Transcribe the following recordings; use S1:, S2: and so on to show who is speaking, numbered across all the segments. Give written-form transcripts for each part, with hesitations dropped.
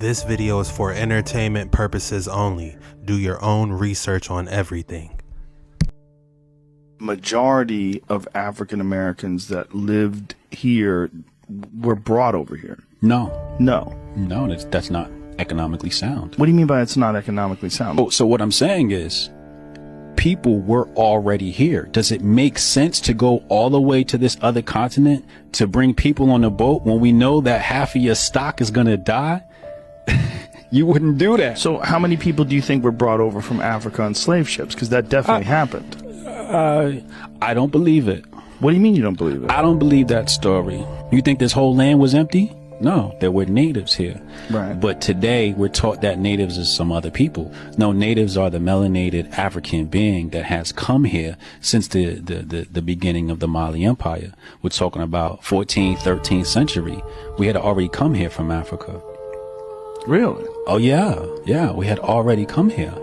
S1: This video is for entertainment purposes only. Do your own research on everything.
S2: Majority of African Americans that lived here were brought over here.
S3: No,
S2: That's
S3: not economically sound.
S2: What do you mean by it's not economically sound?
S3: So what I'm saying is, people were already here. Does it make sense to go all the way to this other continent to bring people on a boat when we know that half of your stock is gonna die? You wouldn't do that.
S2: So how many people do you think were brought over from Africa on slave ships? Because that definitely happened.
S3: I don't believe it.
S2: What do you mean you don't believe it?
S3: I don't believe that story. You think this whole land was empty? No, there were natives here.
S2: Right.
S3: But today we're taught that natives is some other people. No, natives are the melanated African being that has come here since the beginning of the Mali Empire. We're talking about 14th, 13th century. We had already come here from Africa.
S2: Really?
S3: Oh yeah, we had already come here.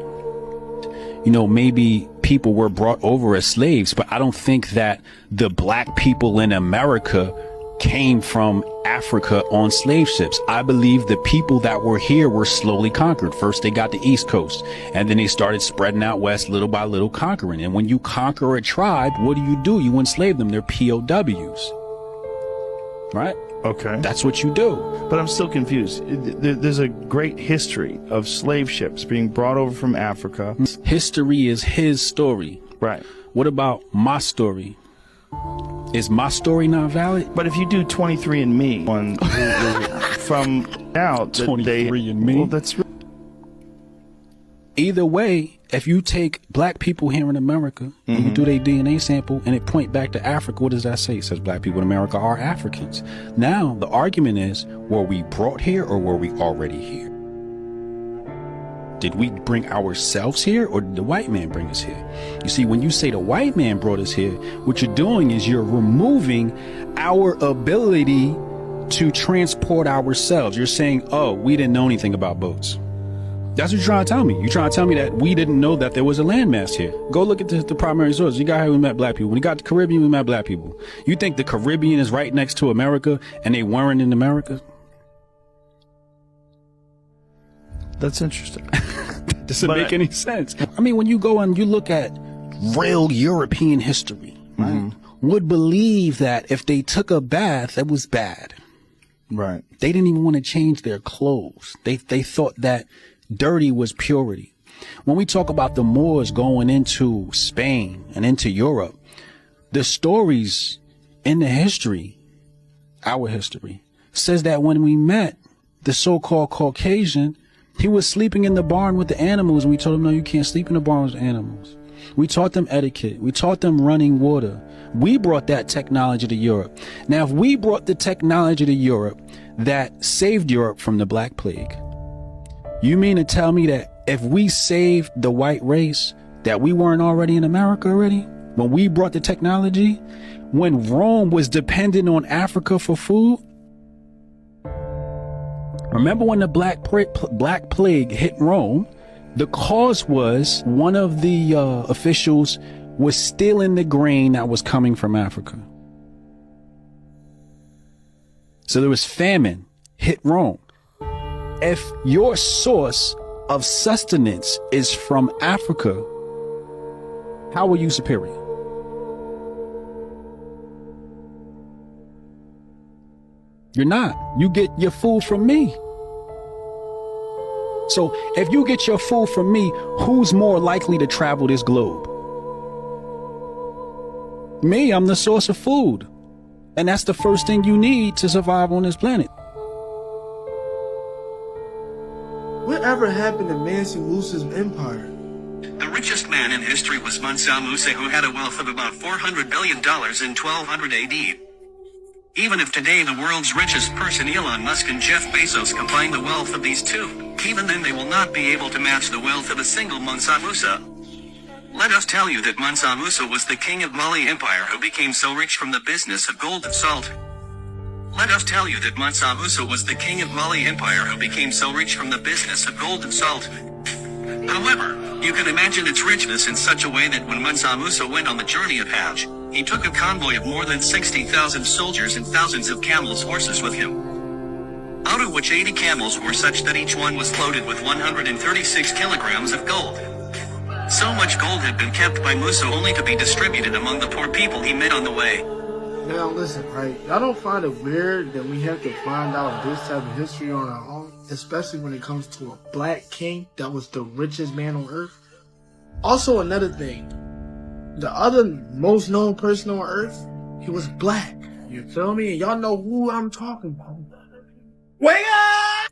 S3: You know, maybe people were brought over as slaves, but I don't think that the black people in America came from Africa on slave ships. I believe the people that were here were slowly conquered. First they got the East Coast, and then they started spreading out west, little by little conquering. And when you conquer a tribe, what do? You enslave them. They're POWs. Right?
S2: Okay.
S3: That's what you do.
S2: But I'm still confused. There's a great history of slave ships being brought over from Africa.
S3: History is his story.
S2: Right.
S3: What about my story? Is my story not valid?
S2: But if you do 23andMe on from out,
S3: 23andMe?
S2: Well, that's
S3: either way. If you take black people here in America and you do their DNA sample and it point back to Africa, what does that say? It says black people in America are Africans. Now the argument is, were we brought here or were we already here? Did we bring ourselves here or did the white man bring us here? You see, when you say the white man brought us here, what you're doing is you're removing our ability to transport ourselves. You're saying, oh, we didn't know anything about boats. That's what you're trying to tell me. You're trying to tell me that we didn't know that there was a landmass here. Go look at the primary source. You got how we met black people. When you got the Caribbean, we met black people. You think the Caribbean is right next to America and they weren't in America?
S2: That's interesting.
S3: Doesn't make any sense. I mean, when you go and you look at real European history, right, would believe that if they took a bath, it was bad.
S2: Right.
S3: They didn't even want to change their clothes. They thought that dirty was purity. When we talk about the Moors going into Spain and into Europe, the stories in the history, our history, says that when we met the so-called Caucasian, he was sleeping in the barn with the animals, and we told him, no, you can't sleep in the barn with the animals. We taught them etiquette. We taught them running water. We brought that technology to Europe. Now, if we brought the technology to Europe that saved Europe from the Black Plague, you mean to tell me that if we saved the white race, that we weren't already in America already? When we brought the technology? When Rome was dependent on Africa for food? Remember when the Black Plague hit Rome? The cause was one of the officials was stealing the grain that was coming from Africa. So there was famine, hit Rome. If your source of sustenance is from Africa, how are you superior? You're not. You get your food from me. So if you get your food from me, who's more likely to travel this globe? Me, I'm the source of food. And that's the first thing you need to survive on this planet.
S4: Whatever happened to Mansa Musa's empire?
S5: The richest man in history was Mansa Musa, who had a wealth of about $400 billion in 1200 AD. Even if today the world's richest person, Elon Musk and Jeff Bezos, combine the wealth of these two, even then they will not be able to match the wealth of a single Mansa Musa. Let us tell you that Mansa Musa was the king of Mali Empire who became so rich from the business of gold and salt. Let us tell you that Mansa Musa was the king of Mali Empire who became so rich from the business of gold and salt. However, you can imagine its richness in such a way that when Mansa Musa went on the journey of Hajj, he took a convoy of more than 60,000 soldiers and thousands of camels, horses with him. out of which 80 camels were such that each one was loaded with 136 kilograms of gold. So much gold had been kept by Musa only to be distributed among the poor people he met on the way.
S4: Now listen, right? Y'all don't find it weird that we have to find out this type of history on our own, especially when it comes to a black king that was the richest man on earth? Also, another thing, the other most known person on earth, he was black. You feel me? And y'all know who I'm talking about. Wake up!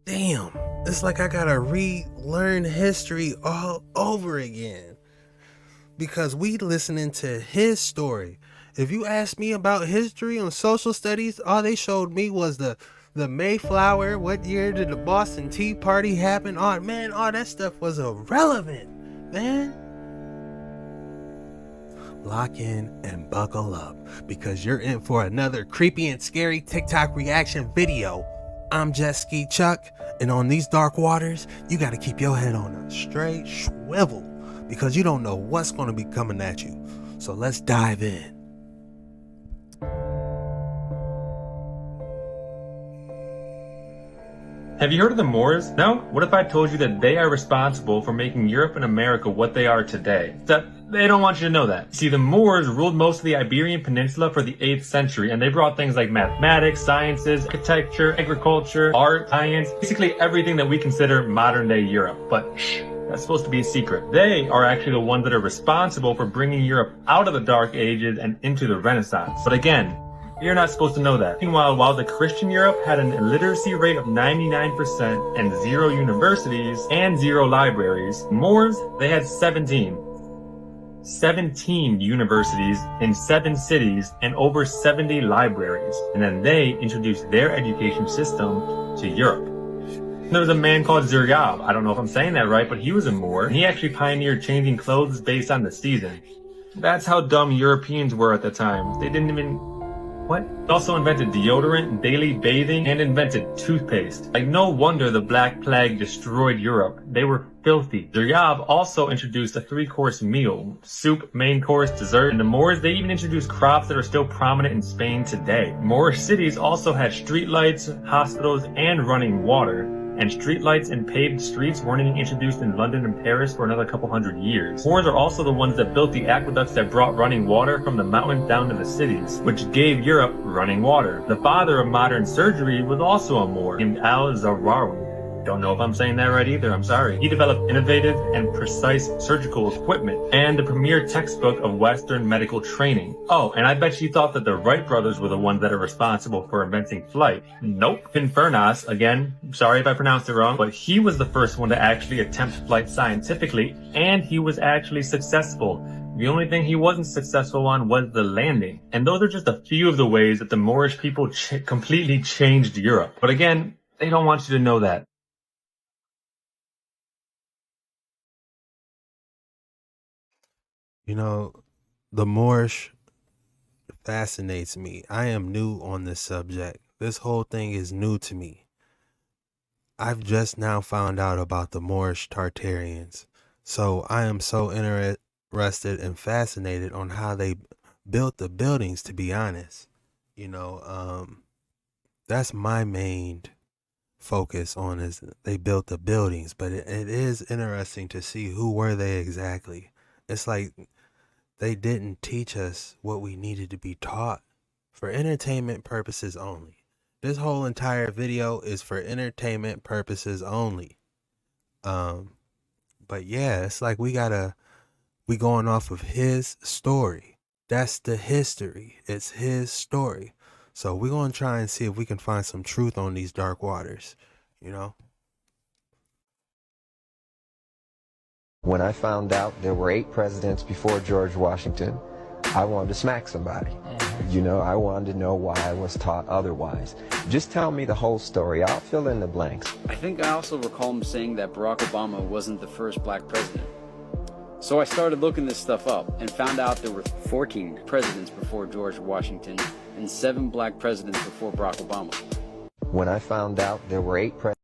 S1: Damn, it's like I gotta relearn history all over again. Because we listening to his story. If you ask me about history on social studies, all they showed me was the Mayflower. What year did the Boston Tea Party happen? Oh man, all that stuff was irrelevant, man. Lock in and buckle up, because you're in for another creepy and scary TikTok reaction video. I'm Jet Ski Chuck, and on these dark waters, you gotta keep your head on a straight swivel, because you don't know what's gonna be coming at you. So let's dive in.
S6: Have you heard of the Moors? No? What if I told you that they are responsible for making Europe and America what they are today? Except they don't want you to know that. See, the Moors ruled most of the Iberian Peninsula for the 8th century, and they brought things like mathematics, sciences, architecture, agriculture, art, science, basically everything that we consider modern day Europe. But shh, that's supposed to be a secret. They are actually the ones that are responsible for bringing Europe out of the Dark Ages and into the Renaissance. But again, you're not supposed to know that. Meanwhile, while the Christian Europe had an illiteracy rate of 99% and 0 universities and 0 libraries, Moors, they had 17 universities in 7 cities and over 70 libraries. And then they introduced their education system to Europe. There was a man called Ziryab. I don't know if I'm saying that right, but he was a Moor. And he actually pioneered changing clothes based on the season. That's how dumb Europeans were at the time. They didn't even... What? He also invented deodorant, daily bathing, and invented toothpaste. Like, no wonder the Black Plague destroyed Europe. They were filthy. Ziryab also introduced a 3-course meal: soup, main course, dessert. And the Moors, they even introduced crops that are still prominent in Spain today. Moorish cities also had streetlights, hospitals, and running water. And streetlights and paved streets weren't even introduced in London and Paris for another couple hundred years. Moors are also the ones that built the aqueducts that brought running water from the mountains down to the cities, which gave Europe running water. The father of modern surgery was also a Moor, named Al-Zawrawi. Don't know if I'm saying that right either, I'm sorry. He developed innovative and precise surgical equipment and the premier textbook of Western medical training. Oh, and I bet you thought that the Wright brothers were the ones that are responsible for inventing flight. Nope. Furness, again, sorry if I pronounced it wrong, but he was the first one to actually attempt flight scientifically, and he was actually successful. The only thing he wasn't successful on was the landing. And those are just a few of the ways that the Moorish people completely changed Europe. But again, they don't want you to know that.
S1: You know, the Moorish fascinates me. I am new on this subject. This whole thing is new to me. I've just now found out about the Moorish Tartarians. So I am so interested and fascinated on how they built the buildings, to be honest. You know, that's my main focus on, is they built the buildings. But it is interesting to see who were they exactly. It's like they didn't teach us what we needed to be taught, for entertainment purposes only. This whole entire video is for entertainment purposes only. But yeah, it's like we going off of his story. That's the history. It's his story. So we're going to try and see if we can find some truth on these dark waters, you know?
S7: When I found out there were 8 presidents before George Washington, I wanted to smack somebody. You know, I wanted to know why I was taught otherwise. Just tell me the whole story. I'll fill in the blanks.
S8: I think I also recall him saying that Barack Obama wasn't the first black president. So I started looking this stuff up and found out there were 14 presidents before George Washington and 7 black presidents before Barack Obama.
S7: When I found out there were 8 presidents.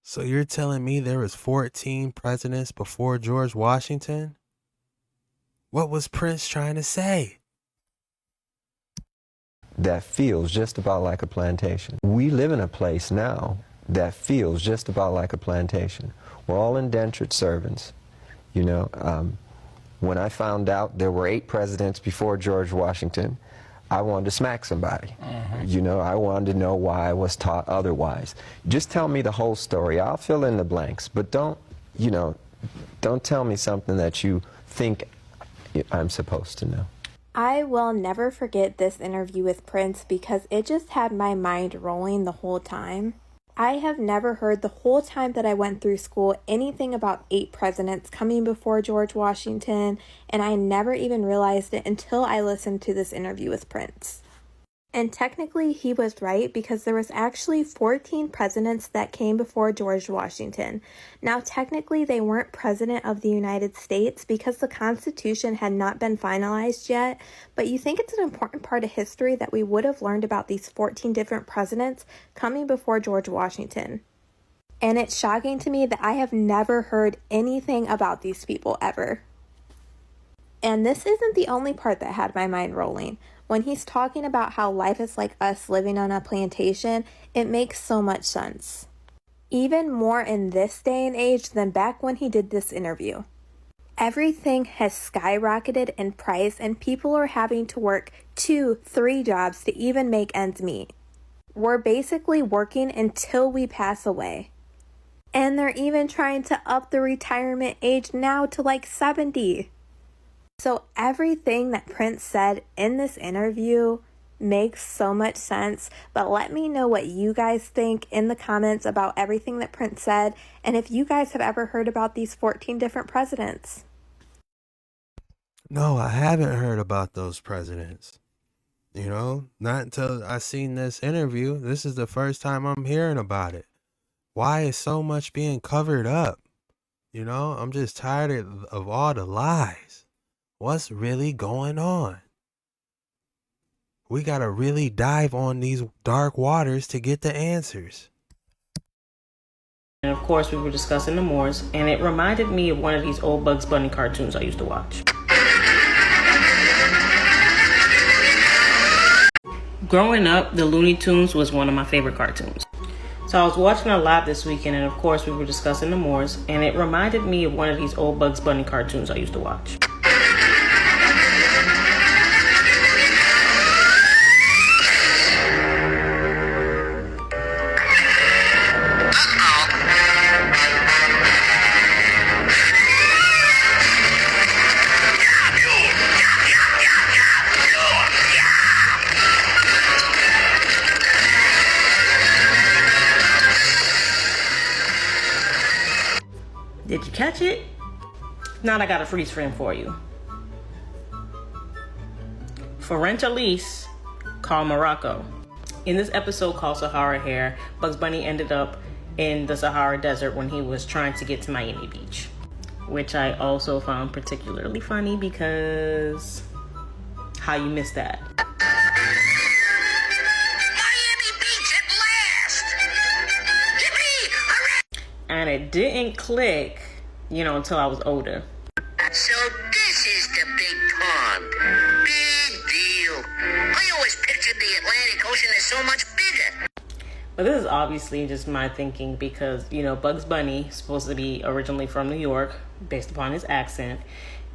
S1: So you're telling me there was 14 presidents before George Washington? What was Prince trying to say?
S7: that feels just about like a plantation. We live in a place now that feels just about like a plantation. We're all indentured servants. You know, when I found out there were 8 presidents before George Washington, I wanted to smack somebody. You know, I wanted to know why I was taught otherwise. Just tell me the whole story. I'll fill in the blanks, but don't, you know, don't tell me something that you think I'm supposed to know.
S9: I will never forget this interview with Prince because it just had my mind rolling the whole time. I have never heard the whole time that I went through school anything about 8 presidents coming before George Washington, and I never even realized it until I listened to this interview with Prince. And technically he was right because there was actually 14 presidents that came before George Washington. Now technically they weren't president of the United States because the Constitution had not been finalized yet, but you think it's an important part of history that we would have learned about these 14 different presidents coming before George Washington. And it's shocking to me that I have never heard anything about these people ever. And this isn't the only part that had my mind rolling. When he's talking about how life is like us living on a plantation, it makes so much sense. Even more in this day and age than back when he did this interview. Everything has skyrocketed in price and people are having to work 2-3 jobs to even make ends meet. We're basically working until we pass away. And they're even trying to up the retirement age now to like 70. So everything that Prince said in this interview makes so much sense, but let me know what you guys think in the comments about everything that Prince said, and if you guys have ever heard about these 14 different presidents.
S1: No, I haven't heard about those presidents. You know, not until I seen this interview. This is the first time I'm hearing about it. Why is so much being covered up? You know, I'm just tired of all the lies. What's really going on? We gotta really dive on these dark waters to get the answers.
S10: And of course, we were discussing the Moors, and it reminded me of one of these old Bugs Bunny cartoons I used to watch. Growing up, the Looney Tunes was one of my favorite cartoons. So I was watching a lot this weekend, and of course, we were discussing the Moors, and it reminded me of one of these old Bugs Bunny cartoons I used to watch. Did you catch it? Now I got a freeze frame for you. For rent or lease, call Morocco. In this episode called Sahara Hair, Bugs Bunny ended up in the Sahara Desert when he was trying to get to Miami Beach, which I also found particularly funny because how you missed that?
S5: Miami Beach at last! Yippee! Hooray!
S10: And it didn't click, you know, until I was older.
S5: So this is the big pond. Big deal. I always pictured the Atlantic Ocean as so much bigger.
S10: But this is obviously just my thinking because, you know, Bugs Bunny is supposed to be originally from New York based upon his accent.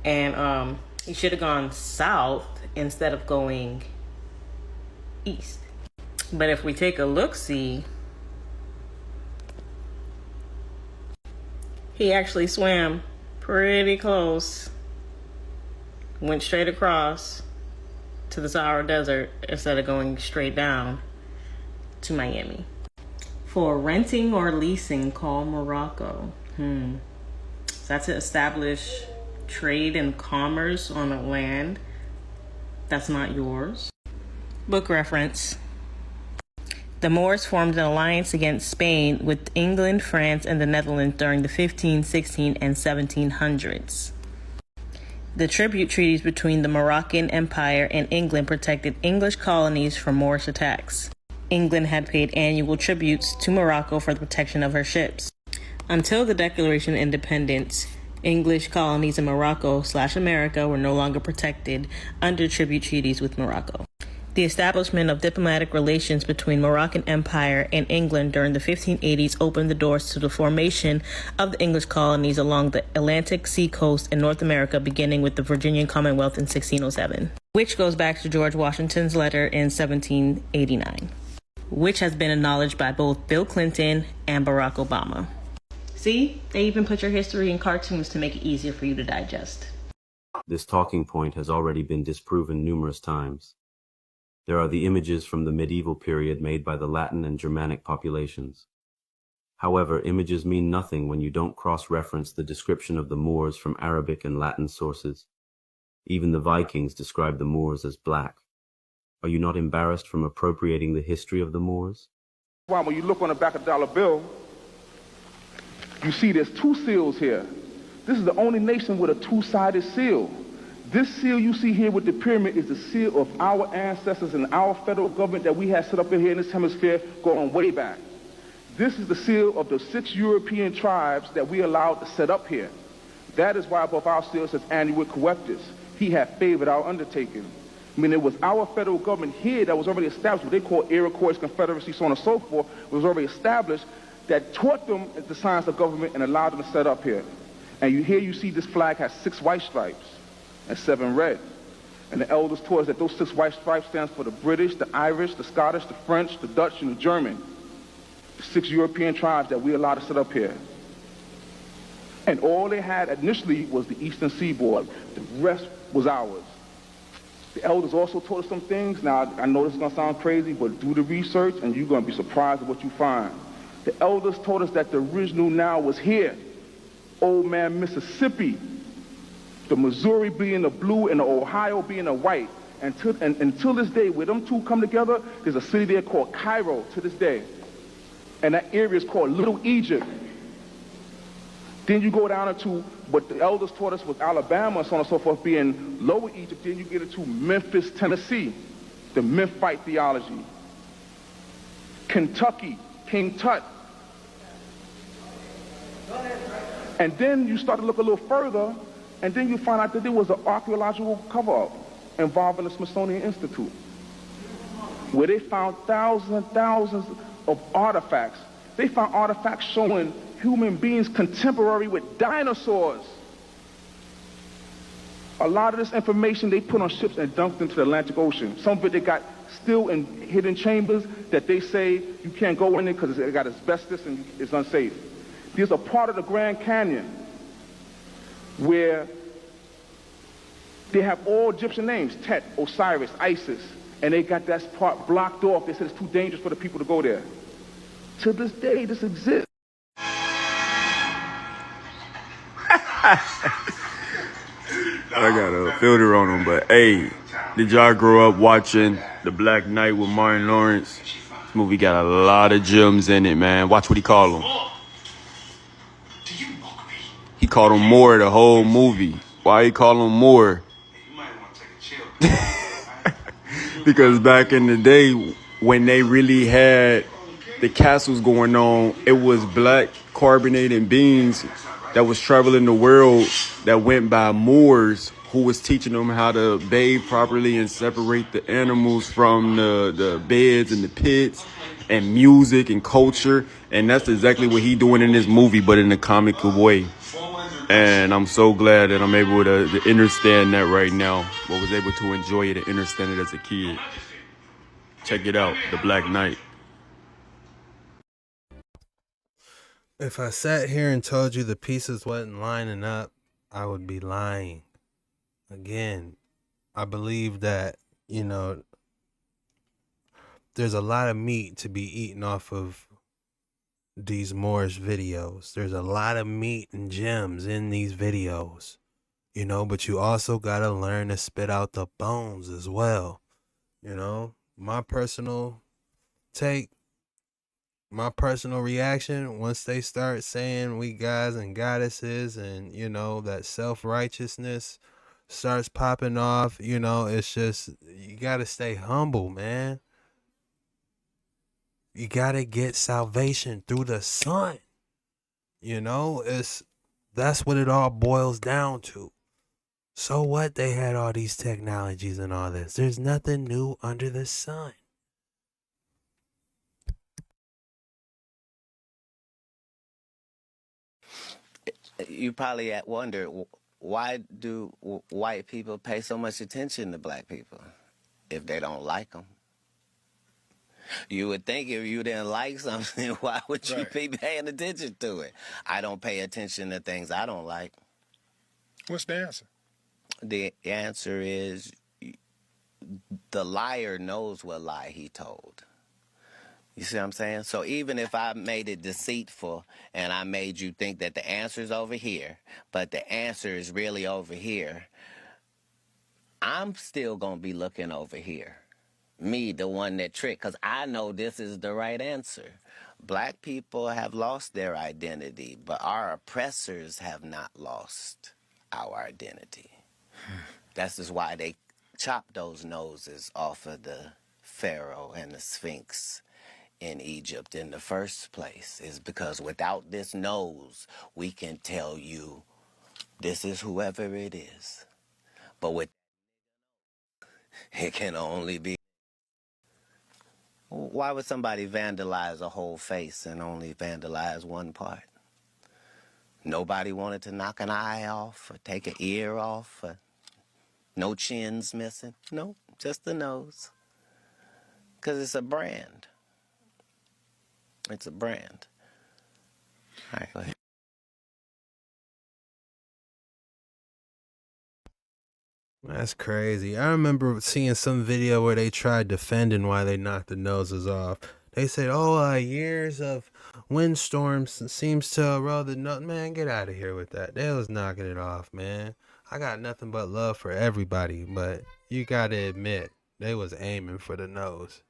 S10: And he should have gone south instead of going east. But if we take a look-see, he actually swam pretty close, went straight across to the Sahara Desert instead of going straight down to Miami. For renting or leasing, call Morocco. So that's to establish trade and commerce on a land that's not yours. Book reference. The Moors formed an alliance against Spain with England, France, and the Netherlands during the 15, 16, and 1700s. The tribute treaties between the Moroccan Empire and England protected English colonies from Moorish attacks. England had paid annual tributes to Morocco for the protection of her ships. Until the Declaration of Independence, English colonies in Morocco/America were no longer protected under tribute treaties with Morocco. The establishment of diplomatic relations between Moroccan Empire and England during the 1580s opened the doors to the formation of the English colonies along the Atlantic sea coast in North America, beginning with the Virginian Commonwealth in 1607, which goes back to George Washington's letter in 1789, which has been acknowledged by both Bill Clinton and Barack Obama. See, they even put your history in cartoons to make it easier for you to digest.
S11: This talking point has already been disproven numerous times. There are the images from the medieval period made by the Latin and Germanic populations. However, images mean nothing when you don't cross-reference the description of the Moors from Arabic and Latin sources. Even the Vikings described the Moors as black. Are you not embarrassed from appropriating the history of the Moors?
S12: Well, when you look on the back of the dollar bill, you see there's two seals here. This is the only nation with a two-sided seal. This seal you see here with the pyramid is the seal of our ancestors and our federal government that we have set up here in this hemisphere going way back. This is the seal of the 6 European tribes that we allowed to set up here. That is why above our seal says Annuit Coeptus. He had favored our undertaking. I mean, it was our federal government here that was already established, what they call Iroquois Confederacy, so on and so forth, was already established, that taught them the science of government and allowed them to set up here. And here you see this flag has 6 white stripes and 7 red. And the elders taught us that those 6 white stripes stands for the British, the Irish, the Scottish, the French, the Dutch, and the German. The 6 European tribes that we allowed to set up here. And all they had initially was the eastern seaboard. The rest was ours. The elders also taught us some things. Now, I know this is going to sound crazy, but do the research and you're going to be surprised at what you find. The elders taught us that the original Nile was here. Old man Mississippi. The Missouri being the blue and the Ohio being the white. Until this day, where them two come together, there's a city there called Cairo to this day. And that area is called Little Egypt. Then you go down into what the elders taught us was Alabama and so on and so forth being Lower Egypt. Then you get into Memphis, Tennessee, the Memphite theology. Kentucky, King Tut. And then you start to look a little further, and then you find out that there was an archaeological cover-up involving the Smithsonian Institute, where they found thousands and thousands of artifacts. They found artifacts showing human beings contemporary with dinosaurs. A lot of this information they put on ships and dumped into the Atlantic Ocean. Some of it they got still in hidden chambers that they say you can't go in there because it got asbestos and it's unsafe. There's a part of the Grand Canyon where they have all Egyptian names, Tet, Osiris, Isis, and they got that part blocked off. They said it's too dangerous for the people to go there. To this day, this exists.
S13: I got a filter on them, but hey, did y'all grow up watching The Black Knight with Martin Lawrence? This movie got a lot of gems in it, man. Watch what he called him. He called him Moore the whole movie. Why he call him Moore? Because back in the day, when they really had the castles going on, it was black carbonated beans that was traveling the world that went by Moors who was teaching them how to bathe properly and separate the animals from the beds and the pits and music and culture. And that's exactly what he doing in this movie, but in a comical way. And I'm so glad that I'm able to understand that right now. But was able to enjoy it and understand it as a kid. Check it out, The Black Knight.
S1: If I sat here and told you the pieces wasn't lining up, I would be lying. Again, I believe that, there's a lot of meat to be eaten off of these Moorish videos. There's a lot of meat and gems in these videos, but you also got to learn to spit out the bones as well. My personal take, my personal reaction, once they start saying we guys and goddesses and, that self-righteousness starts popping off, it's just, you got to stay humble, man. You got to get salvation through the Son. That's what it all boils down to. So what they had all these technologies and all this? There's nothing new under the sun.
S14: You probably wonder, why do white people pay so much attention to black people if they don't like them? You would think if you didn't like something, why would you be paying attention to it? I don't pay attention to things I don't like.
S15: What's the answer?
S14: The answer is the liar knows what lie he told. You see what I'm saying? So even if I made it deceitful and I made you think that the answer's over here, but the answer is really over here, I'm still going to be looking over here. Me, the one that tricked, because I know this is the right answer. Black people have lost their identity, but our oppressors have not lost our identity. That's just why they chopped those noses off of the Pharaoh and the Sphinx in Egypt in the first place, is because without this nose, we can tell you this is whoever it is. But with it can only be. Why would somebody vandalize a whole face and only vandalize one part? Nobody wanted to knock an eye off or take an ear off or no chins missing. No, just the nose. Because it's a brand. It's a brand. All right, go ahead.
S1: That's crazy. I remember seeing some video where they tried defending why they knocked the noses off. They said, years of windstorms seems to erode the nose. Man, get out of here with that. They was knocking it off, man. I got nothing but love for everybody, but you got to admit, they was aiming for the nose.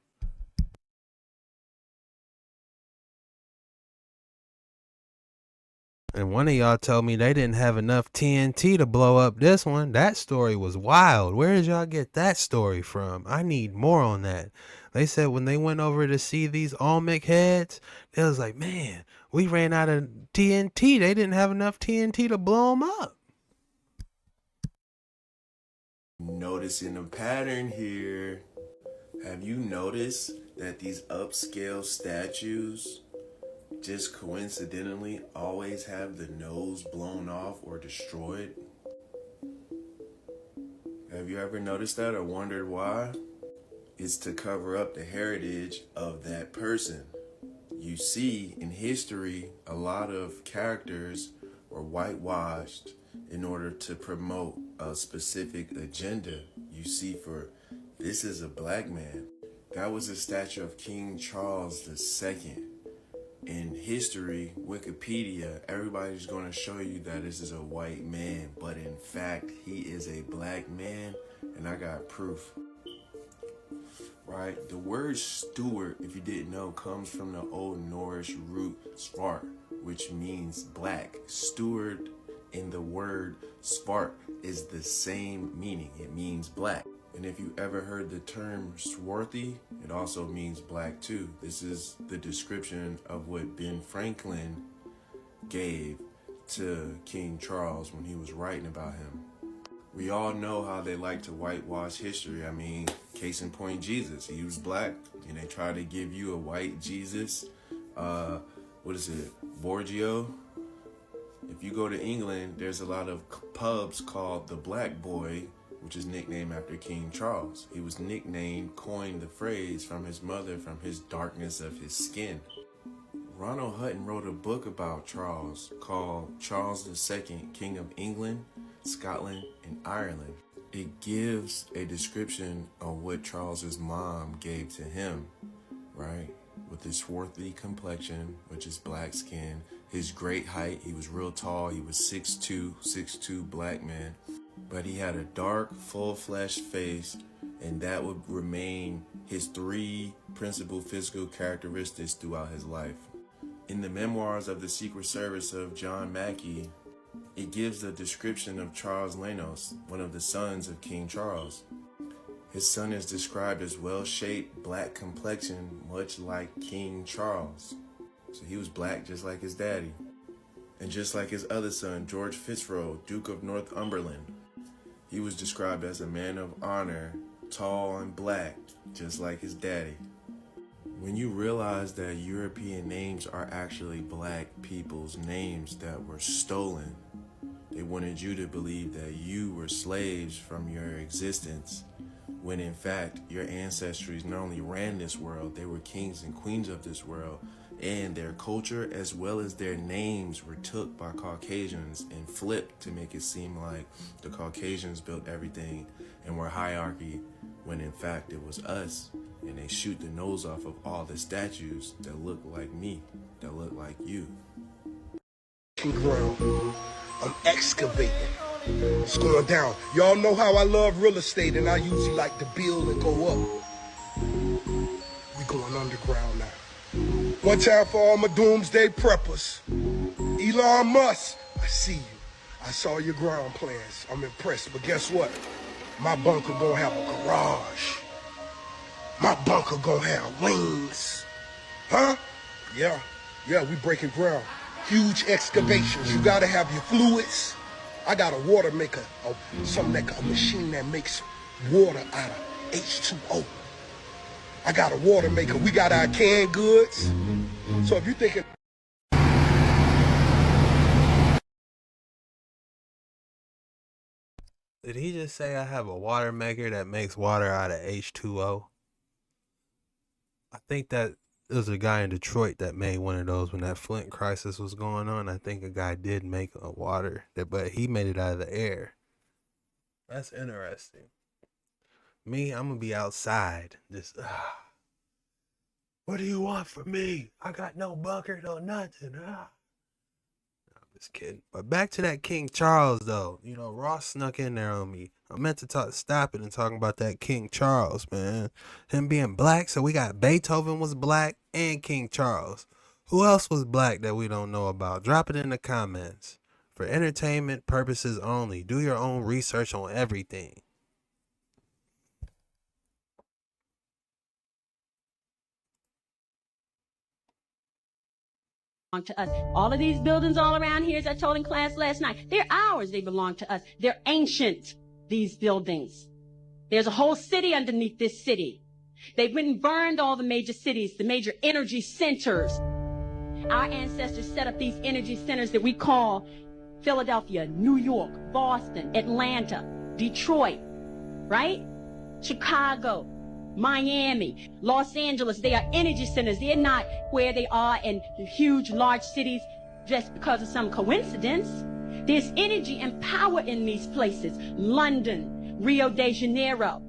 S1: And one of y'all told me they didn't have enough TNT to blow up this one. That story was wild. Where did y'all get that story from? I need more on that. They said when they went over to see these Olmec heads, they was like, man, we ran out of TNT. They didn't have enough TNT to blow them up.
S16: Noticing a pattern here. Have you noticed that these upscale statues just coincidentally always have the nose blown off or destroyed? Have you ever noticed that or wondered why? It's to cover up the heritage of that person. You see, in history, a lot of characters were whitewashed in order to promote a specific agenda. You see, for this is a black man. That was a statue of King Charles II. In history, Wikipedia, everybody's going to show you that this is a white man, but in fact, he is a black man, and I got proof. Right? The word steward, if you didn't know, comes from the Old Norse root svart, which means black. Steward in the word svart is the same meaning. It means black. And if you ever heard the term swarthy, it also means black too. This is the description of what Ben Franklin gave to King Charles when he was writing about him. We all know how they like to whitewash history. I mean, case in point, Jesus. He was black, and they try to give you a white Jesus. Borgio? If you go to England, there's a lot of pubs called the Black Boy, which is nicknamed after King Charles. He was coined the phrase from his mother, from his darkness of his skin. Ronald Hutton wrote a book about Charles called Charles II, King of England, Scotland, and Ireland. It gives a description of what Charles's mom gave to him, right? With his swarthy complexion, which is black skin, his great height, he was real tall, he was 6'2", black man. But he had a dark, full-fleshed face, and that would remain his 3 principal physical characteristics throughout his life. In the Memoirs of the Secret Service of John Mackey, it gives a description of Charles Lanos, one of the sons of King Charles. His son is described as well-shaped, black complexion, much like King Charles. So he was black just like his daddy. And just like his other son, George Fitzroy, Duke of Northumberland. He was described as a man of honor, tall and black, just like his daddy. When you realize that European names are actually black people's names that were stolen, they wanted you to believe that you were slaves from your existence, when in fact your ancestors not only ran this world, they were kings and queens of this world, and their culture as well as their names were took by Caucasians and flipped to make it seem like the Caucasians built everything and were hierarchy, when in fact it was us. And they shoot the nose off of all the statues that look like me, that look like you.
S17: Ground. I'm excavating. It's going down. Y'all know how I love real estate, and I usually like to build and go up. We going underground now. One time for all my doomsday preppers. Elon Musk, I see you. I saw your ground plans. I'm impressed, but guess what? My bunker gonna have a garage. My bunker gonna have wings. Huh? Yeah, we breaking ground. Huge excavations. You gotta have your fluids. I got a water maker, a machine that makes water out of H2O. I got a water maker. We got our canned goods. So if you're thinking...
S1: Did he just say I have a water maker that makes water out of H2O? I think that there was a guy in Detroit that made one of those when that Flint crisis was going on. I think a guy did make a water, but he made it out of the air. That's interesting. Me, I'm going to be outside. Just, what do you want from me? I got no bunker, no nothing. Just kidding. But back to that King Charles, though. You know, Ross snuck in there on me. I meant to stop it and talking about that King Charles, man. Him being black, so we got Beethoven was black and King Charles. Who else was black that we don't know about? Drop it in the comments. For entertainment purposes only. Do your own research on everything.
S18: To us. All of these buildings all around here, as I told in class last night, they're ours. They belong to us. They're ancient, these buildings. There's a whole city underneath this city. They've went and burned all the major cities, the major energy centers. Our ancestors set up these energy centers that we call Philadelphia, New York, Boston, Atlanta, Detroit, right? Chicago, Miami, Los Angeles. They are energy centers. They're not where they are in huge, large cities just because of some coincidence. There's energy and power in these places. London, Rio de Janeiro.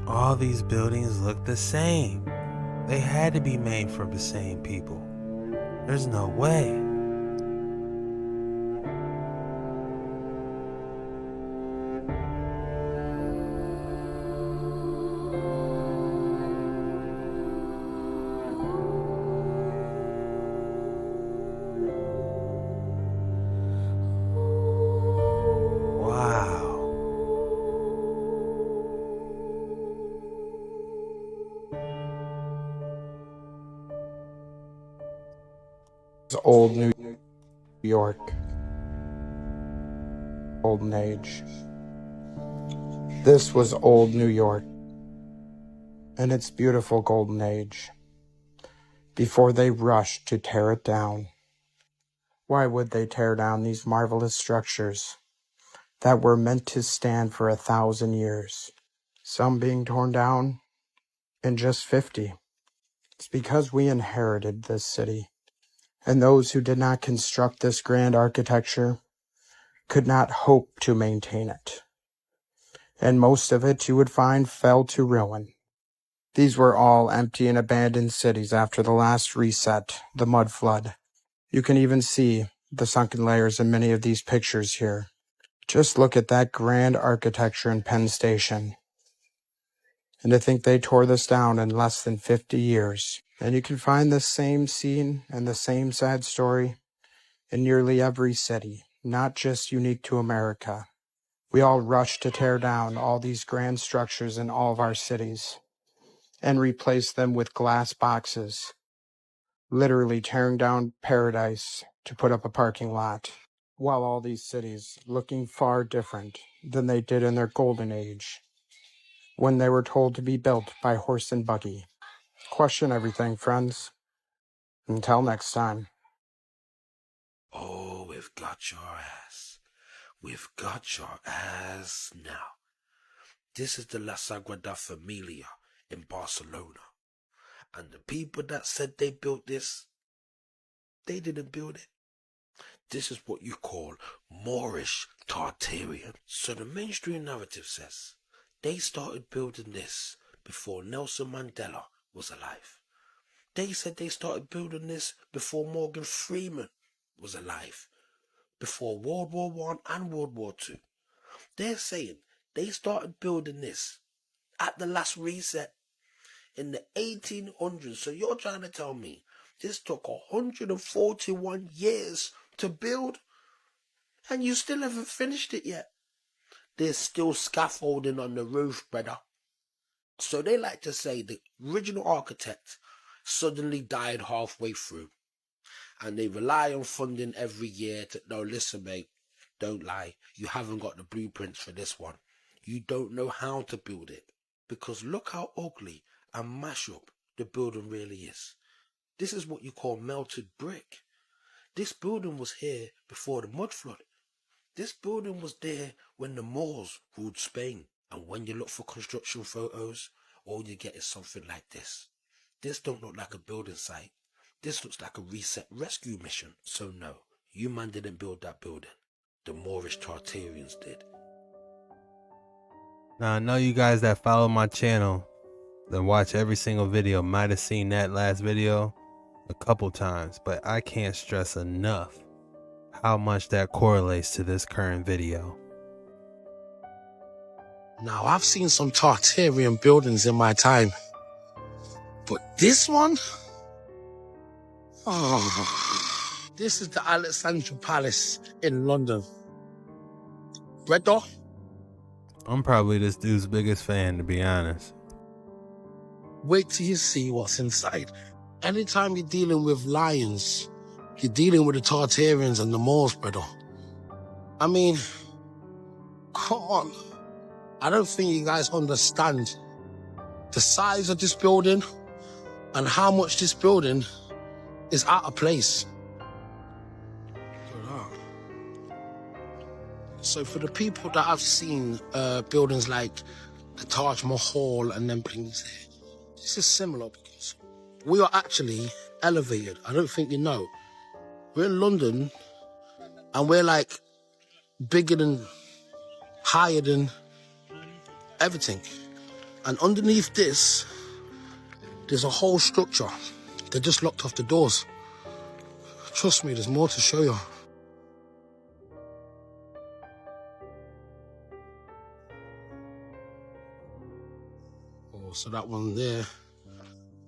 S1: All these buildings look the same. They had to be made from the same people. There's no way.
S19: Old New York, golden age. This was old New York in its beautiful golden age, before they rushed to tear it down. Why would they tear down these marvelous structures that were meant to stand for 1,000 years? Some being torn down in just 50. It's because we inherited this city, and those who did not construct this grand architecture could not hope to maintain it. And most of it, you would find, fell to ruin. These were all empty and abandoned cities after the last reset, the mud flood. You can even see the sunken layers in many of these pictures here. Just look at that grand architecture in Penn Station. And to think they tore this down in less than 50 years. And you can find the same scene and the same sad story in nearly every city, not just unique to America. We all rush to tear down all these grand structures in all of our cities and replace them with glass boxes, literally tearing down paradise to put up a parking lot, while all these cities looking far different than they did in their golden age, when they were told to be built by horse and buggy. Question everything, friends. Until next time.
S20: Oh, we've got your ass. We've got your ass now. This is the La Sagrada Familia in Barcelona. And the people that said they built this, they didn't build it. This is what you call Moorish Tartarian. So the mainstream narrative says they started building this before Nelson Mandela was alive. They said they started building this before Morgan Freeman was alive, before World War I and World War II. They're saying they started building this at the last reset in the 1800s. So you're trying to tell me this took 141 years to build and you still haven't finished it yet? There's still scaffolding on the roof, brother. So they like to say the original architect suddenly died halfway through. And they rely on funding every year to, no, listen, mate, don't lie. You haven't got the blueprints for this one. You don't know how to build it. Because look how ugly and mash up the building really is. This is what you call melted brick. This building was here before the mud flood. This building was there when the Moors ruled Spain. And when you look for construction photos, all you get is something like this. This don't look like a building site. This looks like a reset rescue mission. So no, you man didn't build that building. The Moorish Tartarians did.
S1: Now I know you guys that follow my channel, that watch every single video, might have seen that last video a couple times, but I can't stress enough how much that correlates to this current video.
S20: Now, I've seen some Tartarian buildings in my time, but this one? Oh, this is the Alexandra Palace in London. Red Door?
S1: I'm probably this dude's biggest fan, to be honest.
S20: Wait till you see what's inside. Anytime you're dealing with lions, you're dealing with the Tartarians and the Moors, brother. I mean, come on. I don't think you guys understand the size of this building and how much this building is out of place. So for the people that have seen buildings like the Taj Mahal and them things, this is similar because we are actually elevated. I don't think you know. We're in London and we're like bigger than, higher than everything. And underneath this, there's a whole structure. They just locked off the doors. Trust me, there's more to show you. Oh, so that one there,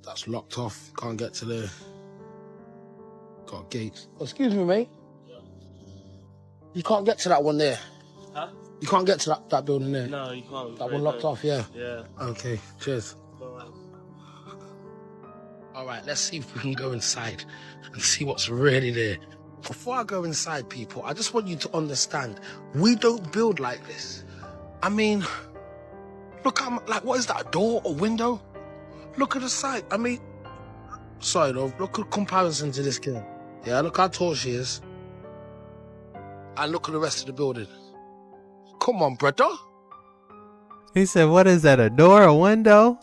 S20: that's locked off. Can't get to there. Got a gate. Oh, excuse me, mate. You can't get to that one there.
S21: Huh?
S20: You can't get to that building there.
S21: No, you can't.
S20: That one locked off, yeah?
S21: Yeah.
S20: Okay, cheers. All right, let's see if we can go inside and see what's really there. Before I go inside, people, I just want you to understand, we don't build like this. I mean,
S17: Look how, like, what is that, a door or window? Look at the site. I mean, sorry, though. Look at comparison to this girl. Yeah, look how tall she is. And look at the rest of the building. Come on, brother.
S1: He said, what is that, a door, a window?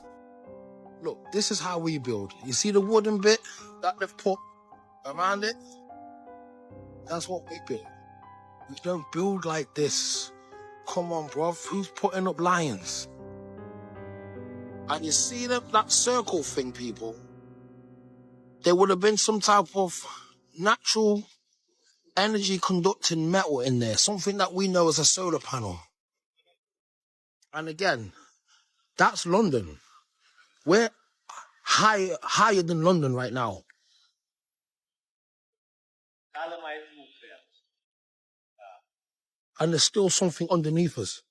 S17: Look, this is how we build. You see the wooden bit that they've put around it? That's what we build. We don't build like this. Come on, bruv. Who's putting up lions? And you see that circle thing, people? There would have been some type of natural energy conducting metal in there. Something that we know as a solar panel. And again, that's London. We're higher than London right now. And there's still something underneath us.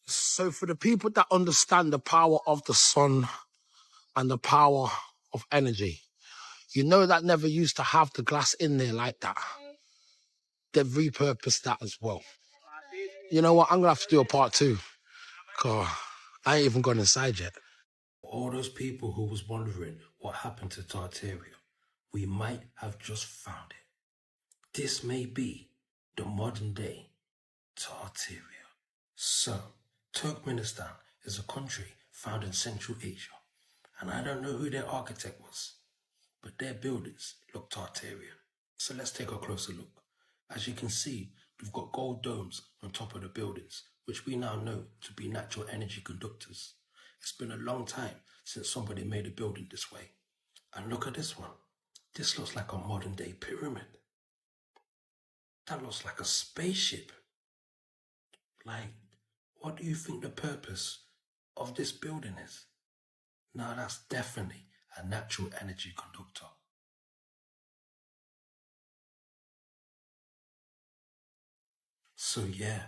S17: So for the people that understand the power of the sun and the power of energy, you know that never used to have the glass in there like that. They've repurposed that as well. You know what? I'm going to have to do a part 2. Because I ain't even gone inside yet.
S20: All those people who was wondering what happened to Tartaria, we might have just found it. This may be the modern day Tartaria. So, Turkmenistan is a country found in Central Asia, and I don't know who their architect was, but their buildings look Tartarian. So let's take a closer look. As you can see, we've got gold domes on top of the buildings, which we now know to be natural energy conductors. It's been a long time since somebody made a building this way. And look at this one. This looks like a modern day pyramid. That looks like a spaceship. Like, what do you think the purpose of this building is? Now that's definitely a natural energy conductor. So yeah,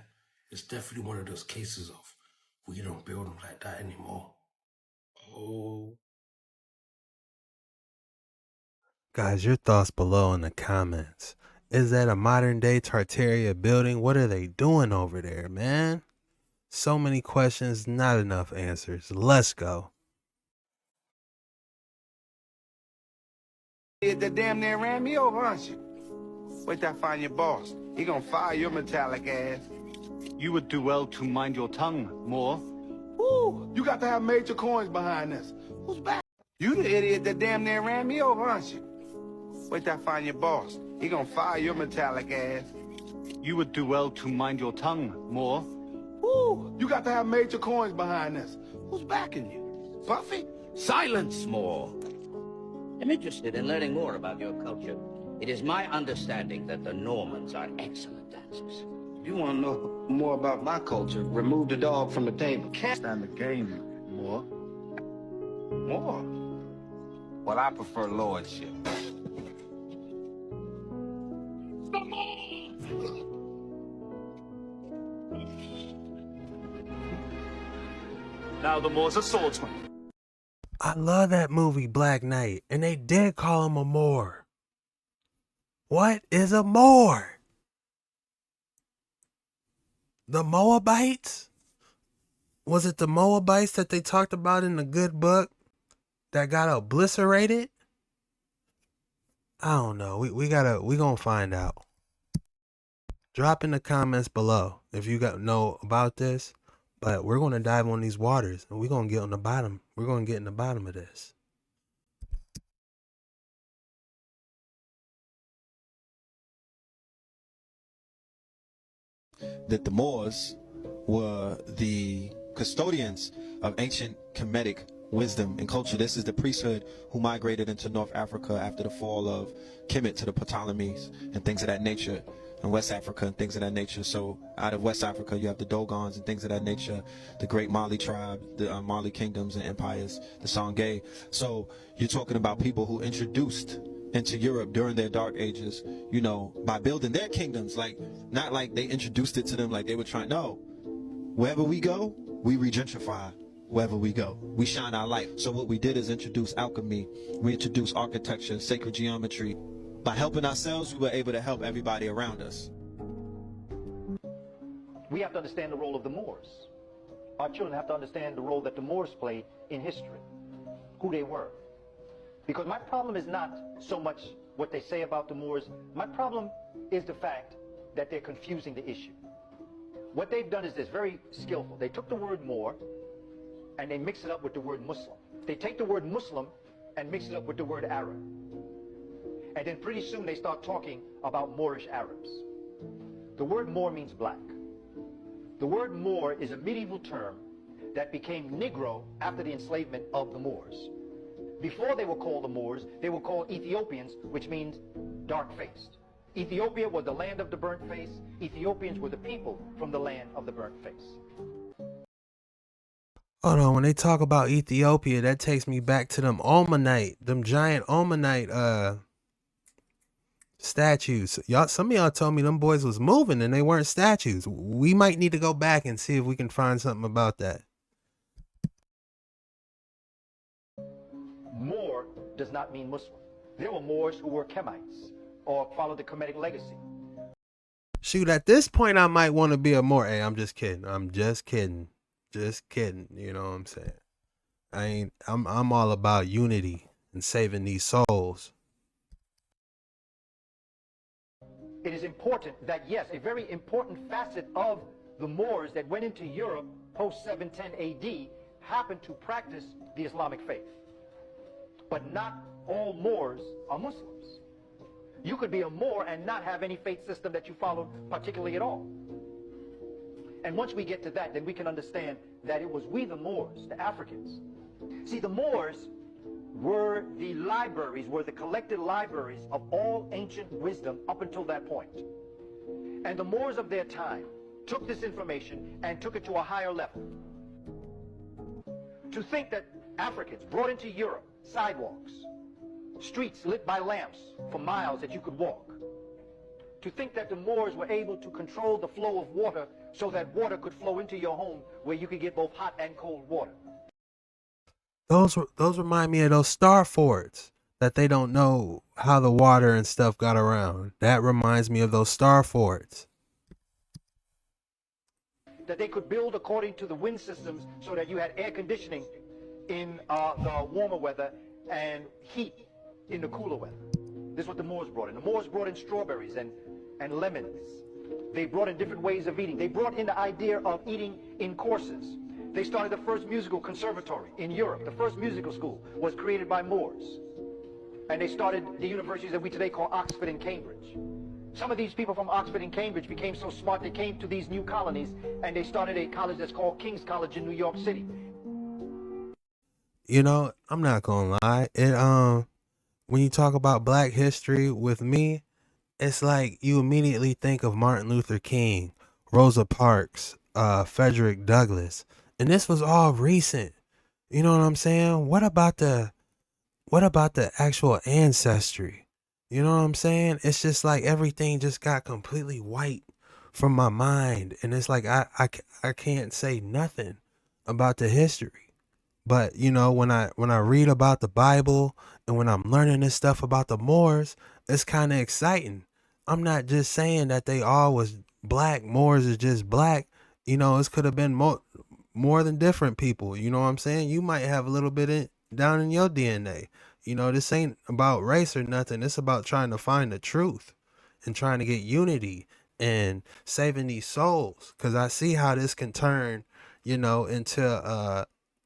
S20: it's definitely one of those cases of we don't build them like that anymore. Oh.
S1: Guys, your thoughts below in the comments. Is that a modern day Tartaria building? What are they doing over there, man? So many questions, not enough answers. Let's go.
S21: That damn near ran me over, aren't you? Wait till I find your boss. He gonna fire your metallic ass.
S22: You would do well to mind your tongue, Moore.
S21: Woo! You got to have major coins behind this. Who's back? You the idiot that damn near ran me over, aren't you? Wait till I find your boss. He gonna fire your metallic ass.
S22: You would do well to mind your tongue, Moore.
S21: Woo! You got to have major coins behind this. Who's backing you? Buffy?
S23: Silence, Moore. I'm interested in learning more about your culture. It is my understanding that the Normans are excellent dancers.
S21: If you want to know more about my culture, remove the dog from the table. Can't stand the game, Moore. More? Well, I prefer lordship.
S22: Now the Moore's a swordsman.
S1: I love that movie, Black Knight, and they did call him a Moor. What is a Moor? The Moabites? Was it the Moabites that they talked about in the good book that got obliterated? I don't know. We gonna find out. Drop in the comments below if you know about this. But we're gonna dive on these waters and we're gonna get on the bottom. We're gonna get in the bottom of this.
S24: That the Moors were the custodians of ancient Kemetic wisdom and culture. This is the priesthood who migrated into North Africa after the fall of Kemet to the Ptolemies and things of that nature, and West Africa and things of that nature. So out of West Africa you have the Dogons and things of that nature, the great Mali tribe, the Mali kingdoms and empires, the Songhai. So you're talking about people who introduced into Europe during their dark ages, you know, by building their kingdoms. Like, not like they introduced it to them like they were trying. No, wherever we go, we regentrify. Wherever we go, we shine our light. So what we did is introduce alchemy. We introduced architecture, sacred geometry. By helping ourselves, we were able to help everybody around us.
S25: We have to understand the role of the Moors.
S2: our children have to understand the role that the Moors played in history, who they were. Because my problem is not so much what they say about the Moors. My problem is the fact that they're confusing the issue. What they've done is this, very skillful. They took the word Moor and they mix it up with the word Muslim. They take the word Muslim and mix it up with the word Arab. And then pretty soon they start talking about Moorish Arabs. The word Moor means black. The word Moor is a medieval term that became Negro after the enslavement of the Moors. Before they were called the Moors, they were called Ethiopians, which means dark-faced. Ethiopia was the land of the burnt face. Ethiopians were the people from the land of the burnt face.
S1: Hold on, when they talk about Ethiopia, that takes me back to them giant Omanite statues. Some of y'all told me them boys was moving and they weren't statues. We might need to go back and see if we can find something about that.
S2: Moor does not mean Muslim. There were Moors who were Kemites or followed the Kemetic legacy.
S1: Shoot, at this point, I might want to be a Moor. Hey, I'm just kidding. I'm just kidding. Just kidding. You know what I'm saying? I'm all about unity and saving these souls.
S2: It is important that, yes, a very important facet of the Moors that went into Europe post 710 AD happened to practice the Islamic faith. But not all Moors are Muslims. You could be a Moor and not have any faith system that you follow particularly at all. And once we get to that, then we can understand that it was we, the Moors, the Africans. See, the Moors were the libraries, were the collected libraries of all ancient wisdom up until that point. And the Moors of their time took this information and took it to a higher level. To think that Africans brought into Europe sidewalks, streets lit by lamps for miles that you could walk. To think that the Moors were able to control the flow of water so that water could flow into your home where you could get both hot and cold water.
S1: Those remind me of those star forts that they don't know how the water and stuff got around. That reminds me of those star forts.
S2: That they could build according to the wind systems so that you had air conditioning in the warmer weather and heat in the cooler weather. This is what the Moors brought in. The Moors brought in strawberries and lemons. They brought in different ways of eating. They brought in the idea of eating in courses. They started the first musical conservatory in Europe. The first musical school was created by Moors. And they started the universities that we today call Oxford and Cambridge. Some of these people from Oxford and Cambridge became so smart they came to these new colonies and they started a college that's called King's College in New York City.
S1: You know, I'm not gonna lie. When you talk about Black history with me, it's like you immediately think of Martin Luther King, Rosa Parks, Frederick Douglass, and this was all recent. You know what I'm saying? What about the actual ancestry? You know what I'm saying? It's just like everything just got completely white from my mind, and it's like I can't say nothing about the history. But you know, when I read about the Bible and when I'm learning this stuff about the Moors, it's kind of exciting. I'm not just saying that they all was black. Moors is just black. You know, it could have been more than different people. You know what I'm saying? You might have a little bit down in your DNA. You know, this ain't about race or nothing. It's about trying to find the truth and trying to get unity and saving these souls. Because I see how this can turn, you know, into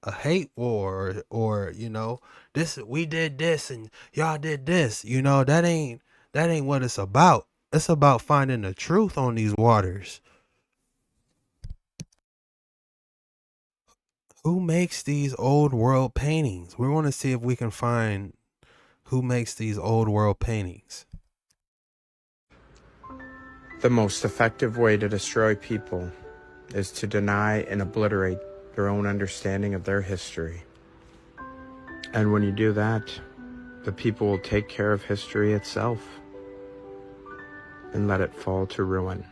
S1: a hate war or you know, this, we did this and y'all did this. You know, that ain't what it's about. It's about finding the truth on these waters. Who makes these old world paintings? We want to see if we can find who makes these old world paintings.
S19: The most effective way to destroy people is to deny and obliterate their own understanding of their history. And when you do that, the people will take care of history itself and let it fall to ruin.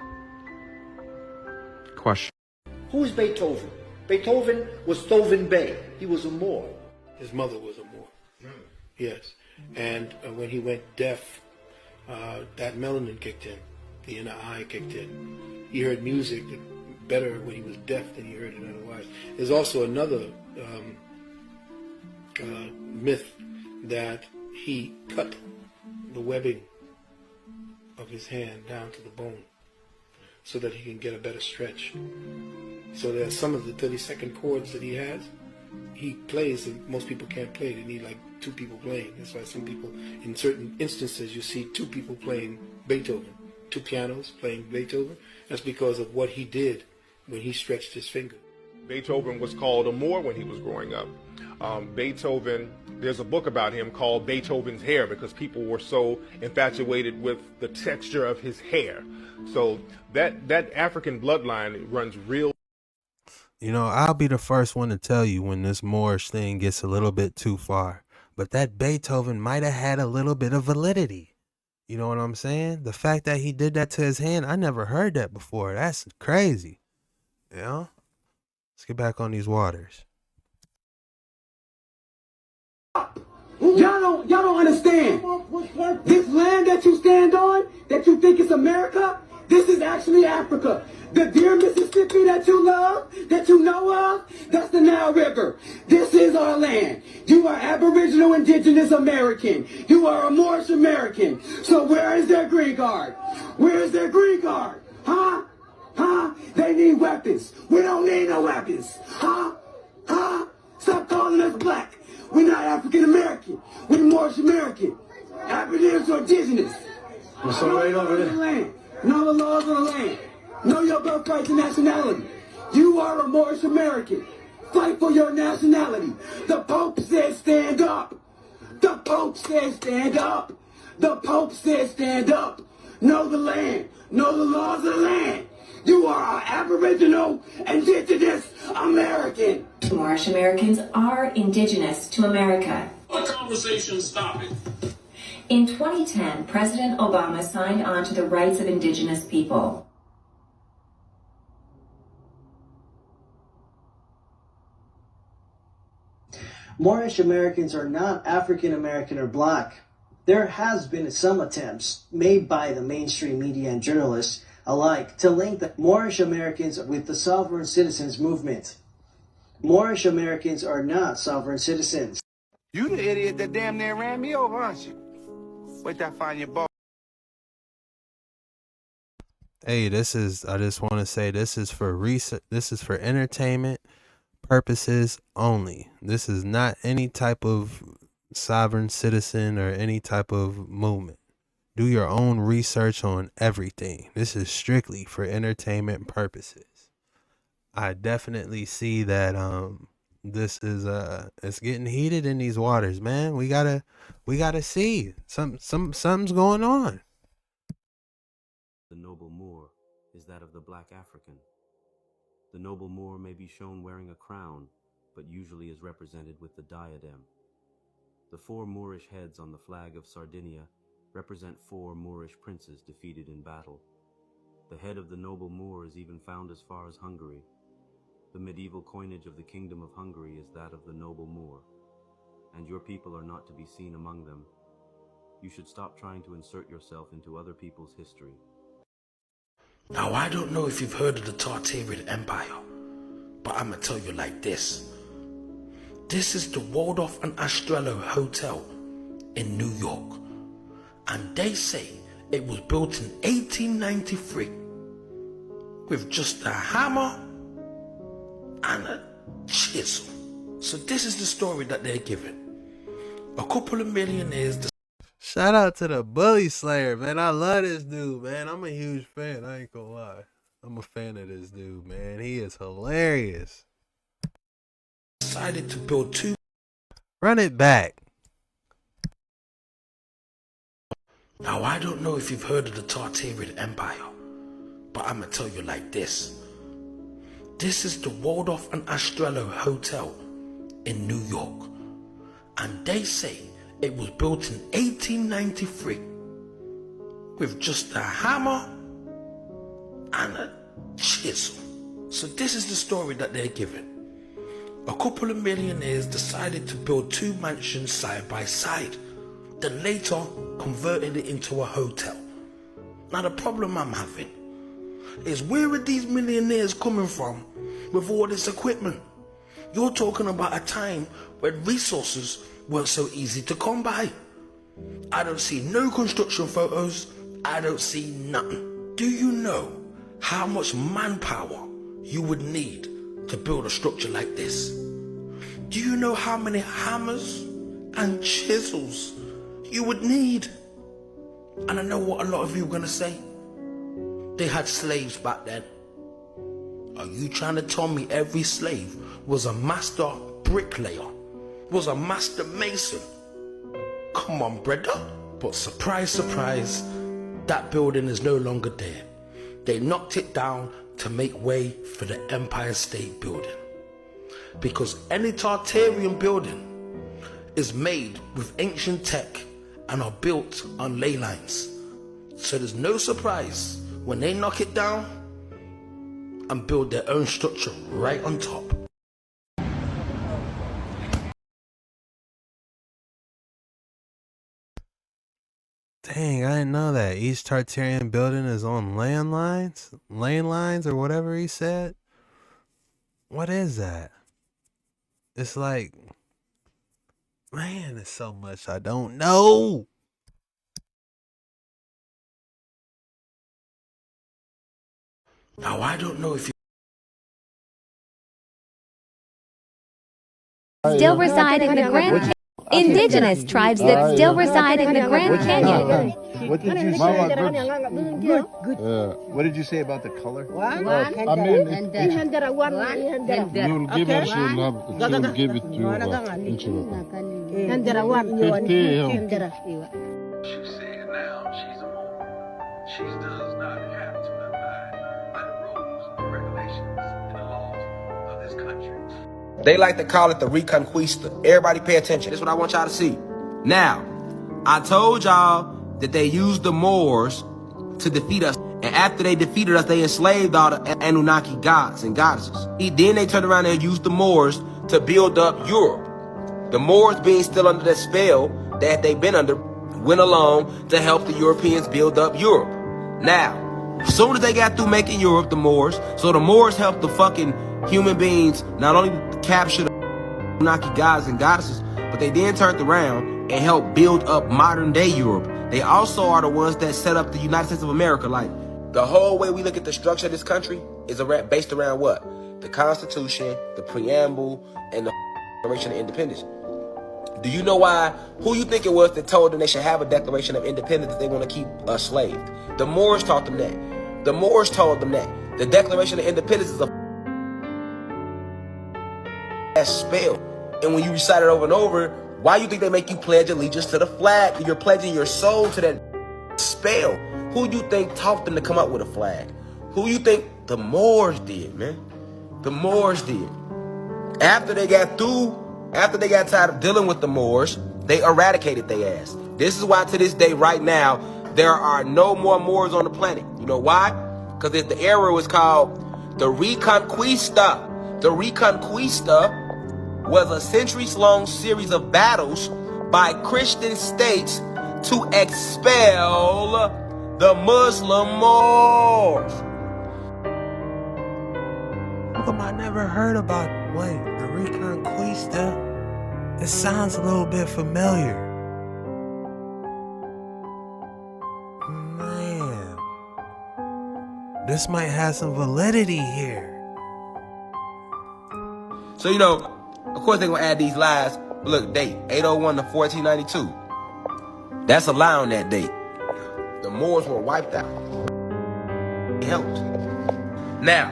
S19: Question.
S2: Who's Beethoven? Beethoven was Thovin Bey. He was a Moor.
S3: His mother was a Moor. Yes. And when he went deaf, that melanin kicked in. The inner eye kicked in. He heard music that better when he was deaf than he heard it otherwise. There's also another myth that he cut the webbing of his hand down to the bone so that he can get a better stretch. So there's some of the 32nd chords that he has, he plays, and most people can't play. They need like two people playing. That's why some people, in certain instances, you see two people playing Beethoven, two pianos playing Beethoven. That's because of what he did when he stretched his finger.
S4: Beethoven was called a Moor when he was growing up. Beethoven, there's a book about him called Beethoven's Hair, because people were so infatuated with the texture of his hair. So that African bloodline runs real.
S1: You know, I'll be the first one to tell you when this Moorish thing gets a little bit too far. But that Beethoven might have had a little bit of validity. You know what I'm saying? The fact that he did that to his hand, I never heard that before. That's crazy. You know? Let's get back on these waters.
S6: Y'all don't understand. This land that you stand on, that you think is America, this is actually Africa. The dear Mississippi that you love, that you know of, that's the Nile River. This is our land. You are Aboriginal Indigenous American. You are a Moorish American. So where is their green card? Where is their green card? Huh? Huh? They need weapons. We don't need no weapons. Huh? Huh? Stop calling us black. We're not African American. We're Moorish American. Aboriginal Indigenous.
S7: So right over there.
S6: Land. Know the laws of the land. Know your birthright and nationality. You are a Moorish American. Fight for your nationality. The Pope says stand up. The Pope says stand up. The Pope says stand up. Know the land. Know the laws of the land. You are an Aboriginal Indigenous American.
S8: Moorish Americans are indigenous to America.
S25: The conversation stop it.
S8: In 2010, President Obama signed on to the rights of indigenous people.
S26: Moorish Americans are not African American or black. There has been some attempts made by the mainstream media and journalists alike to link the Moorish Americans with the sovereign citizens movement. Moorish Americans are not sovereign citizens.
S21: You the idiot that damn near ran me over, aren't you? Wait till I find your boss.
S1: Hey, I just want to say this is for research. This is for entertainment purposes only. This is not any type of sovereign citizen or any type of movement. Do your own research on everything. This is strictly for entertainment purposes. I definitely see that this is it's getting heated in these waters, man. We gotta see something's going on.
S11: The noble Moor is that of the black African. The noble Moor may be shown wearing a crown, but usually is represented with the diadem. The 4 Moorish heads on the flag of Sardinia represent 4 Moorish princes defeated in battle. The head of the noble Moor is even found as far as Hungary. The medieval coinage of the Kingdom of Hungary is that of the noble Moor, and your people are not to be seen among them. You should stop trying to insert yourself into other people's history.
S20: Now, I don't know if you've heard of the Tartarian Empire, but I'm gonna tell you like this. This is the Waldorf and Astrello Hotel in New York, and they say it was built in 1893 with just a hammer and a chisel. So this is the story that they're giving. A couple of millionaires.
S1: Shout out to the Bully Slayer, man. I love this dude, man. I'm a huge fan. I ain't gonna lie. I'm a fan of this dude, man. He is hilarious.
S20: Decided to build 2.
S1: Run it back.
S20: Now, I don't know if you've heard of the Tartarian Empire, but I'm gonna tell you like this. This is the Waldorf and Astrello Hotel in New York, and they say it was built in 1893 with just a hammer and a chisel. So this is the story that they're giving. A couple of millionaires decided to build 2 mansions side by side, then later converted it into a hotel. Now the problem I'm having,
S3: is where are these millionaires coming from with all this equipment? You're talking about a time when resources weren't so easy to come by. I don't see no construction photos. I don't see nothing. Do you know how much manpower you would need to build a structure like this? Do you know how many hammers and chisels you would need? And I know what a lot of you are going to say. They had slaves back then. Are you trying to tell me every slave was a master bricklayer? Was a master mason? Come on, brother. But surprise, surprise, that building is no longer there. They knocked it down to make way for the Empire State Building. Because any Tartarian building is made with ancient tech and are built on ley lines. So there's no surprise when they knock it down and build their own structure right on top.
S1: Dang, I didn't know that. Each Tartarian building is on lane lines or whatever he said. What is that? It's like, man, there's so much I don't know.
S3: Now, I don't know if you
S5: still reside in the Grand Indigenous tribes that still reside in the Grand Canyon.
S9: What did you say? Good. What did you say about the color?
S10: You'll give her, she'll give it to you.
S20: She's saying now she's a Moor. She does not have to abide by the rules, the regulations, and the laws of this country.
S12: They like to call it the Reconquista. Everybody pay attention. This is what I want y'all to see. Now, I told y'all that they used the Moors to defeat us. And after they defeated us, they enslaved all the Anunnaki gods and goddesses. Then they turned around and used the Moors to build up Europe. The Moors, being still under the spell that they've been under, went along to help the Europeans build up Europe. Now, as soon as they got through making Europe, the Moors, so the Moors helped the fucking human beings not only capture the Anunnaki gods and goddesses, but they then turned around and helped build up modern day Europe. They also are the ones that set up the United States of America. Like, the whole way we look at the structure of this country is based around what? The Constitution, the Preamble, and the Declaration of Independence. Do you know why? Who you think it was that told them they should have a Declaration of Independence if they want to keep us enslaved? The Moors taught them that. The Moors told them that. The Declaration of Independence is a spell. And when you recite it over and over, why you think they make you pledge allegiance to the flag? You're pledging your soul to that spell. Who you think taught them to come up with a flag? Who you think? The Moors did, man. The Moors did. After they got tired of dealing with the Moors, they eradicated their ass. This is why to this day, right now, there are no more Moors on the planet. You know why? Because the era was called the Reconquista. The Reconquista was a centuries-long series of battles by Christian states to expel the Muslim Moors.
S1: I never heard about, the Reconquista. It sounds a little bit familiar. Man, this might have some validity here.
S12: So, you know, of course they're going to add these lies. But look, date, 801 to 1492. That's a lie on that date. The Moors were wiped out. It helped. Now,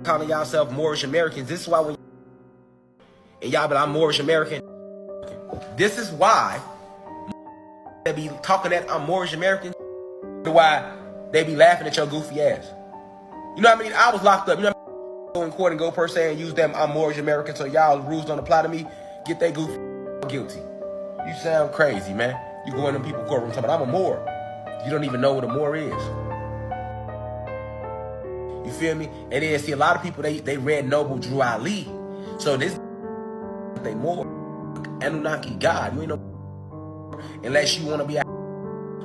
S12: calling yourself Moorish Americans, this is why when and y'all be like, I'm Moorish American. This is why they be talking that I'm Moorish American. Why they be laughing at your goofy ass. You know what I mean? I was locked up. You know what I mean? Go in court and go per se and use them I'm Moorish American so y'all rules don't apply to me. Get that goofy guilty. You sound crazy, man. You go in them people's courtroom talking about I'm a Moor. You don't even know what a Moor is. You feel me? And then see a lot of people they read Noble Drew Ali. So this they Moor Anunnaki God. You ain't no unless you want to be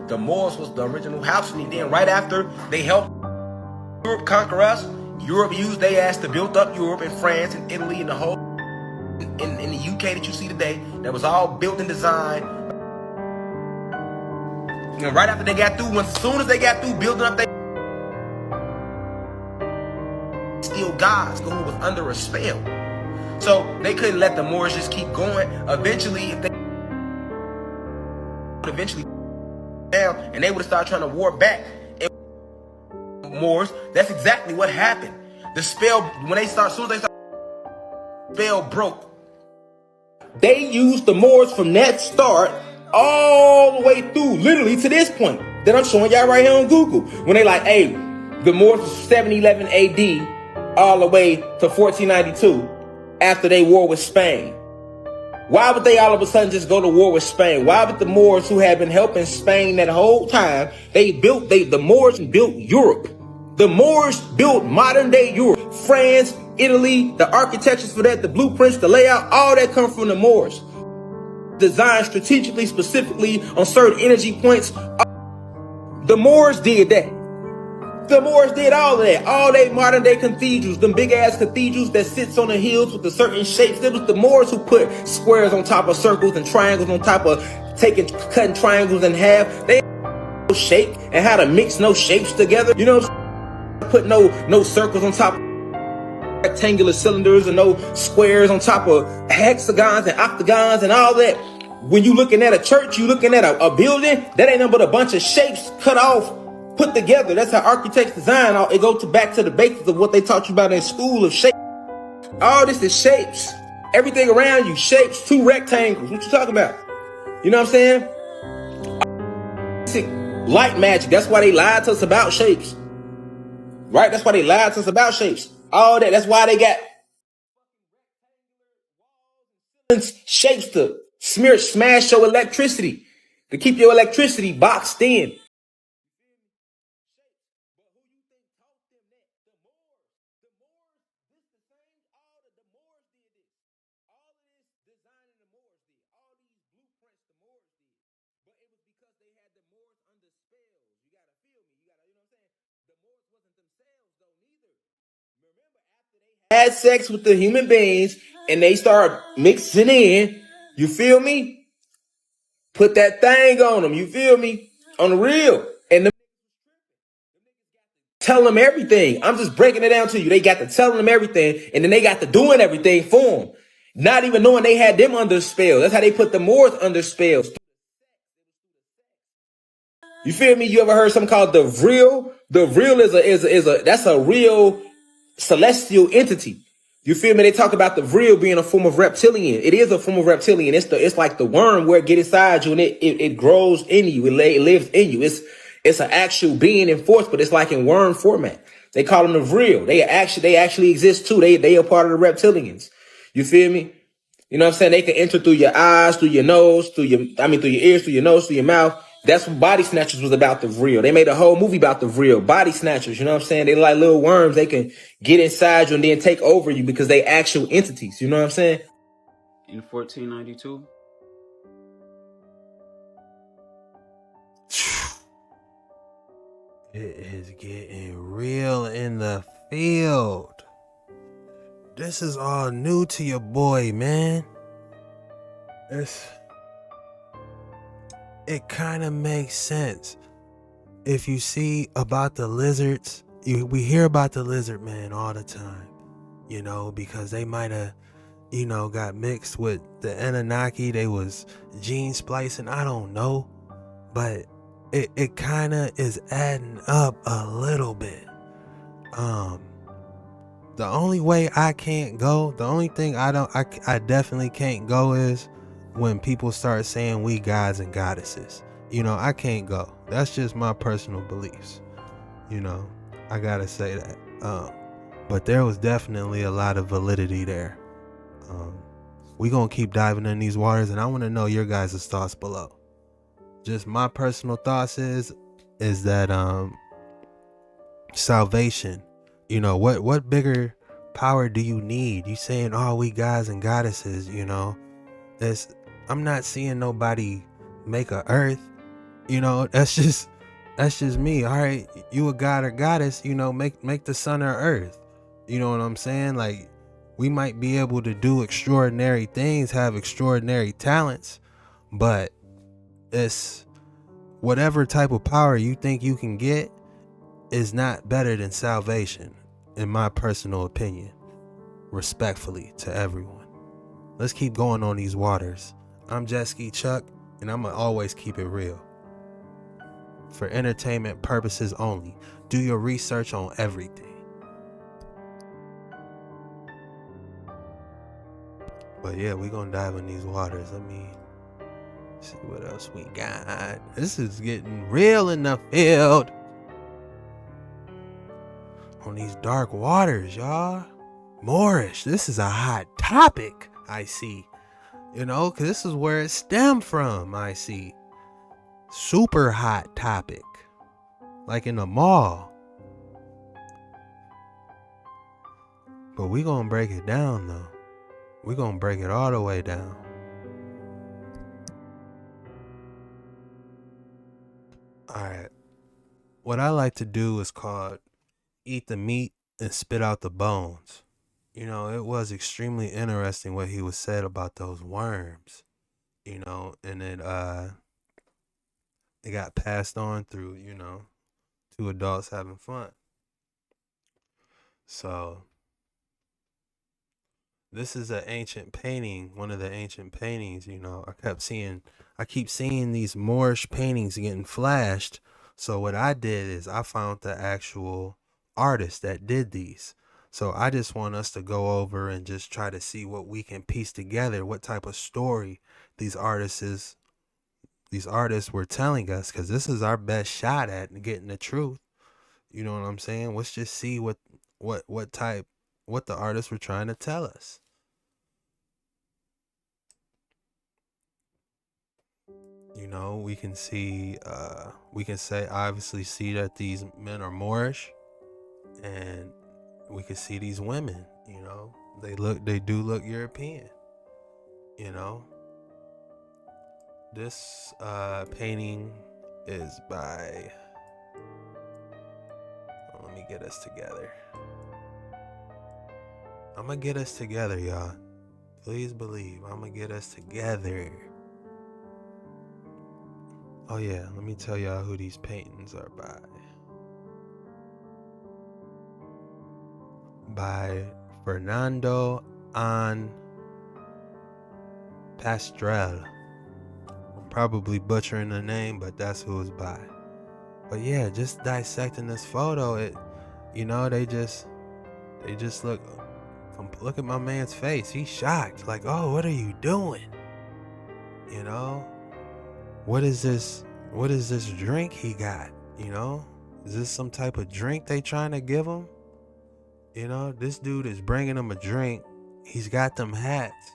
S12: the Moors was the original house. And then right after they helped Europe conquer us, Europe used their ass to build up Europe and France and Italy and the whole in the UK that you see today. That was all built and designed. And right after they got through, as soon as they got through building up their still gods who was under a spell. So they couldn't let the Moors just keep going. Eventually, if they down and they would have started trying to war back Moors, that's exactly what happened. The spell, when they start, as soon as they start, spell broke. They used the Moors from that start all the way through, literally to this point that I'm showing y'all right here on Google. When they like, hey, the Moors was 711 AD all the way to 1492 after they war with Spain. Why would they all of a sudden just go to war with Spain? Why would the Moors, who had been helping Spain that whole time, the Moors built Europe. The Moors built modern day Europe. France, Italy, the architectures for that, the blueprints, the layout, all that come from the Moors. Designed strategically, specifically on certain energy points. The Moors did that. The Moors did all of that. All they modern day cathedrals, them big ass cathedrals that sits on the hills with the certain shapes. It was the Moors who put squares on top of circles and triangles on top of cutting triangles in half. They no shape and how to mix no shapes together. You know what I'm saying? Put no circles on top of rectangular cylinders and no squares on top of hexagons and octagons and all that. When you looking at a church, you looking at a building, that ain't nothing but a bunch of shapes cut off, put together. That's how architects design. It goes back to the basics of what they taught you about in school of shape. All this is shapes. Everything around you, shapes, two rectangles. What you talking about? You know what I'm saying? Light magic. That's why they lied to us about shapes. Right? That's why they lied to us about shapes. All that. That's why they got shapes to smash your electricity, to keep your electricity boxed in. Had sex with the human beings and they start mixing in, you feel me? Put that thing on them, you feel me? On the real. And tell them everything. I'm just breaking it down to you. They got to telling them everything and then they got to doing everything for them. Not even knowing they had them under spell. That's how they put the Moors under spells. You feel me? You ever heard something called the Vril? The Vril that's a real celestial entity. You feel me? They talk about the Vril being a form of reptilian. It is a form of reptilian. It's like the worm where it gets inside you and it grows in you. It lives in you. It's an actual being in force, but it's like in worm format. They call them the Vril. They actually exist too. They are part of the reptilians. You feel me? You know what I'm saying? They can enter through your eyes, through your nose, through your ears, through your nose, through your mouth. That's what Body Snatchers was about, the Vril. They made a whole movie about the Vril. Body Snatchers, you know what I'm saying? They like little worms. They can get inside you and then take over you because they actual entities. You know what I'm saying?
S13: In 1492.
S1: It is getting real in the field. This is all new to your boy, man. It kind of makes sense. If you see about the lizards, we hear about the lizard man all the time, you know, because they might have, you know, got mixed with the Anunnaki. They was gene splicing. I don't know, but it kind of is adding up a little bit. The only way I can't go, the only thing I definitely can't go is when people start saying we gods and goddesses. You know, I can't go. That's just my personal beliefs. You know, I gotta say that. But there was definitely a lot of validity there. We gonna keep diving in these waters, and I want to know your guys' thoughts below. Just my personal thoughts is that salvation, you know, what bigger power do you need? You saying, oh, we gods and goddesses, you know, I'm not seeing nobody make a earth. You know, that's just me. All right, you a god or goddess, you know, make the sun or earth. You know what I'm saying? Like, we might be able to do extraordinary things, have extraordinary talents, but it's whatever type of power you think you can get is not better than salvation, in my personal opinion. Respectfully to everyone. Let's keep going on these waters. I'm Jet Ski Chuck, and I'm gonna always keep it real. For entertainment purposes only. Do your research on everything. But yeah, we're gonna dive in these waters. Let me see what else we got. This is getting real in the field. On these dark waters, y'all. Moorish. This is a hot topic, I see. You know, because this is where it stemmed from, I see. Super hot topic. Like in the mall. But we gonna break it down, though. We gonna break it all the way down. Alright. What I like to do is called eat the meat and spit out the bones. You know, it was extremely interesting what he was said about those worms. You know, and it got passed on through, you know, two adults having fun. So this is an ancient painting, one of the ancient paintings, you know. I keep seeing these Moorish paintings getting flashed. So what I did is I found the actual artist that did these. So I just want us to go over and just try to see what we can piece together, what type of story these artists were telling us, because this is our best shot at getting the truth. You know what I'm saying? Let's just see what the artists were trying to tell us. You know, we can say obviously see that these men are Moorish, and we can see these women, you know, they do look European, you know. This painting is by, let me get us together. I'm gonna get us together, y'all. Please believe I'm gonna get us together. Oh yeah, let me tell y'all who these paintings are by. By Fernando An Pastrel. I'm probably butchering the name, but that's who it's by. But yeah, just dissecting this photo, it, you know, they just look at my man's face. He's shocked. Like, oh, what are you doing? You know, what is this drink he got? You know, is this some type of drink they trying to give him? You know, this dude is bringing him a drink. He's got them hats.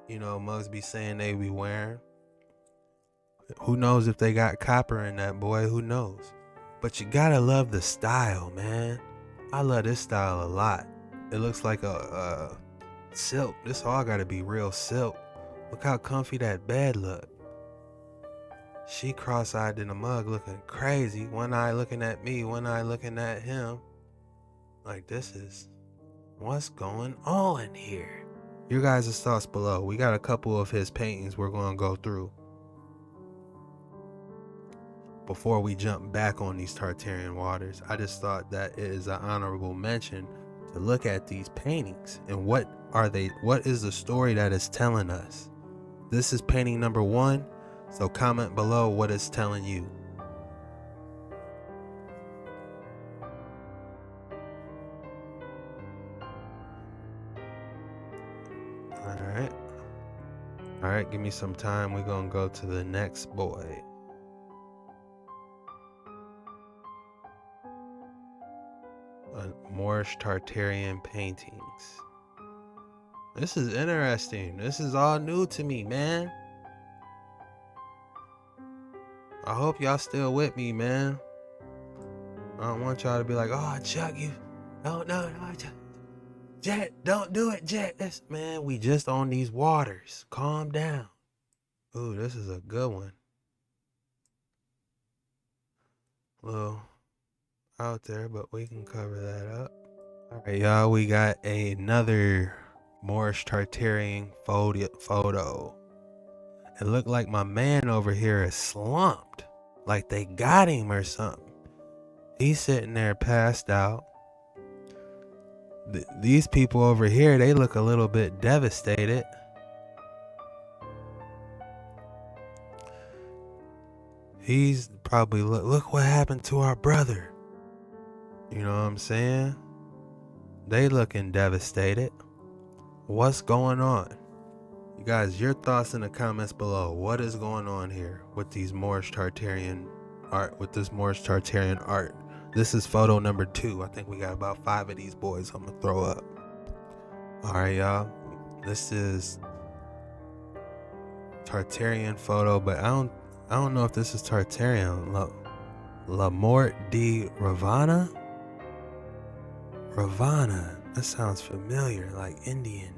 S1: You know, mugs be saying they be wearing. Who knows if they got copper in that, boy? Who knows? But you gotta love the style, man. I love this style a lot. It looks like a silk. This all gotta be real silk. Look how comfy that bed look. She cross-eyed in the mug looking crazy. One eye looking at me, one eye looking at him. Like, this is what's going on here. Your guys' thoughts below. We got a couple of his paintings we're going to go through before we jump back on these Tartarian waters. I just thought that it is an honorable mention to look at these paintings and what is the story that it's telling us. This is painting number 1, so comment below what it's telling you. All right, give me some time. We're going to go to the next boy. Moorish Tartarian paintings. This is interesting. This is all new to me, man. I hope y'all still with me, man. I don't want y'all to be like, oh, Chuck, you don't know. Jet, don't do it, Jet. Man, we just on these waters. Calm down. Ooh, this is a good one. little out there, but we can cover that up. All right, y'all, we got another Moorish Tartarian photo. It looked like my man over here is slumped, like they got him or something. He's sitting there passed out. These people over here, they look a little bit devastated. He's probably, look what happened to our brother. You know what I'm saying? They looking devastated. What's going on? You guys, your thoughts in the comments below. What is going on here with these Moorish Tartarian art, with this Moorish Tartarian art? This is photo number 2. I think we got about 5 of these boys I'm gonna throw up. All right, y'all. This is Tartarian photo, but I don't know if this is Tartarian. La Mort de Ravana? Ravana. That sounds familiar, like Indian.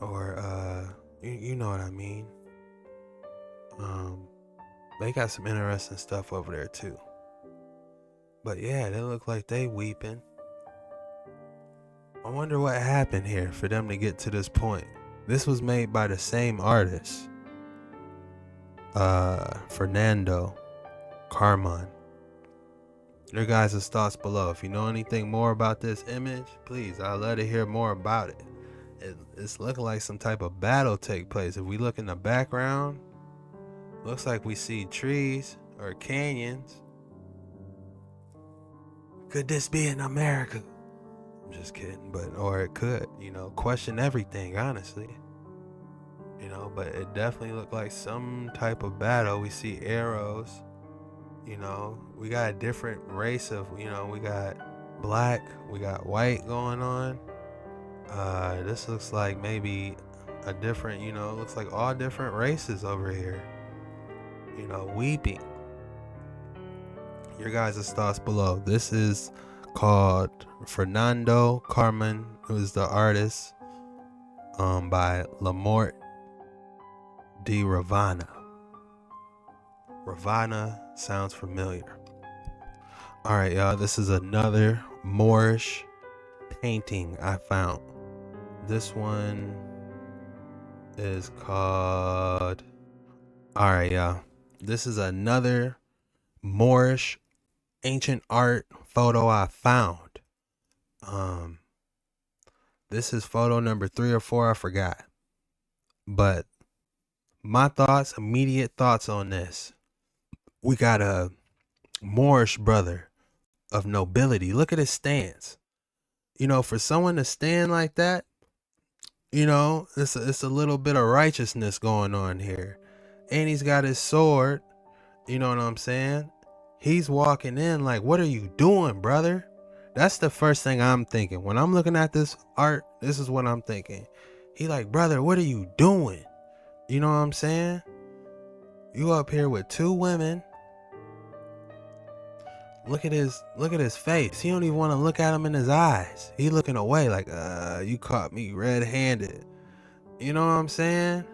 S1: Or you know what I mean. They got some interesting stuff over there too. But yeah, they look like they weeping. I wonder what happened here for them to get to this point. This was made by the same artist, Fernando Carmon. Your guys' thoughts below. If you know anything more about this image, please, I'd love to hear more about it. It's looking like some type of battle take place. If we look in the background, looks like we see trees or canyons. Could this be in America? I'm just kidding, or it could, question everything, honestly. But it definitely looked like some type of battle. We see arrows, we got a different race of, we got black, we got white going on. This looks like maybe a different, looks like all different races over here, weeping. Your guys' thoughts below. This is called Fernando Carmon, who is the artist, by La Mort de Ravana. Ravana sounds familiar. All right, y'all. This is another Moorish painting I found. This one is called... All right, y'all. This is another Moorish ancient art photo I found. This is photo number 3 or 4, I forgot. But my thoughts, immediate thoughts on this. We got a Moorish brother of nobility. Look at his stance. For someone to stand like that, it's a little bit of righteousness going on here. And he's got his sword. You know what I'm saying? He's walking in like, what are you doing, brother? That's the first thing I'm thinking. When I'm looking at this art, this is what I'm thinking. He like, brother, what are you doing? You know what I'm saying? You up here with 2 women. Look at his face. He don't even want to look at him in his eyes. He looking away like, you caught me red-handed. You know what I'm saying?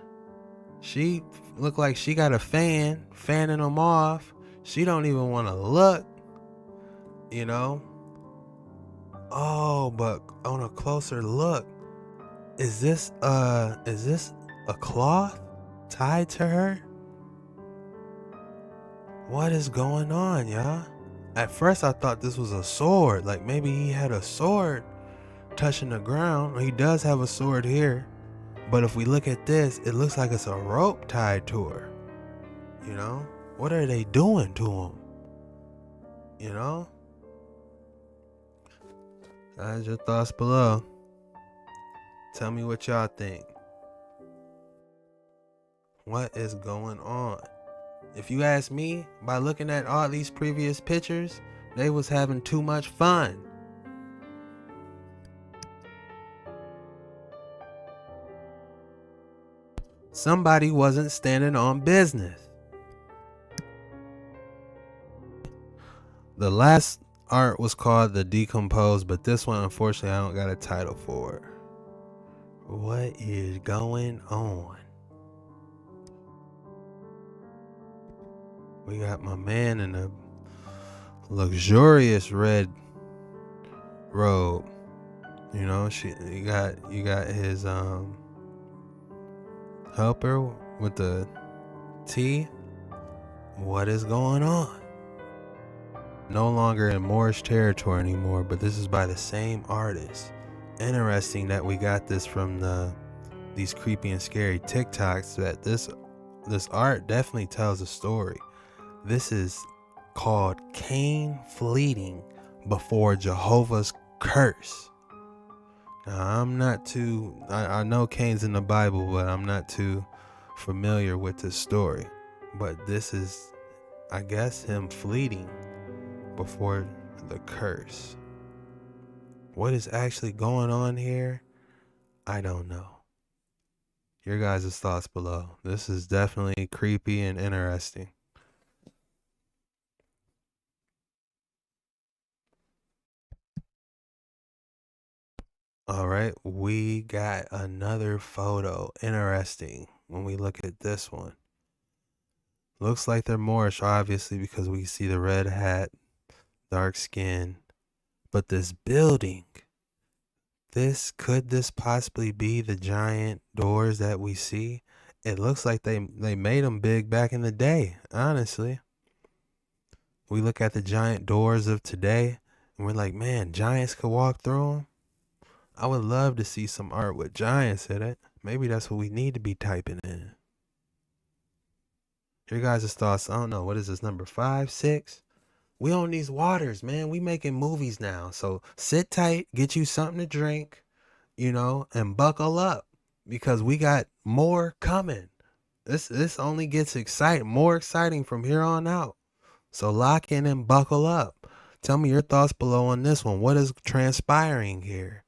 S1: She look like she got a fan, fanning him off. She don't even want to look, Oh, but on a closer look, is this a cloth tied to her? What is going on, y'all? At first I thought this was a sword, like maybe he had a sword touching the ground. He does have a sword here, but if we look at this, it looks like it's a rope tied to her. What are they doing to him? Guys, your thoughts below. Tell me what y'all think. What is going on? If you ask me, by looking at all these previous pictures, they was having too much fun. Somebody wasn't standing on business. The last art was called The Decomposed, but this one, unfortunately, I don't got a title for it. What is going on? We got my man in the luxurious red robe. You know, you got his helper with the tea. What is going on? No longer in Moorish territory anymore, but this is by the same artist. Interesting that we got this from these creepy and scary TikToks, that this art definitely tells a story. This is called Cain fleeting before Jehovah's curse. Now, I'm not too, I know Cain's in the Bible, but I'm not too familiar with this story. But this is, I guess, him fleeting before the curse. What is actually going on here? I don't know. Your guys' thoughts below. This is definitely creepy and interesting. All right, we got another photo. Interesting when we look at this one. Looks like they're Moorish, obviously, because we see the red hat, dark skin. But this building, could this possibly be the giant doors that we see? It looks like they made them big back in the day, honestly. We look at the giant doors of today, and we're like, man, giants could walk through them. I would love to see some art with giants in it. Maybe that's what we need to be typing in. Your guys' thoughts, I don't know, what is this, number 5, 6? We on these waters, man. We making movies now. So sit tight, get you something to drink, you know, and buckle up, because we got more coming. This only gets more exciting from here on out. So lock in and buckle up. Tell me your thoughts below on this one. What is transpiring here?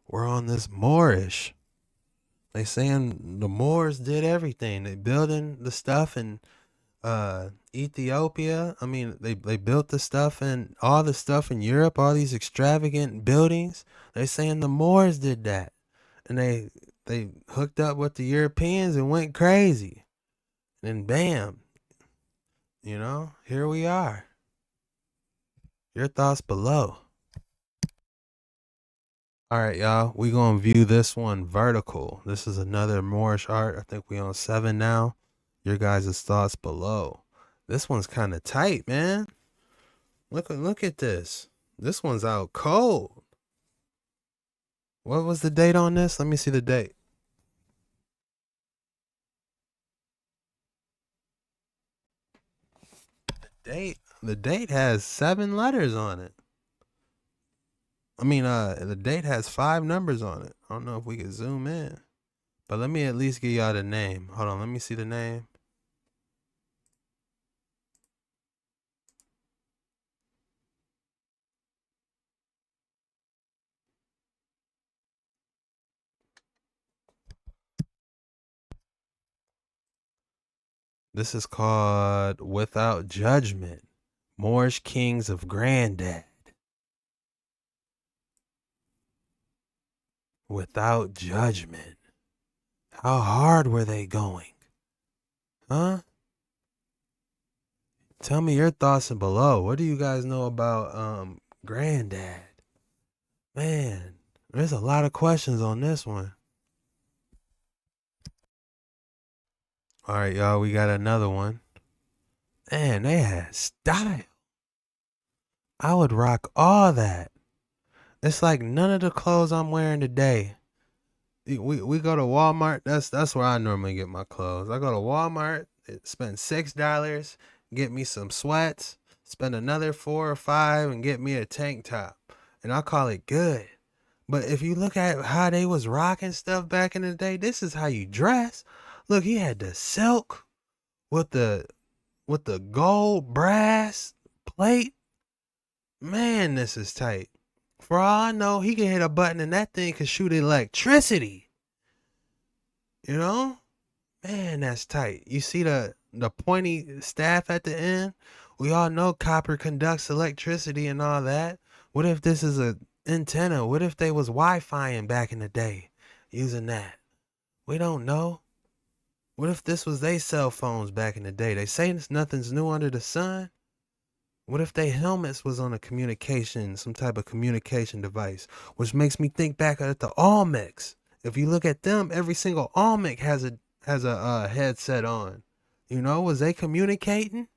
S1: We're on this Moorish. They saying the Moors did everything. They building the stuff in Ethiopia. I mean, they built the stuff and all the stuff in Europe, all these extravagant buildings. They saying the Moors did that. And they hooked up with the Europeans and went crazy. And bam, you know, here we are. Your thoughts below. All right, y'all, we gonna view this one vertical. This is another Moorish art. I think we on 7 now. Your guys' thoughts below. This one's kind of tight, man. Look at this. This one's out cold. What was the date on this? Let me see the date. The date has 7 letters on it. I mean, the date has 5 numbers on it. I don't know if we can zoom in, but let me at least give y'all the name. Hold on, let me see the name. This is called Without Judgment, Moorish Kings of Grandad. Without Judgment. How hard were they going? Huh? Tell me your thoughts below. What do you guys know about Grandad? Man, there's a lot of questions on this one. All right, y'all, we got another one. Man, they had style. I would rock all that. It's like none of the clothes I'm wearing today. We go to Walmart. That's where I normally get my clothes. I go to Walmart, spend $6, get me some sweats, spend another $4 or $5 and get me a tank top. And I call it good. But if you look at how they was rocking stuff back in the day, this is how you dress. Look, he had the silk with the gold brass plate. Man, this is tight. For all I know, he can hit a button and that thing can shoot electricity. You know? Man, that's tight. You see the pointy staff at the end? We all know copper conducts electricity and all that. What if this is an antenna? What if they was Wi-Fi-ing back in the day using that? We don't know. What if this was they cell phones back in the day? They say nothing's new under the sun. What if they helmets was on a communication, some type of communication device, which makes me think back at the Olmecs. If you look at them, every single Olmec has a headset on. You know, was they communicating?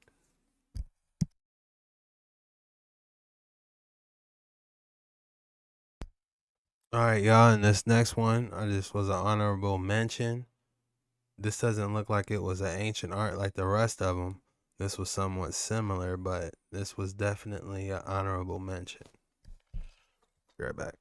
S1: All right, y'all. And this next one, this was an honorable mention. This doesn't look like it was an ancient art like the rest of them. This was somewhat similar, but this was definitely an honorable mention. Be right back.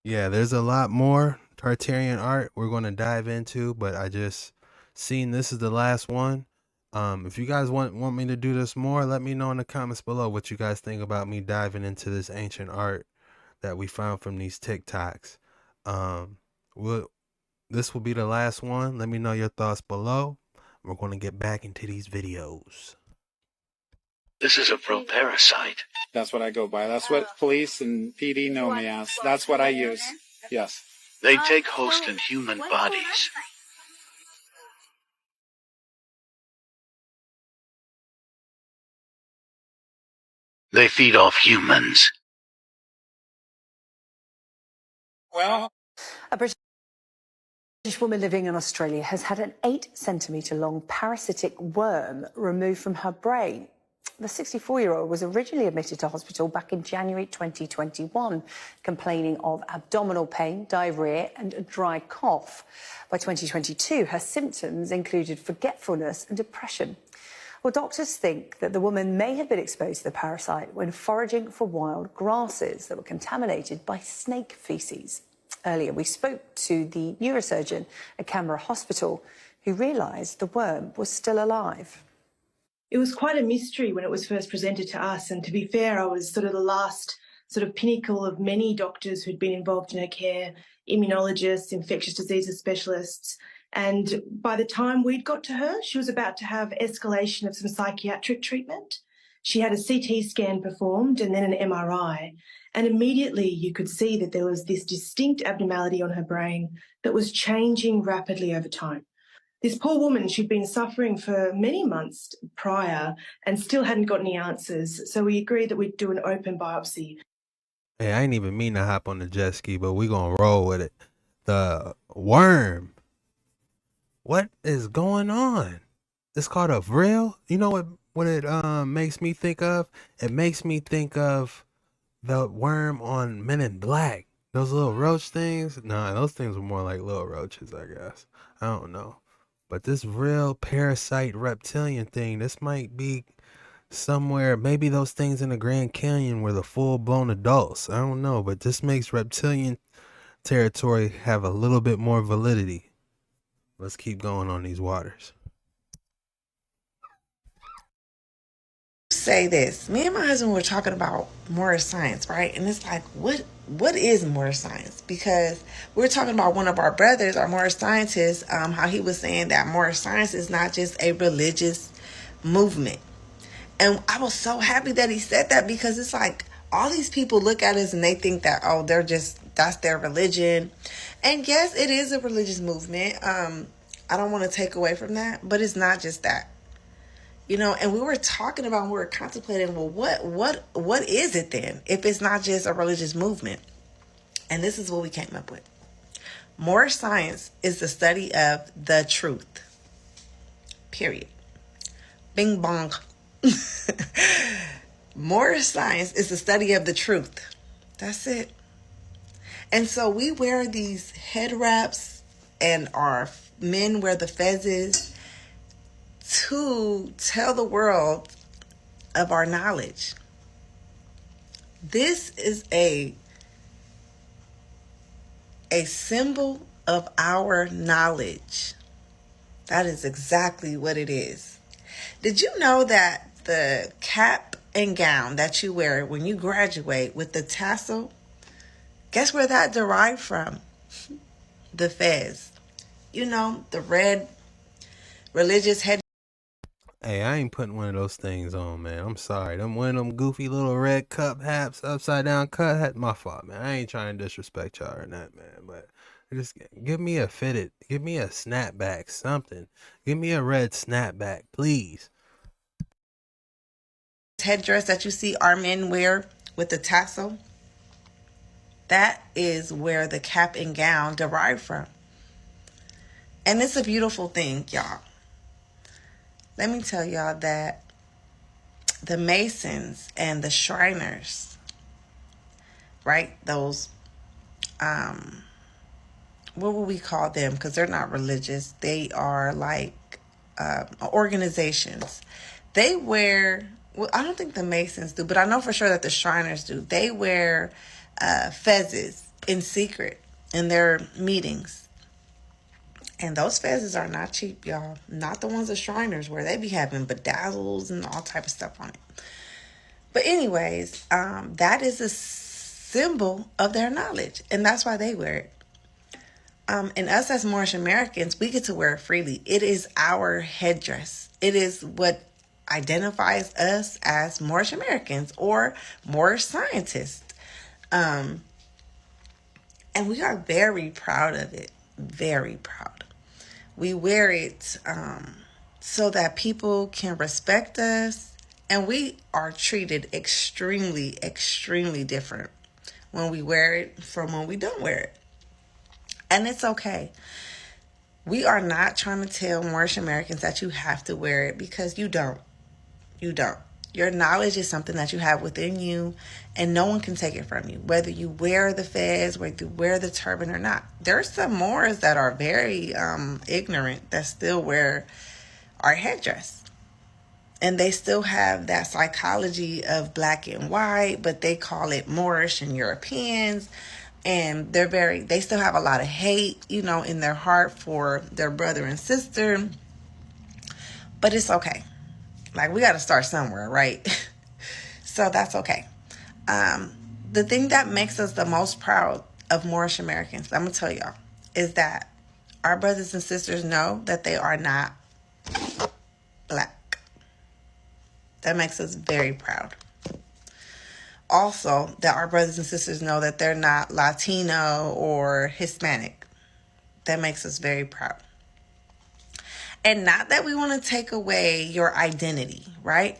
S1: Yeah, there's a lot more Tartarian art we're going to dive into, but I just seen this is the last one. If you guys want me to do this more, let me know in the comments below what you guys think about me diving into this ancient art that we found from these TikToks. This will be the last one. Let me know your thoughts below. We're going to get back into these videos.
S14: This is a pro-parasite.
S15: That's what I go by. That's what police and PD know me as. That's what I use. Yes.
S14: They take host in human bodies. They feed off humans.
S15: Well,
S16: a British woman living in Australia has had an 8-centimetre long parasitic worm removed from her brain. The 64-year-old was originally admitted to hospital back in January 2021, complaining of abdominal pain, diarrhoea and a dry cough. By 2022, her symptoms included forgetfulness and depression. Well, doctors think that the woman may have been exposed to the parasite when foraging for wild grasses that were contaminated by snake feces. Earlier, we spoke to the neurosurgeon at Canberra Hospital, who realised the worm was still alive.
S17: It was quite a mystery when it was first presented to us, and to be fair, I was sort of the last sort of pinnacle of many doctors who'd been involved in her care, immunologists, infectious diseases specialists, and by the time we'd got to her, she was about to have escalation of some psychiatric treatment. She had a CT scan performed and then an MRI, and immediately you could see that there was this distinct abnormality on her brain that was changing rapidly over time. This poor woman, she'd been suffering for many months prior and still hadn't got any answers, so we agreed that we'd do an open biopsy.
S1: Hey, I ain't even mean to hop on the jet ski, but we gonna roll with it. The worm. What is going on? It's called a vril. You know what it makes me think of? It makes me think of the worm on Men in Black. Those little roach things. Nah, those things were more like little roaches, I guess. I don't know. But this real parasite reptilian thing, this might be somewhere, maybe those things in the Grand Canyon were the full-blown adults. I don't know, but this makes reptilian territory have a little bit more validity. Let's keep going on these waters.
S18: Say this. Me and my husband were talking about more science, right? And it's like, what is more science? Because we're talking about one of our brothers, our more scientist, how he was saying that more science is not just a religious movement. And I was so happy that he said that, because it's like all these people look at us and they think that, oh, that's their religion. And yes, it is a religious movement. I don't want to take away from that, but it's not just that. You know, and we were talking about, we were contemplating, well, what is it then if it's not just a religious movement? And this is what we came up with. More science is the study of the truth. Period. Bing bong. More science is the study of the truth. That's it. And so we wear these head wraps and our men wear the fezzes to tell the world of our knowledge. This is a symbol of our knowledge. That is exactly what it is. Did you know that the cap and gown that you wear when you graduate with the tassel, guess where that derived from? The fez. You know, the red religious head.
S1: Hey, I ain't putting one of those things on, man. I'm sorry. Them one of them goofy little red cup hats, upside down cut hat. My fault, man. I ain't trying to disrespect y'all or that, man. But Just give me a fitted, give me a snapback, something. Give me a red snapback, please.
S18: Headdress that you see our men wear with the tassel, that is where the cap and gown derived from. And it's a beautiful thing, y'all. Let me tell y'all that the Masons and the Shriners, right? Those, what would we call them? Because they're not religious. They are like organizations. They wear, well, I don't think the Masons do, but I know for sure that the Shriners do. They wear fezzes in secret in their meetings. And those fezzes are not cheap, y'all. Not the ones the Shriners wear. They be having bedazzles and all type of stuff on it. But anyways, that is a symbol of their knowledge. And that's why they wear it. And us as Moorish Americans, we get to wear it freely. It is our headdress. It is what identifies us as Moorish Americans or Moorish scientists. And we are very proud of it. Very proud. We wear it so that people can respect us. And we are treated extremely, extremely different when we wear it from when we don't wear it. And it's okay. We are not trying to tell Moorish Americans that you have to wear it, because you don't. You don't. Your knowledge is something that you have within you, and no one can take it from you, whether you wear the fez, whether you wear the turban or not. There's some Moors that are very ignorant that still wear our headdress. And they still have that psychology of black and white, but they call it Moorish and Europeans. And they still have a lot of hate, in their heart for their brother and sister. But it's okay. Like, we got to start somewhere, right? So that's okay. The thing that makes us the most proud of Moorish Americans, I'm going to tell y'all, is that our brothers and sisters know that they are not black. That makes us very proud. Also, that our brothers and sisters know that they're not Latino or Hispanic. That makes us very proud. And not that we want to take away your identity, right?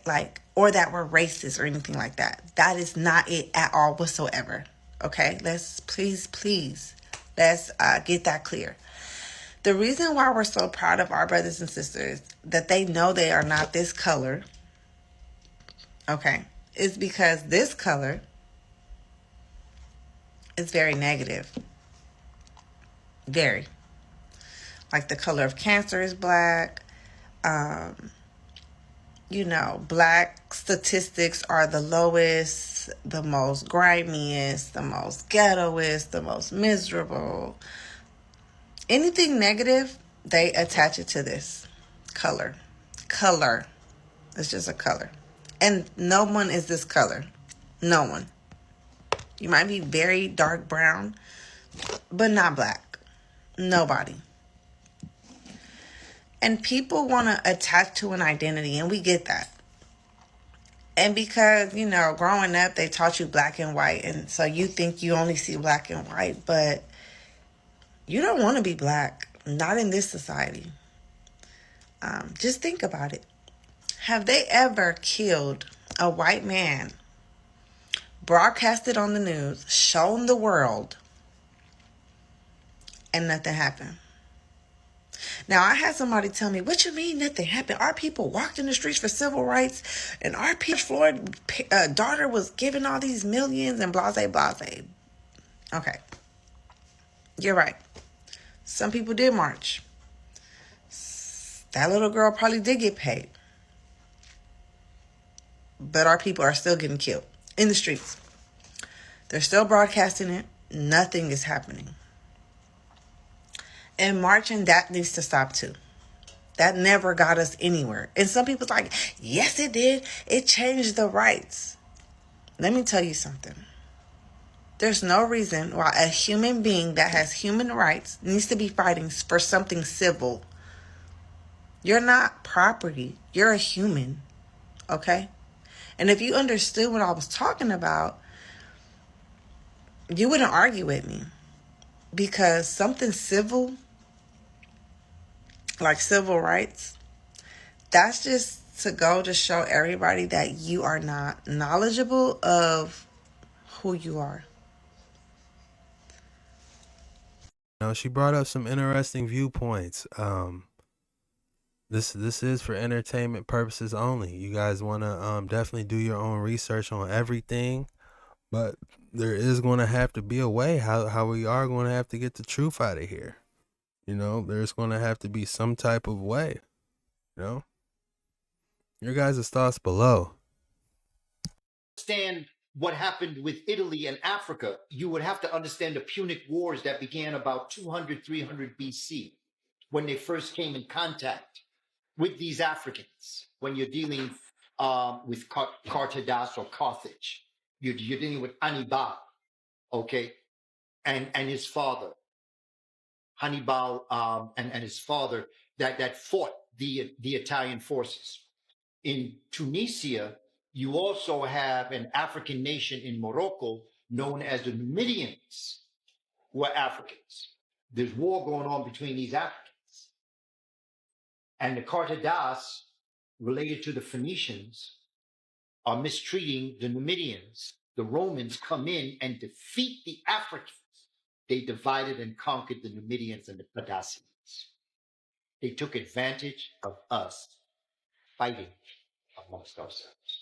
S18: Or that we're racist or anything like that. That is not it at all whatsoever. Okay? Let's please get that clear. The reason why we're so proud of our brothers and sisters, that they know they are not this color, okay, is because this color is very negative. Very. Like, the color of Cancer is black. Black statistics are the lowest, the most grimiest, the most ghettoest, the most miserable. Anything negative, they attach it to this color. Color. It's just a color. And no one is this color. No one. You might be very dark brown, but not black. Nobody. And people want to attach to an identity, and we get that. And because, growing up, they taught you black and white, and so you think you only see black and white, but you don't want to be black, not in this society. Just think about it. Have they ever killed a white man, broadcasted on the news, shown the world, and nothing happened? Now, I had somebody tell me, what you mean nothing happened? Our people walked in the streets for civil rights, and our Floyd's daughter was given all these millions and blase. Okay. You're right. Some people did march. That little girl probably did get paid. But our people are still getting killed in the streets. They're still broadcasting it. Nothing is happening. And marching, that needs to stop too. That never got us anywhere. And some people's like, yes, it did. It changed the rights. Let me tell you something. There's no reason why a human being that has human rights needs to be fighting for something civil. You're not property. You're a human. Okay? And if you understood what I was talking about, you wouldn't argue with me. because something civil, like civil rights, that's just to go to show everybody that you are not knowledgeable of who you are.
S1: You know, she brought up some interesting viewpoints. This is for entertainment purposes only. You guys want to definitely do your own research on everything, but there is going to have to be a way how we are going to have to get the truth out of here. You know, there's going to have to be some type of way. You know, your guys' thoughts below.
S2: Understand what happened with Italy and Africa, you would have to understand the Punic Wars that began about 200, 300 BC, when they first came in contact with these Africans. When you're dealing with Carthage or Carthage, you're dealing with Hannibal, okay, and his father, Hannibal, and his father that fought the Italian forces. In Tunisia, you also have an African nation in Morocco known as the Numidians, who are Africans. There's war going on between these Africans. And the Carthaginians, related to the Phoenicians, are mistreating the Numidians. The Romans come in and defeat the Africans. They divided and conquered the Numidians and the Carthaginians. They took advantage of us fighting amongst ourselves.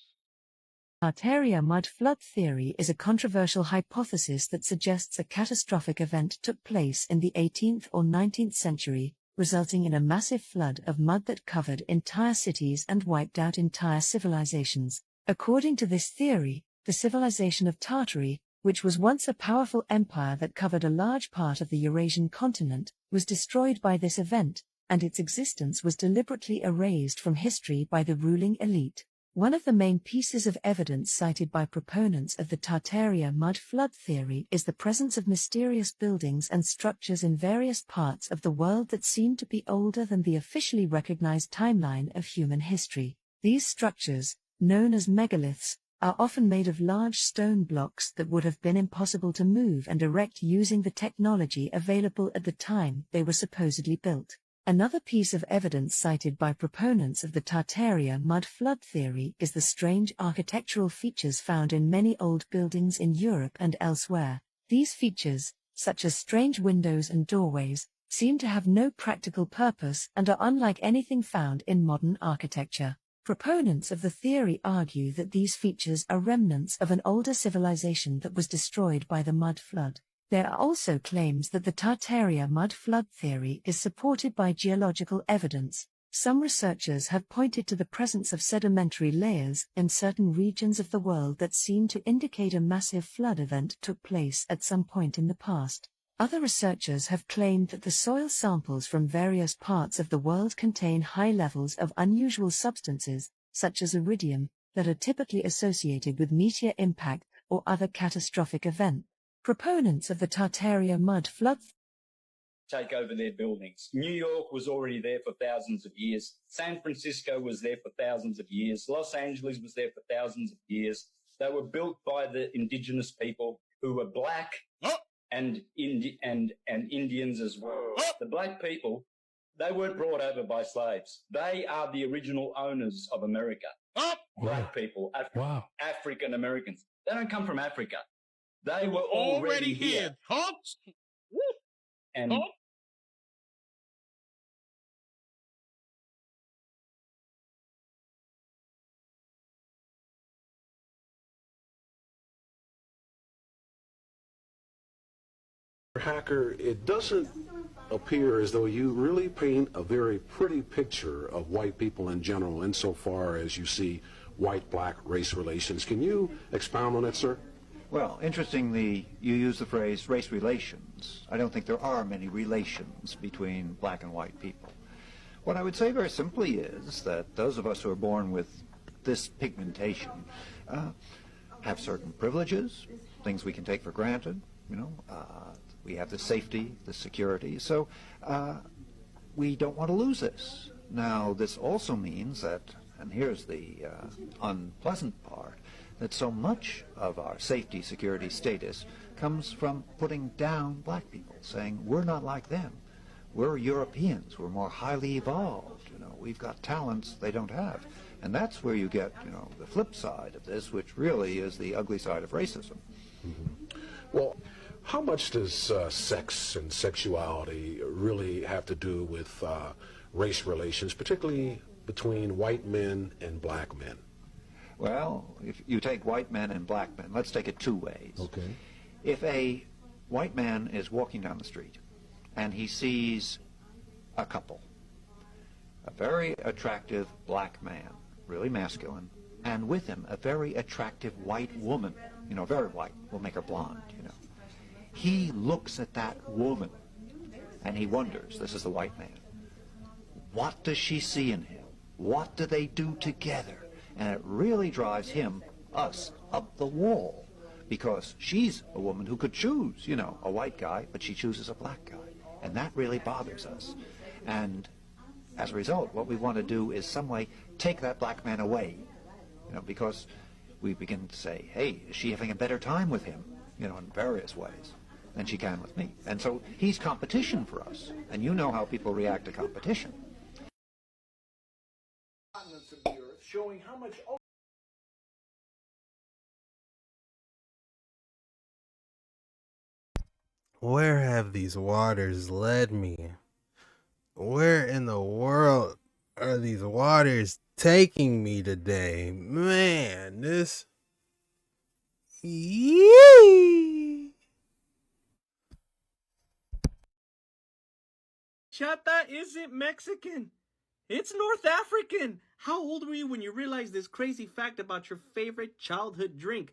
S4: Tartaria mud flood theory is a controversial hypothesis that suggests a catastrophic event took place in the 18th or 19th century, resulting in a massive flood of mud that covered entire cities and wiped out entire civilizations. According to this theory, the civilization of Tartary, which was once a powerful empire that covered a large part of the Eurasian continent, was destroyed by this event, and its existence was deliberately erased from history by the ruling elite. One of the main pieces of evidence cited by proponents of the Tartaria mud flood theory is the presence of mysterious buildings and structures in various parts of the world that seem to be older than the officially recognized timeline of human history. These structures, known as megaliths, are often made of large stone blocks that would have been impossible to move and erect using the technology available at the time they were supposedly built. Another piece of evidence cited by proponents of the Tartaria mud flood theory is the strange architectural features found in many old buildings in Europe and elsewhere. These features, such as strange windows and doorways, seem to have no practical purpose and are unlike anything found in modern architecture. Proponents of the theory argue that these features are remnants of an older civilization that was destroyed by the mud flood. There are also claims that the Tartaria mud flood theory is supported by geological evidence. Some researchers have pointed to the presence of sedimentary layers in certain regions of the world that seem to indicate a massive flood event took place at some point in the past. Other researchers have claimed that the soil samples from various parts of the world contain high levels of unusual substances, such as iridium, that are typically associated with meteor impact or other catastrophic events. Proponents of the Tartaria mud flood
S19: take over their buildings. New York was already there for thousands of years. San Francisco was there for thousands of years. Los Angeles was there for thousands of years. They were built by the indigenous people who were black and Indians as well. The black people, they weren't brought over by slaves. They are the original owners of America. Black people, African Americans. They don't come from Africa. They were already here. And
S22: Hacker, it doesn't appear as though you really paint a very pretty picture of white people in general insofar as you see white-black race relations. Can you expound on that, sir?
S23: Well, interestingly, you use the phrase race relations. I don't think there are many relations between black and white people. What I would say very simply is that those of us who are born with this pigmentation have certain privileges, things we can take for granted, you know. We have the safety, the security, so we don't want to lose this. Now, this also means that, and here's the unpleasant part, that so much of our safety, security, status comes from putting down black people, saying we're not like them. We're Europeans. We're more highly evolved. You know, we've got talents they don't have. And that's where you get, you know, the flip side of this, which really is the ugly side of racism.
S22: Well, how much does sex and sexuality really have to do with race relations, particularly between white men and black men?
S23: Well, if you take white men and black men, let's take it two ways.
S22: Okay.
S23: If a white man is walking down the street and he sees a couple, a very attractive black man, really masculine, and with him a very attractive white woman, you know, very white, we'll make her blonde, you know. He looks at that woman and he wonders, this is the white man, what does she see in him? What do they do together? And it really drives him, us, up the wall, because she's a woman who could choose, you know, a white guy, but she chooses a black guy. And that really bothers us. And as a result, what we want to do is some way take that black man away, you know, because we begin to say, hey, is she having a better time with him, you know, in various ways than she can with me? And so he's competition for us. And you know how people react to competition.
S3: Showing how much.
S1: Where have these waters led me? Where in the world are these waters taking me today? Man, this... Yee!
S6: Chata isn't Mexican. It's North African. How old were you when you realized this crazy fact about your favorite childhood drink?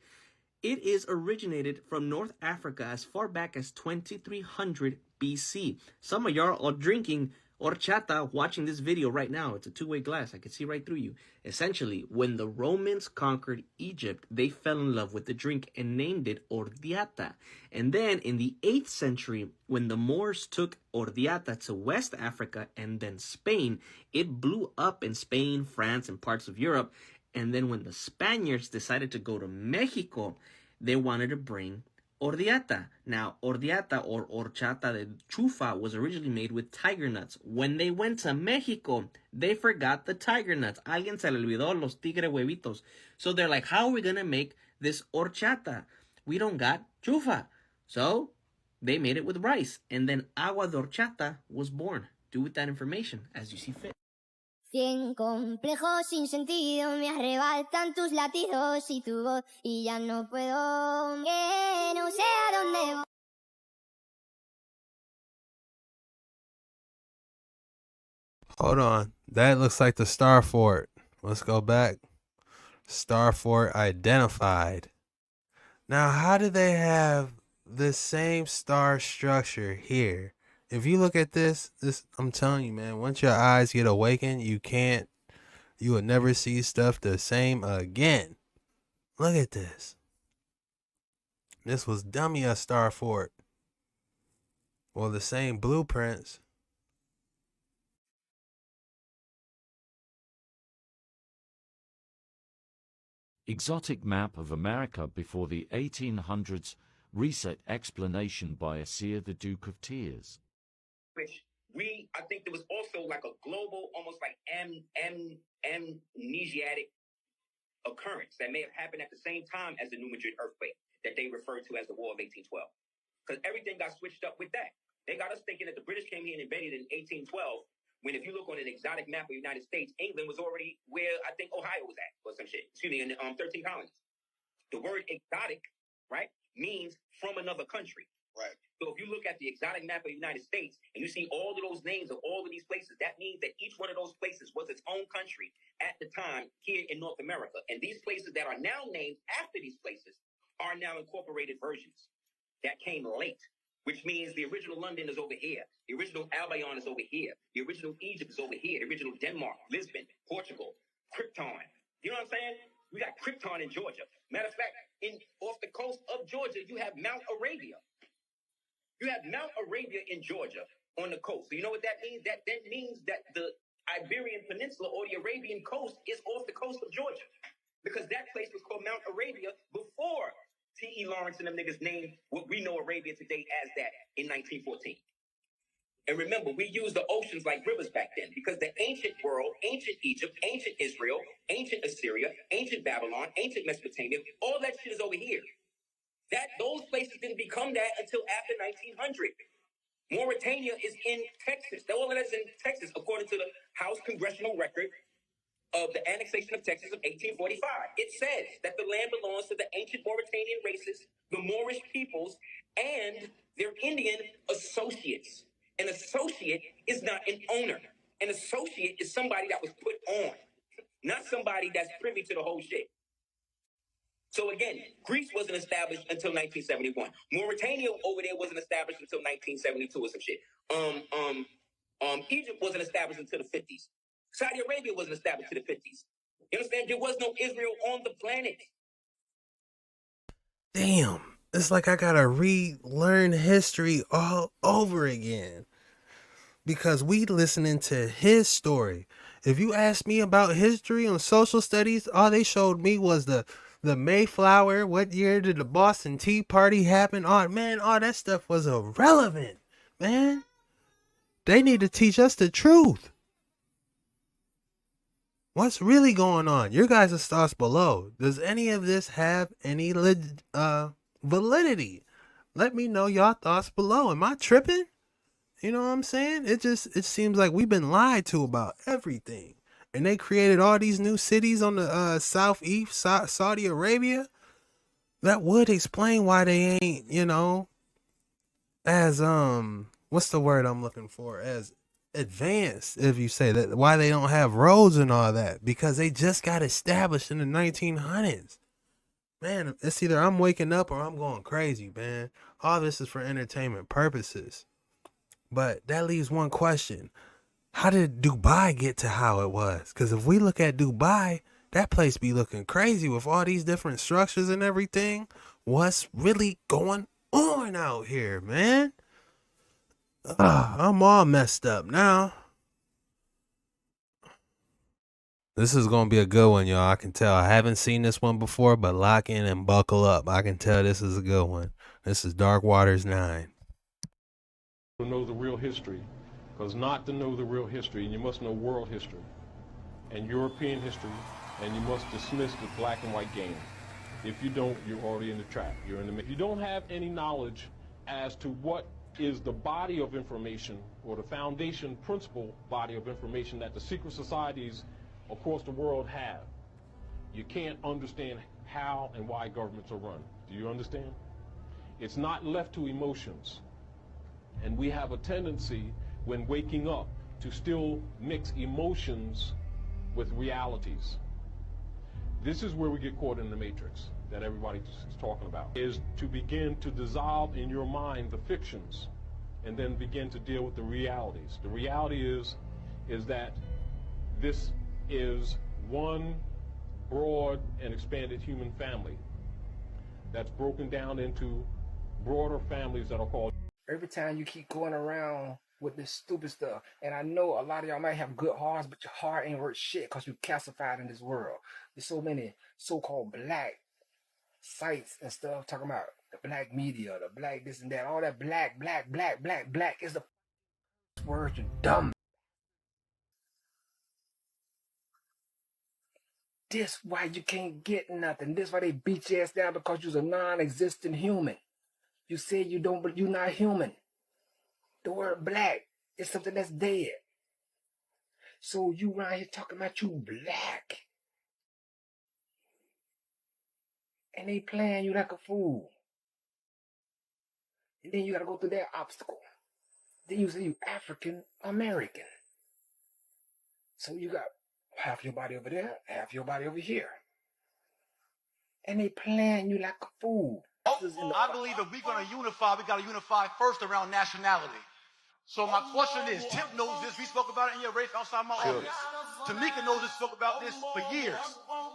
S6: It is originated from North Africa as far back as 2300 BC. Some of y'all are drinking horchata watching this video right now. It's a two-way glass. I can see right through you. Essentially, when the Romans conquered Egypt, they fell in love with the drink and named it hordiata. And then in the 8th century, when the Moors took hordiata to West Africa and then Spain, it blew up in Spain, France, and parts of Europe. And then when the Spaniards decided to go to Mexico, they wanted to bring hordiata. Now, hordiata or horchata de chufa was originally made with tiger nuts. When they went to Mexico, they forgot the tiger nuts. Alguien se le olvidó los tigre huevitos. So they're like, how are we going to make this horchata? We don't got chufa. So they made it with rice. And then agua de horchata was born. Do with that information as you see fit.
S5: Cien complejos sin sentido me arrebatan tus latidos y tu voz y ya no puedo, que no sé a dónde voy.
S1: Hold on. That looks like the Star Fort. Let's go back. Star Fort identified. Now, how do they have the same star structure here? If you look at this, I'm telling you, man, once your eyes get awakened, you will never see stuff the same again. Look at this. This was dummy a Star Fort. Well, the same blueprints.
S7: Exotic map of America before the 1800s, reset explanation by Asir the Duke of Tears.
S12: Which I think there was also like a global, almost like amnesiatic occurrence that may have happened at the same time as the New Madrid earthquake that they referred to as the War of 1812. Because everything got switched up with that. They got us thinking that the British came here and invaded in 1812, when if you look on an exotic map of the United States, England was already where I think Ohio was at, or some shit. Excuse me, in 13 colonies. The word exotic, right, means from another country. Right. So if you look at the exotic map of the United States and you see all of those names of all of these places, that means that each one of those places was its own country at the time here in North America. And these places that are now named after these places are now incorporated versions that came late, which means the original London is over here. The original Albion is over here. The original Egypt is over here. The original Denmark, Lisbon, Portugal, Krypton. You know what I'm saying? We got Krypton in Georgia. Matter of fact, off the coast of Georgia, you have Mount Arabia. You have Mount Arabia in Georgia on the coast. So you know what that means? That means that the Iberian Peninsula or the Arabian coast is off the coast of Georgia, because that place was called Mount Arabia before
S8: T.E. Lawrence and them niggas named what we know Arabia today as that in 1914. And remember, we used the oceans like rivers back then because the ancient world, ancient Egypt, ancient Israel, ancient Assyria, ancient Babylon, ancient Mesopotamia, all that shit is over here. Those places didn't become that until after 1900. Mauritania is in Texas. All of that is in Texas, according to the House Congressional Record of the annexation of Texas of 1845. It says that the land belongs to the ancient Mauritanian races, the Moorish peoples, and their Indian associates. An associate is not an owner. An associate is somebody that was put on, not somebody that's privy to the whole shit. So again, Greece wasn't established until 1971. Mauritania over there wasn't established until 1972 or some shit. Egypt wasn't established until the 50s. Saudi Arabia wasn't established until the 50s. You understand? There was no Israel on the planet.
S1: Damn. It's like I gotta relearn history all over again. Because we listening to his story. If you ask me about history on social studies, all they showed me was the Mayflower. What year did the Boston Tea Party happen? Oh man, all that stuff was irrelevant, man. They need to teach us the truth. What's really going on? Your guys' thoughts below. Does any of this have any validity? Let me know your thoughts below. Am I tripping? You know what I'm saying? It seems like we've been lied to about everything. And they created all these new cities on the southeast, Saudi Arabia. That would explain why they ain't, you know, as what's the word I'm looking for? As advanced, if you say that, why they don't have roads and all that, because they just got established in the 1900s. Man, it's either I'm waking up or I'm going crazy, man. All this is for entertainment purposes. But that leaves one question. How did Dubai get to how it was? Because if we look at Dubai, that place be looking crazy with all these different structures and everything. What's really going on out here, man? I'm all messed up now. This is going to be a good one, y'all. I can tell. I haven't seen this one before, but lock in and buckle up. I can tell this is a good one. This is Dark Waters 9.
S11: To know the real history, because not to know the real history, you must know world history and European history, and you must dismiss the black and white game. If you don't, you're already in the trap. You're in the. If you don't have any knowledge as to what is the body of information or the foundation principle body of information that the secret societies across the world have, you can't understand how and why governments are run. Do you understand? It's not left to emotions. And we have a tendency when waking up to still mix emotions with realities. This is where we get caught in the matrix that everybody is talking about, is to begin to dissolve in your mind the fictions and then begin to deal with the realities. The reality is that this is one broad and expanded human family that's broken down into broader families that are called.
S21: Every time you keep going around with this stupid stuff, and I know a lot of y'all might have good hearts, but your heart ain't worth shit because you calcified in this world. There's so many so-called black sites and stuff talking about the black media, the black this and that, all that black is the word, you dumb. This why you can't get nothing. This why they beat your ass down, because you're a non-existent human. You said you don't, but you're not human. The word black is something that's dead. So you around here talking about you black. And they playing you like a fool. And then you gotta go through that obstacle. Then you say you African American. So you got half your body over there, half your body over here. And they playing you like a fool.
S24: I believe if we're going to unify, we got to unify first around nationality. So my question is, Tip knows this. We spoke about it in your race outside my office. Tamika knows this. Spoke about this for years.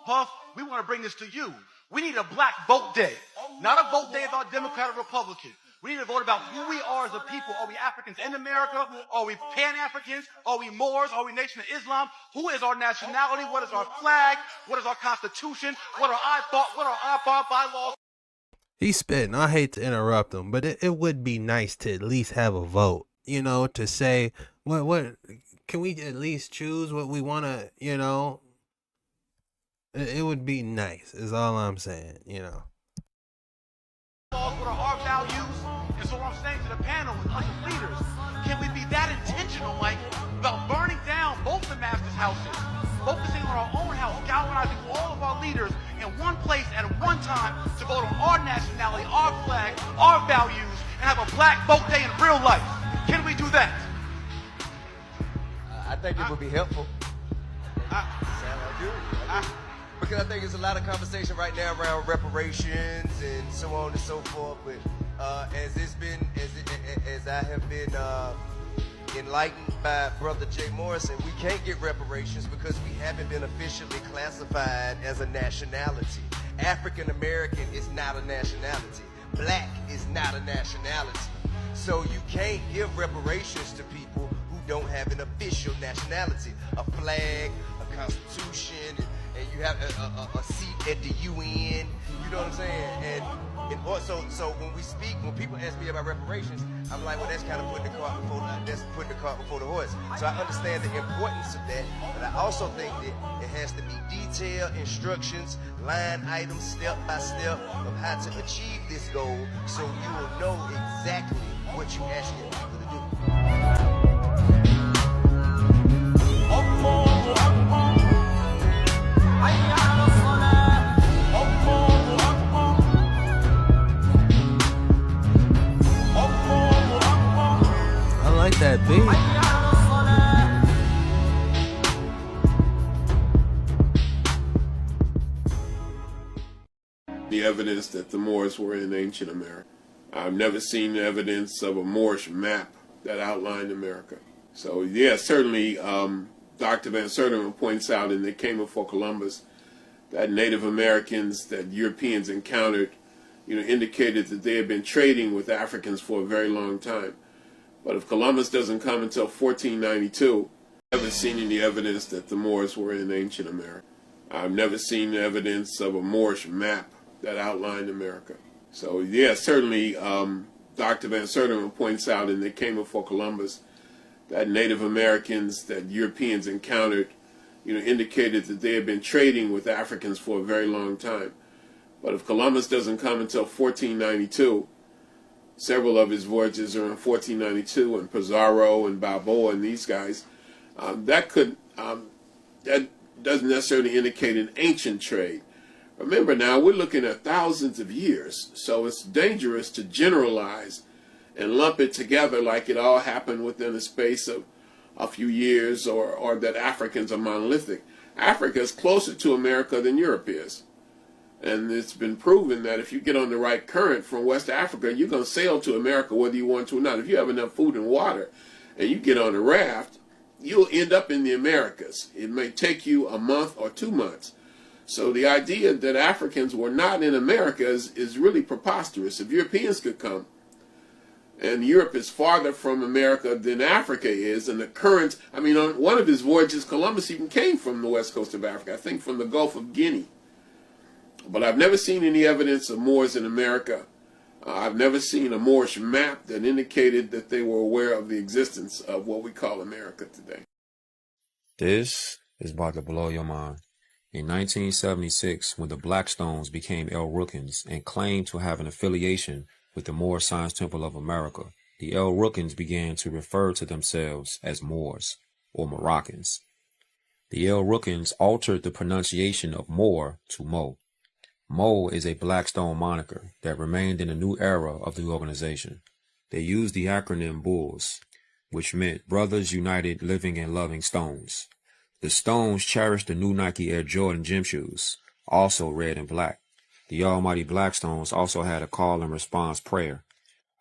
S24: Puff, we want to bring this to you. We need a black vote day. Not a vote day about Democrat or Republican. We need to vote about who we are as a people. Are we Africans in America? Are we Pan-Africans? Are we Moors? Are we Nation of Islam? Who is our nationality? What is our flag? What is our constitution? What are our bylaws?
S1: He's spitting. I hate to interrupt him, but it would be nice to at least have a vote, you know, to say, what can we at least choose what we want to, you know? It would be nice, is all I'm saying, you know.
S24: What are our values? And so what I'm saying to the panel and us as leaders, can we be that intentional, Mike, about burning down both the masters' houses, focusing on our own house, galvanizing all of our leaders in one place at one time to vote on our nationality, our flag, our values, and have a black vote day in real life? Can we do that?
S9: I think it would be helpful. I do. Because I think there's a lot of conversation right now around reparations and so on and so forth. But as I have been enlightened by Brother Jay Morrison, we can't get reparations because we haven't been officially classified as a nationality. African American is not a nationality. Black is not a nationality. So you can't give reparations to people who don't have an official nationality, a flag, a constitution, and you have a seat at the UN. You know what I'm saying? And also, so when people ask me about reparations, I'm like, well, that's kind of putting the cart before the horse. So I understand the importance of that, but I also think that it has to be detailed instructions, line items, step by step of how to achieve this goal, so you will know exactly what you're asking people to do.
S1: I like that beat.
S10: The evidence that the Moors were in ancient America. I've never seen evidence of a Moorish map that outlined America. So yeah, certainly Dr. Van Sertima points out in They Came Before Columbus that Native Americans that Europeans encountered, indicated that they had been trading with Africans for a very long time. But if Columbus doesn't come until 1492, I've never seen any evidence that the Moors were in ancient America. I've never seen evidence of a Moorish map that outlined America. So yeah, certainly Dr. Van Sertima points out in They Came Before Columbus that Native Americans that Europeans encountered, indicated that they had been trading with Africans for a very long time. But if Columbus doesn't come until 1492, several of his voyages are in 1492, and Pizarro and Balboa and these guys, that doesn't necessarily indicate an ancient trade. Remember now, we're looking at thousands of years, so it's dangerous to generalize and lump it together like it all happened within a space of a few years, or that Africans are monolithic. Africa is closer to America than Europe is. And it's been proven that if you get on the right current from West Africa, you're going to sail to America whether you want to or not. If you have enough food and water and you get on a raft, you'll end up in the Americas. It may take you a month or 2 months. So the idea that Africans were not in America is really preposterous. If Europeans could come, and Europe is farther from America than Africa is, and the currents, on one of his voyages, Columbus even came from the west coast of Africa, I think from the Gulf of Guinea. But I've never seen any evidence of Moors in America. I've never seen a Moorish map that indicated that they were aware of the existence of what we call America today.
S13: This is about to blow your mind. In 1976, when the Blackstones became El Rookins and claimed to have an affiliation with the Moor Science Temple of America, the El Rookins began to refer to themselves as Moors or Moroccans. The El Rookins altered the pronunciation of Moor to Mo. Mo is a Blackstone moniker that remained in the new era of the organization. They used the acronym BULLS, which meant Brothers United Living and Loving Stones. The Stones cherished the new Nike Air Jordan gym shoes, also red and black. The almighty Blackstones also had a call and response prayer.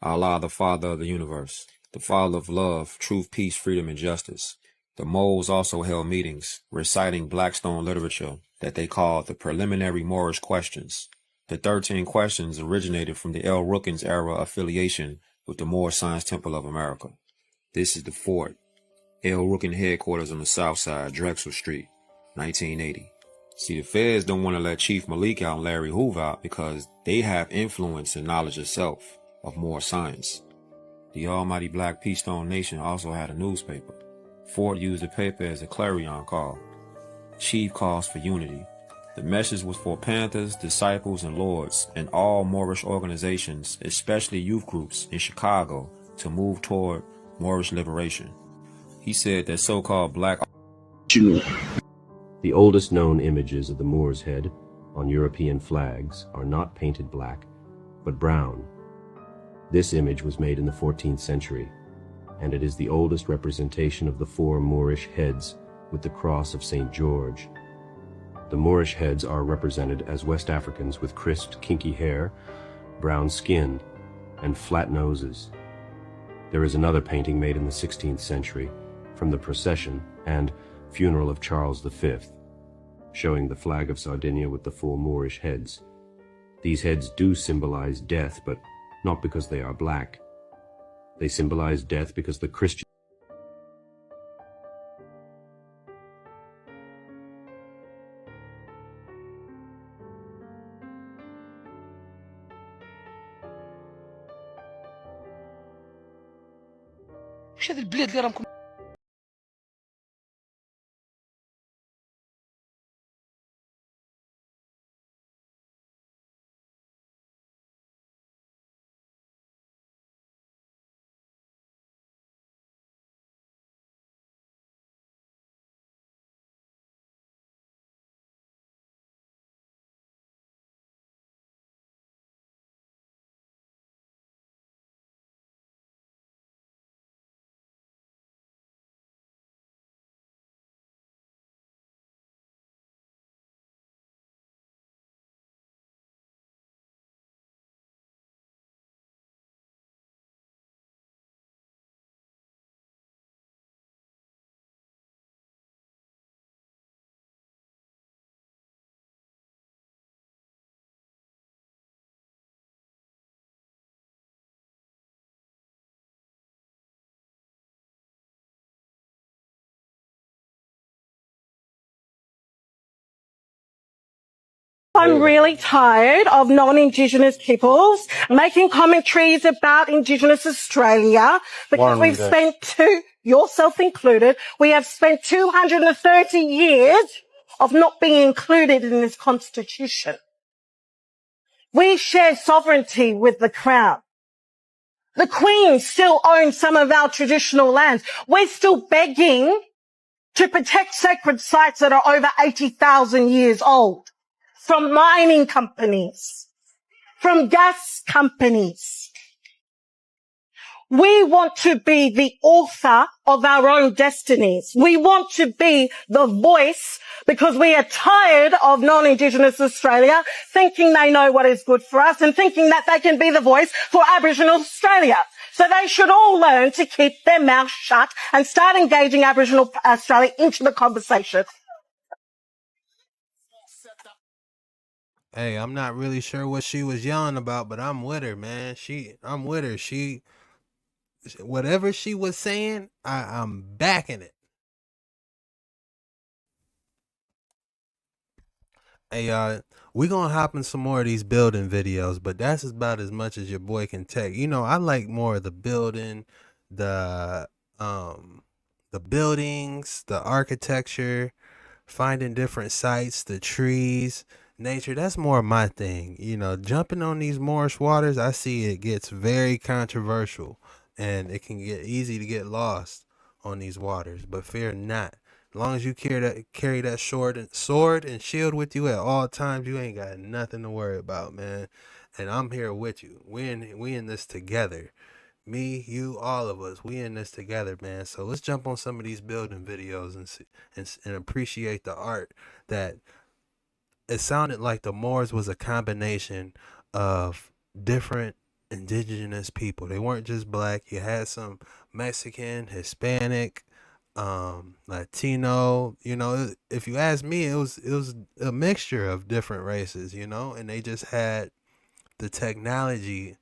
S13: Allah, the Father of the universe, the Father of love, truth, peace, freedom, and justice. The Moles also held meetings, reciting Blackstone literature that they called the preliminary Moorish questions. The 13 questions originated from the El Rookins era affiliation with the Moor Science Temple of America. This is the fort. El Rookin headquarters on the south side, Drexel Street, 1980. See, the feds don't want to let Chief Malik out and Larry Hoover out because they have influence and knowledge of self, of more science. The almighty Black Peace Stone Nation also had a newspaper. Ford used the paper as a clarion call. Chief calls for unity. The message was for Panthers, Disciples, and Lords, and all Moorish organizations, especially youth groups in Chicago, to move toward Moorish liberation. He said that so-called black...
S14: The oldest known images of the Moor's head on European flags are not painted black, but brown. This image was made in the 14th century, and it is the oldest representation of the four Moorish heads with the cross of St. George. The Moorish heads are represented as West Africans with crisped, kinky hair, brown skin, and flat noses. There is another painting made in the 16th century from the procession and funeral of Charles V, showing the flag of Sardinia with the four Moorish heads. These heads do symbolize death, but not because they are black. They symbolize death because the Christian
S21: وش هذا البلاد اللي راكم
S15: I'm really tired of non-Indigenous peoples making commentaries about Indigenous Australia because we've spent yourself included, we have spent 230 years of not being included in this constitution. We share sovereignty with the Crown. The Queen still owns some of our traditional lands. We're still begging to protect sacred sites that are over 80,000 years old. From mining companies, from gas companies. We want to be the author of our own destinies. We want to be the voice because we are tired of non-Indigenous Australia thinking they know what is good for us and thinking that they can be the voice for Aboriginal Australia. So they should all learn to keep their mouth shut and start engaging Aboriginal Australia into the conversation.
S1: Hey, I'm not really sure what she was yelling about, but I'm with her, man. I'm with her. Whatever she was saying, I'm backing it. Hey, we gonna hop in some more of these building videos, but that's about as much as your boy can take. You know, I like more of the building, the buildings, the architecture, finding different sites, the trees. Nature, that's more of my thing. You know, jumping on these Moorish waters, I see it gets very controversial and it can get easy to get lost on these waters. But fear not. As long as you carry that sword and shield with you at all times, you ain't got nothing to worry about, man. And I'm here with you. We in this together. Me, you, all of us. We in this together, man. So let's jump on some of these building videos and appreciate the art that. It sounded like the Moors was a combination of different indigenous people. They weren't just black. You had some Mexican, Hispanic, Latino. You know, if you ask me, it was a mixture of different races. You know, and they just had the technology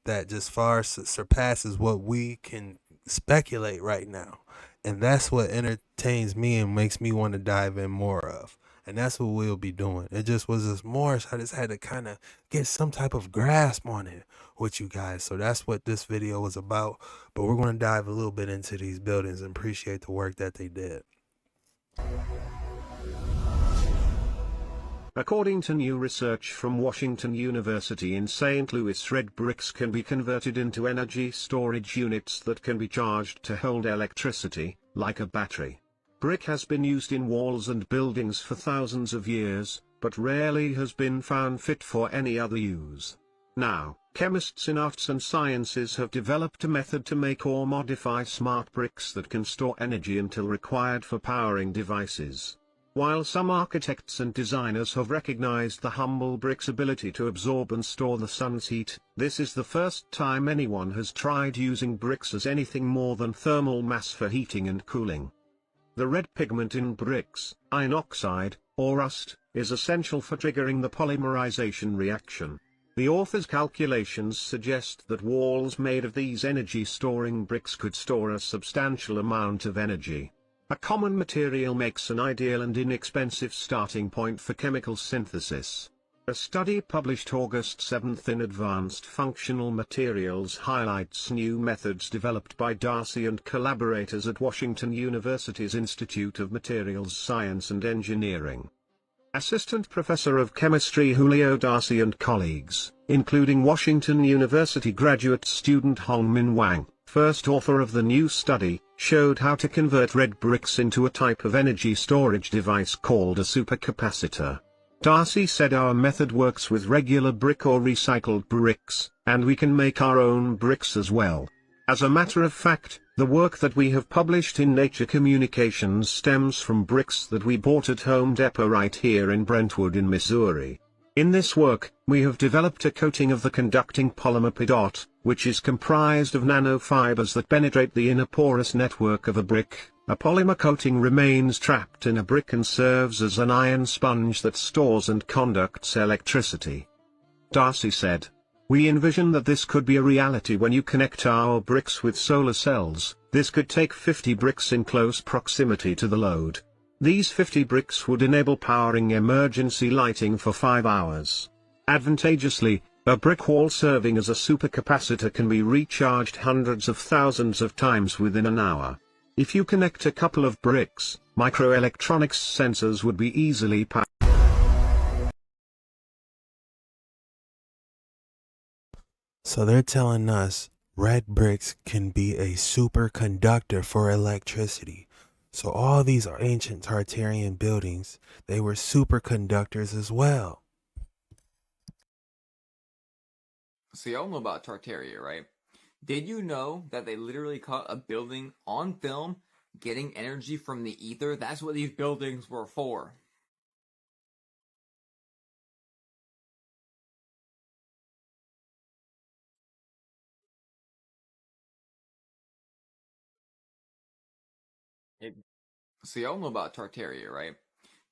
S1: that just far surpasses what we can speculate right now, and that's what entertains me and makes me want to dive in more of. And that's what we'll be doing. It just was this Moorish. I just had to kind of get some type of grasp on it with you guys. So that's what this video was about. But we're going to dive a little bit into these buildings and appreciate the work that they did.
S16: According to new research from Washington University in St. Louis, red bricks can be converted into energy storage units that can be charged to hold electricity, like a battery. Brick has been used in walls and buildings for thousands of years, but rarely has been found fit for any other use. Now, chemists in arts and sciences have developed a method to make or modify smart bricks that can store energy until required for powering devices. While some architects and designers have recognized the humble brick's ability to absorb and store the sun's heat, this is the first time anyone has tried using bricks as anything more than thermal mass for heating and cooling. The red pigment in bricks, iron oxide, or rust, is essential for triggering the polymerization reaction. The author's calculations suggest that walls made of these energy-storing bricks could store a substantial amount of energy. A common material makes an ideal and inexpensive starting point for chemical synthesis. A study published August 7 in Advanced Functional Materials highlights new methods developed by Darcy and collaborators at Washington University's Institute of Materials Science and Engineering. Assistant Professor of Chemistry Julio Darcy and colleagues, including Washington University graduate student Hongmin Wang, first author of the new study, showed how to convert red bricks into a type of energy storage device called a supercapacitor. Darcy said our method works with regular brick or recycled bricks, and we can make our own bricks as well. As a matter of fact, the work that we have published in Nature Communications stems from bricks that we bought at Home Depot right here in Brentwood in Missouri. In this work, we have developed a coating of the conducting polymer PEDOT, which is comprised of nanofibers that penetrate the inner porous network of a brick. A polymer coating remains trapped in a brick and serves as an ion sponge that stores and conducts electricity. Darcy said, "We envision that this could be a reality when you connect our bricks with solar cells. This could take 50 bricks in close proximity to the load. These 50 bricks would enable powering emergency lighting for 5 hours. Advantageously, a brick wall serving as a supercapacitor can be recharged hundreds of thousands of times within an hour. If you connect a couple of bricks, microelectronics sensors would be easily powered."
S1: So they're telling us red bricks can be a superconductor for electricity. So all these ancient Tartarian buildings, they were superconductors as well.
S17: So y'all know about Tartaria, right? Did you know that they literally caught a building on film getting energy from the ether? That's what these buildings were for. So y'all know about Tartaria, right?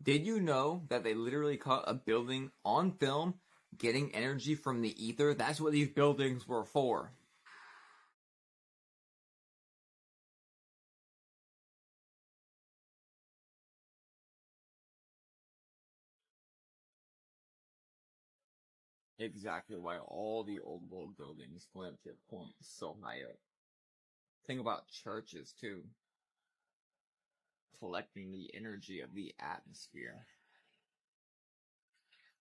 S17: Did you know that they literally caught a building on film getting energy from the ether? That's what these buildings were for. Exactly why all the old world buildings went to point so high up. Think about churches too. Collecting the energy of the atmosphere.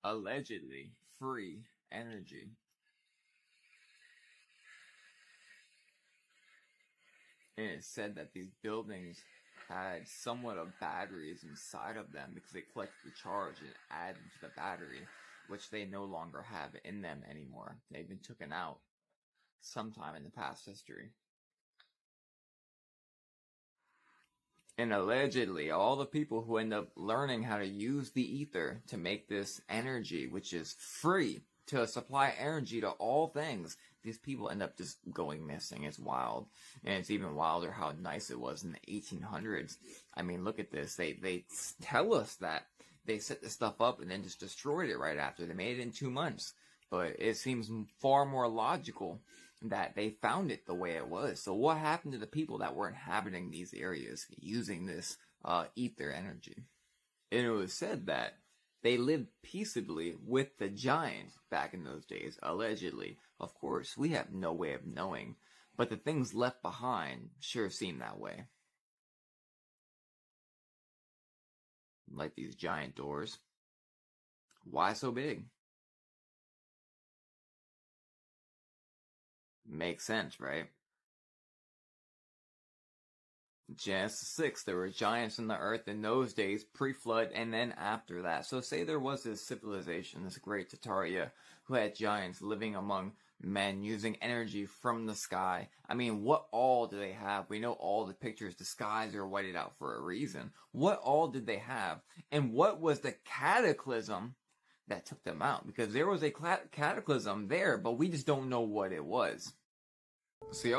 S17: Allegedly free energy. And it said that these buildings had somewhat of batteries inside of them because they collected the charge and added to the battery, which they no longer have in them anymore. They've been taken out sometime in the past history. And allegedly, all the people who end up learning how to use the ether to make this energy, which is free to supply energy to all things, these people end up just going missing. It's wild. And it's even wilder how nice it was in the 1800s. I mean, look at this. They tell us that they set this stuff up and then just destroyed it right after. They made it in 2 months. But it seems far more logical that they found it the way it was. So what happened to the people that were inhabiting these areas using this ether energy? And it was said that they lived peaceably with the giants back in those days, allegedly. Of course, we have no way of knowing, but the things left behind sure seem that way. Like these giant doors. Why so big? Makes sense, right? Genesis 6, there were giants in the earth in those days, pre-flood, and then after that. So say there was this civilization, this great Tartaria, who had giants living among men using energy from the sky. I mean, what all do they have? We know all the pictures, the skies are whited out for a reason. What all did they have? And what was the cataclysm that took them out? Because there was a cataclysm there, but we just don't know what it was. See,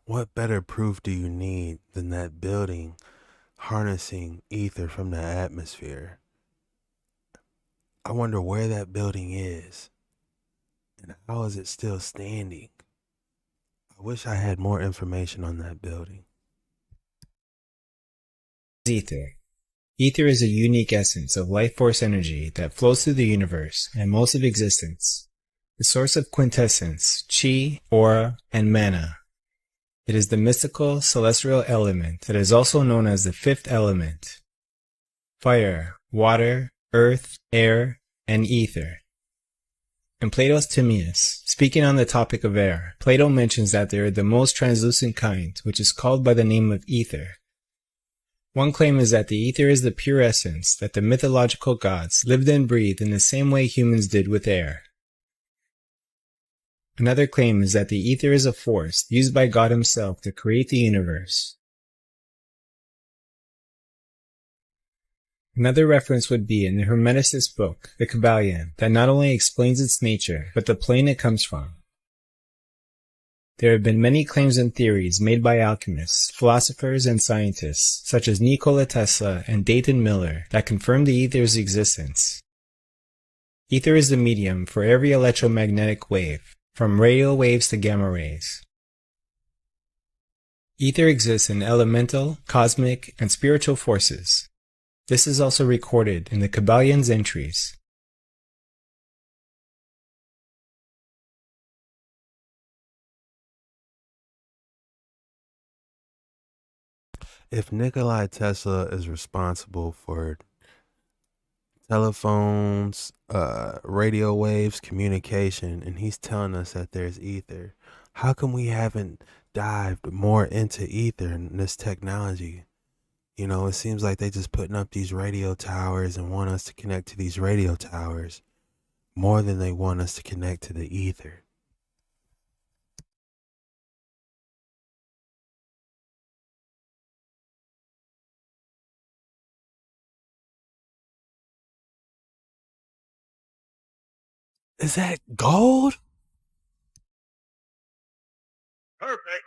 S1: What better proof do you need than that building harnessing ether from the atmosphere? I wonder where that building is and how is it still standing? I wish I had more information on that building.
S2: Ether. Ether is a unique essence of life force energy that flows through the universe and most of existence. The source of quintessence, chi, aura, and mana. It is the mystical celestial element that is also known as the fifth element. Fire, water, earth, air, and ether. In Plato's Timaeus, speaking on the topic of air, Plato mentions that they are the most translucent kind, which is called by the name of ether. One claim is that the ether is the pure essence that the mythological gods lived and breathed in the same way humans did with air. Another claim is that the ether is a force used by God himself to create the universe. Another reference would be in the Hermeticist book, the Kybalion, that not only explains its nature, but the plane it comes from. There have been many claims and theories made by alchemists, philosophers, and scientists, such as Nikola Tesla and Dayton Miller, that confirm the ether's existence. Ether is the medium for every electromagnetic wave, from radio waves to gamma rays. Ether exists in elemental, cosmic, and spiritual forces. This is also recorded in the Kybalion's entries.
S1: If Nikola Tesla is responsible for telephones, radio waves, communication, and he's telling us that there's ether, how come we haven't dived more into ether and this technology? You know, it seems like they just putting up these radio towers and want us to connect to these radio towers more than they want us to connect to the ether. Is that gold?
S24: Perfect.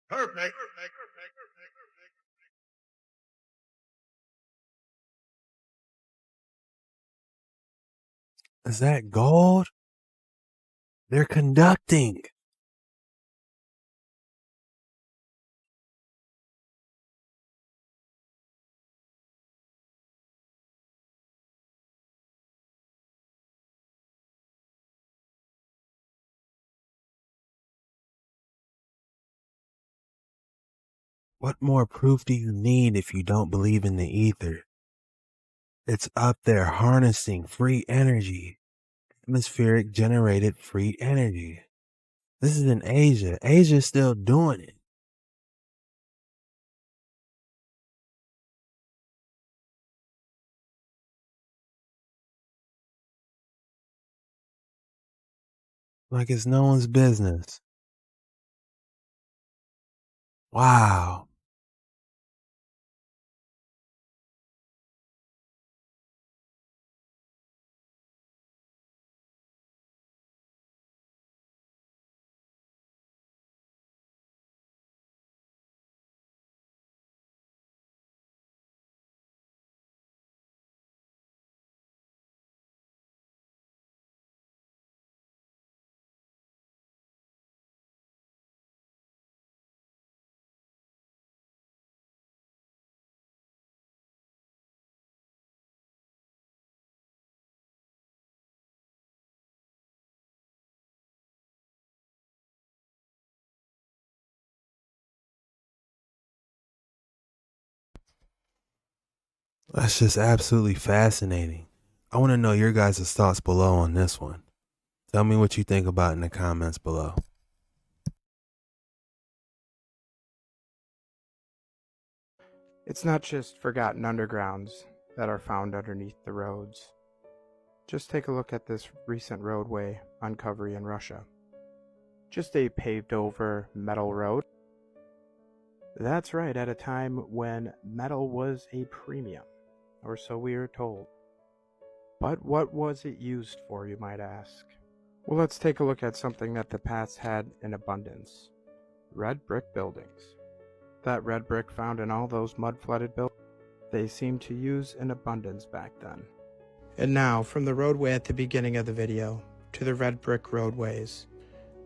S24: Perfect.
S1: Is that gold? They're conducting. What more proof do you need if you don't believe in the ether? It's up there harnessing free energy. Atmospheric generated free energy. This is in Asia. Asia's still doing it. Like it's no one's business. Wow. That's just absolutely fascinating. I want to know your guys' thoughts below on this one. Tell me what you think about in the comments below.
S4: It's not just forgotten undergrounds that are found underneath the roads. Just take a look at this recent roadway uncovery in Russia. Just a paved over metal road. That's right, at a time when metal was a premium, or so we are told. But what was it used for, you might ask? Well, let's take a look at something that the past had in abundance. Red brick buildings. That red brick found in all those mud-flooded buildings, they seemed to use in abundance back then. And now, from the roadway at the beginning of the video to the red brick roadways,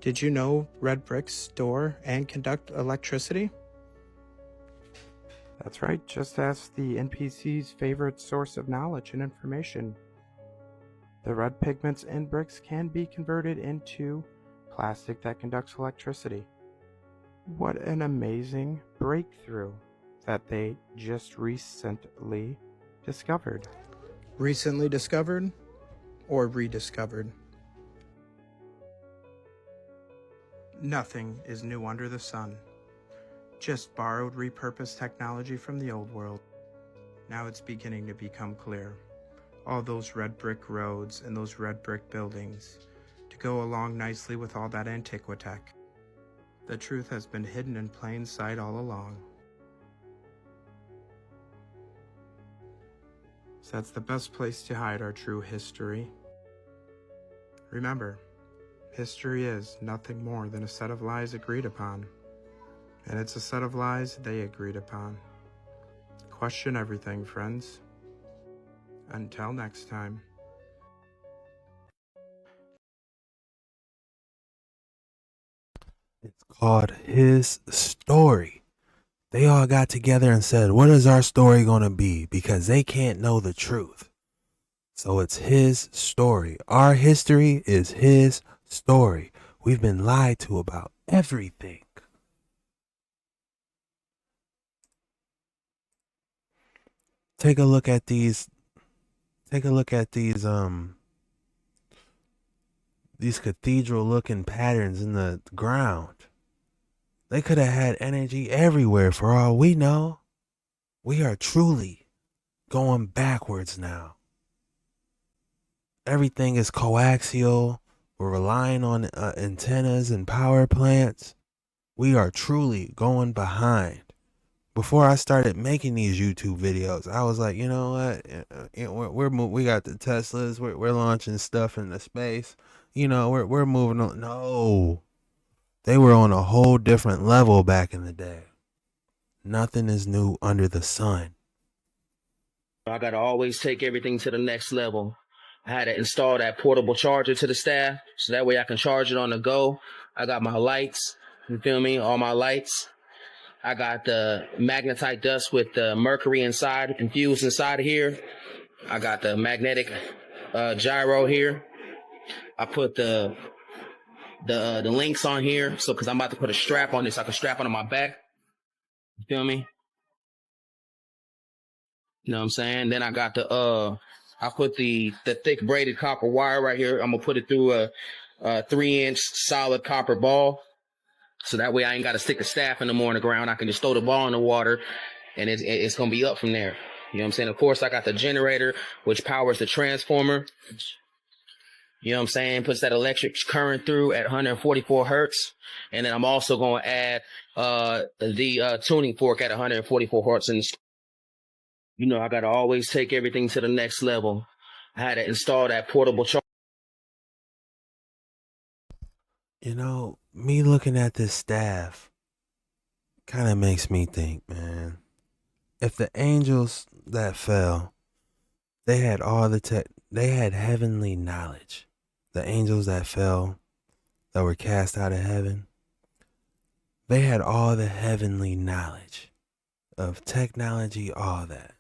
S4: did you know red bricks store and conduct electricity? That's right, just ask the NPC's favorite source of knowledge and information. The red pigments in bricks can be converted into plastic that conducts electricity. What an amazing breakthrough that they just recently discovered. Recently discovered or rediscovered? Nothing is new under the sun. Just borrowed, repurposed technology from the old world. Now it's beginning to become clear. All those red brick roads and those red brick buildings to go along nicely with all that antiquitech. The truth has been hidden in plain sight all along. So that's the best place to hide our true history. Remember, history is nothing more than a set of lies agreed upon. And it's a set of lies they agreed upon. Question everything, friends. Until next time.
S1: It's called His Story. They all got together and said, what is our story going to be? Because they can't know the truth. So it's his story. Our history is his story. We've been lied to about everything. Take a look at these cathedral looking patterns in the ground. They could have had energy everywhere for all we know. We are truly going backwards now. Everything is coaxial. We're relying on antennas and power plants. We are truly going behind. Before I started making these YouTube videos, I was like, you know what? We got the Teslas. We're launching stuff into space. You know, we're moving on. No, they were on a whole different level back in the day. Nothing is new under the sun.
S18: I got to always take everything to the next level. I had to install that portable charger to the staff, so that way I can charge it on the go. I got my lights, you feel me? All my lights. I got the magnetite dust with the mercury inside, infused inside of here. I got the magnetic gyro here. I put the links on here, so because I'm about to put a strap on this, I can strap it on my back. You feel me? You know what I'm saying? Then I got I put the thick braided copper wire right here. I'm gonna put it through a 3-inch solid copper ball. So that way I ain't got to stick the staff in the ground. I can just throw the ball in the water and it's going to be up from there. You know what I'm saying? Of course, I got the generator, which powers the transformer. You know what I'm saying? Puts that electric current through at 144 hertz. And then I'm also going to add the tuning fork at 144 hertz. And, you know, I got to always take everything to the next level. I had to install that portable charger.
S1: You know, me looking at this staff kind of makes me think, man, if the angels that fell, they had all they had heavenly knowledge. The angels that fell, that were cast out of heaven, they had all the heavenly knowledge of technology, all that.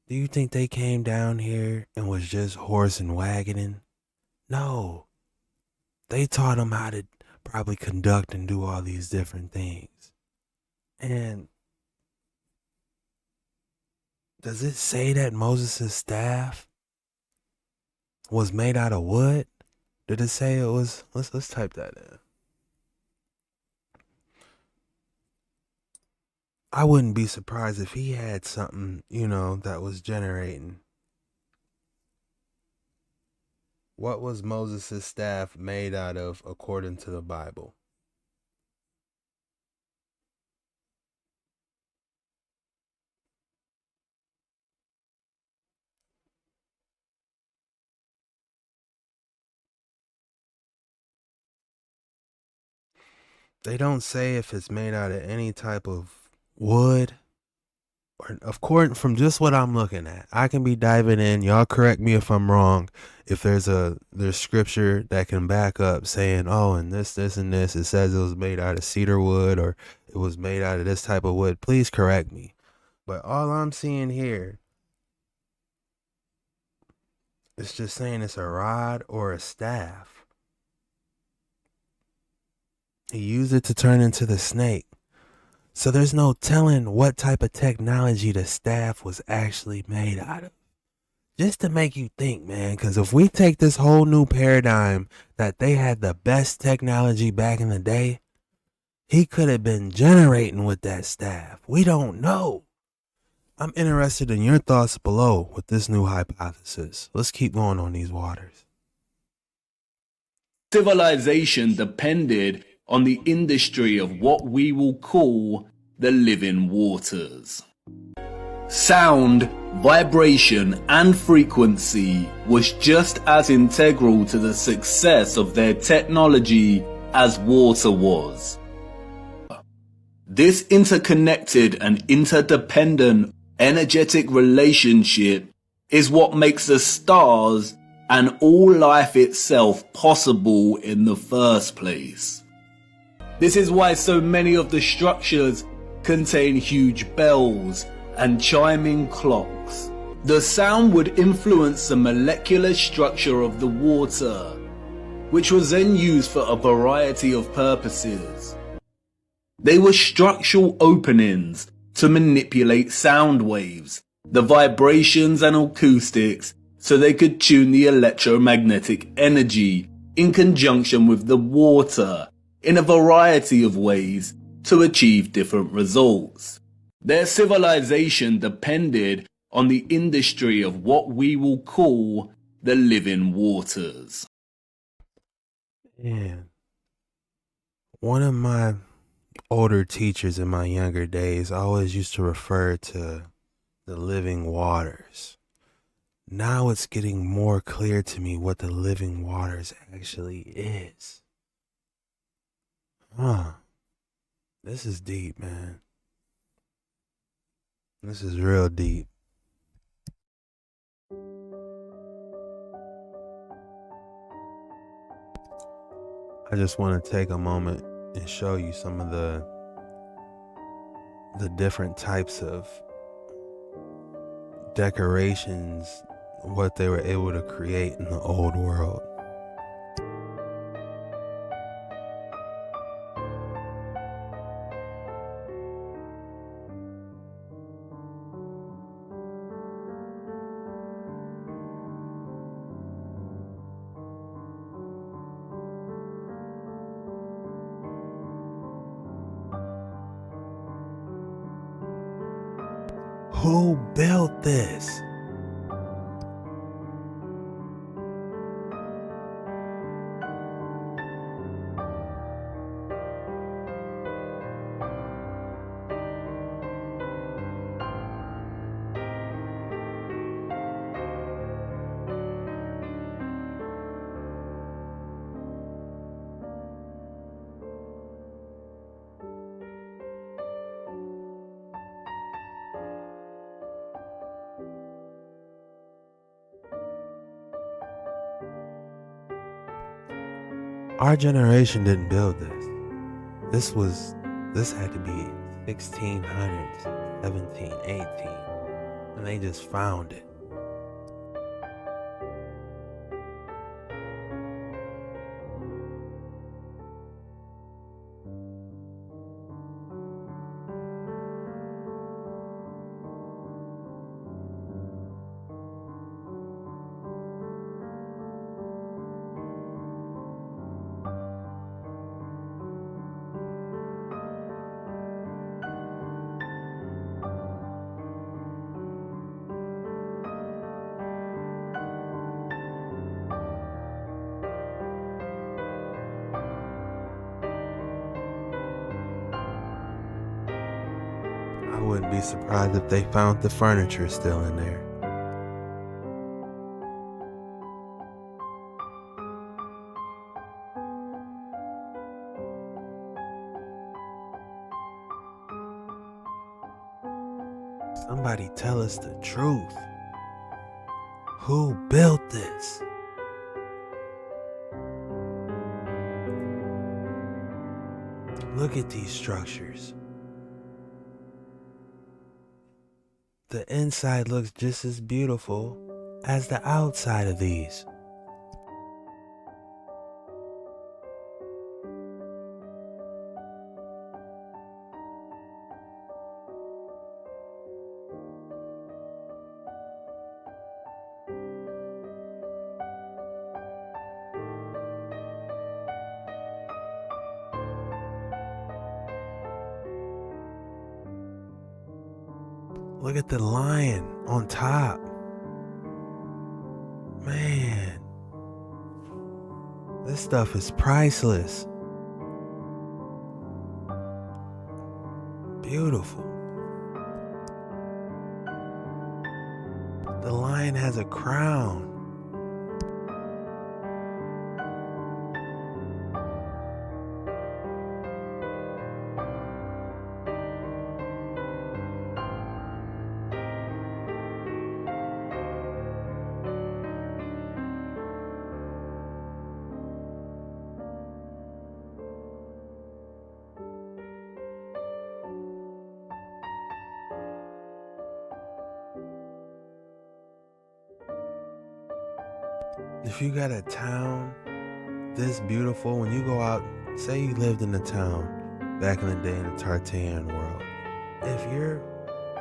S1: Do you think they came down here and was just horse and wagoning? No. They taught them how to probably conduct and do all these different things. And Does it say that Moses' staff was made out of wood? Did it say it was? Let's type that in. I wouldn't be surprised if he had something, that was generating. What was Moses' staff made out of according to the Bible? They don't say if it's made out of any type of wood. Or, of course, from just what I'm looking at, I can be diving in. Y'all correct me if I'm wrong. If there's scripture that can back up saying, oh, and this, and this, it says it was made out of cedar wood or it was made out of this type of wood, please correct me. But all I'm seeing here is just saying it's a rod or a staff. He used it to turn into the snake. So there's no telling what type of technology the staff was actually made out of. Just to make you think, man, because if we take this whole new paradigm that they had the best technology back in the day, he could have been generating with that staff. We don't know. I'm interested in your thoughts below with this new hypothesis. Let's keep going on these waters.
S19: Civilization depended on the industry of what we will call the living waters. Sound, vibration, and frequency was just as integral to the success of their technology as water was. This interconnected and interdependent energetic relationship is what makes the stars and all life itself possible in the first place. This is why so many of the structures contain huge bells and chiming clocks. The sound would influence the molecular structure of the water, which was then used for a variety of purposes. They were structural openings to manipulate sound waves, the vibrations and acoustics, so they could tune the electromagnetic energy in conjunction with the water in a variety of ways to achieve different results. Their civilization depended on the industry of what we will call the living waters.
S1: Man, one of my older teachers in my younger days always used to refer to the living waters. Now it's getting more clear to me what the living waters actually is. This is deep, man. This is real deep. I just want to take a moment and show you some of the different types of decorations, what they were able to create in the old world. Who built this? Our generation didn't build this. This had to be 1600s, 17, 18, and they just found it. wouldn't be surprised if they found the furniture still in there. Somebody tell us the truth. Who built this? Look at these structures. The inside looks just as beautiful as the outside of these. Look at the lion on top. Man, this stuff is priceless. Beautiful. The lion has a crown. If you got a town this beautiful, when you go out, say you lived in a town back in the day in the Tartarian world, if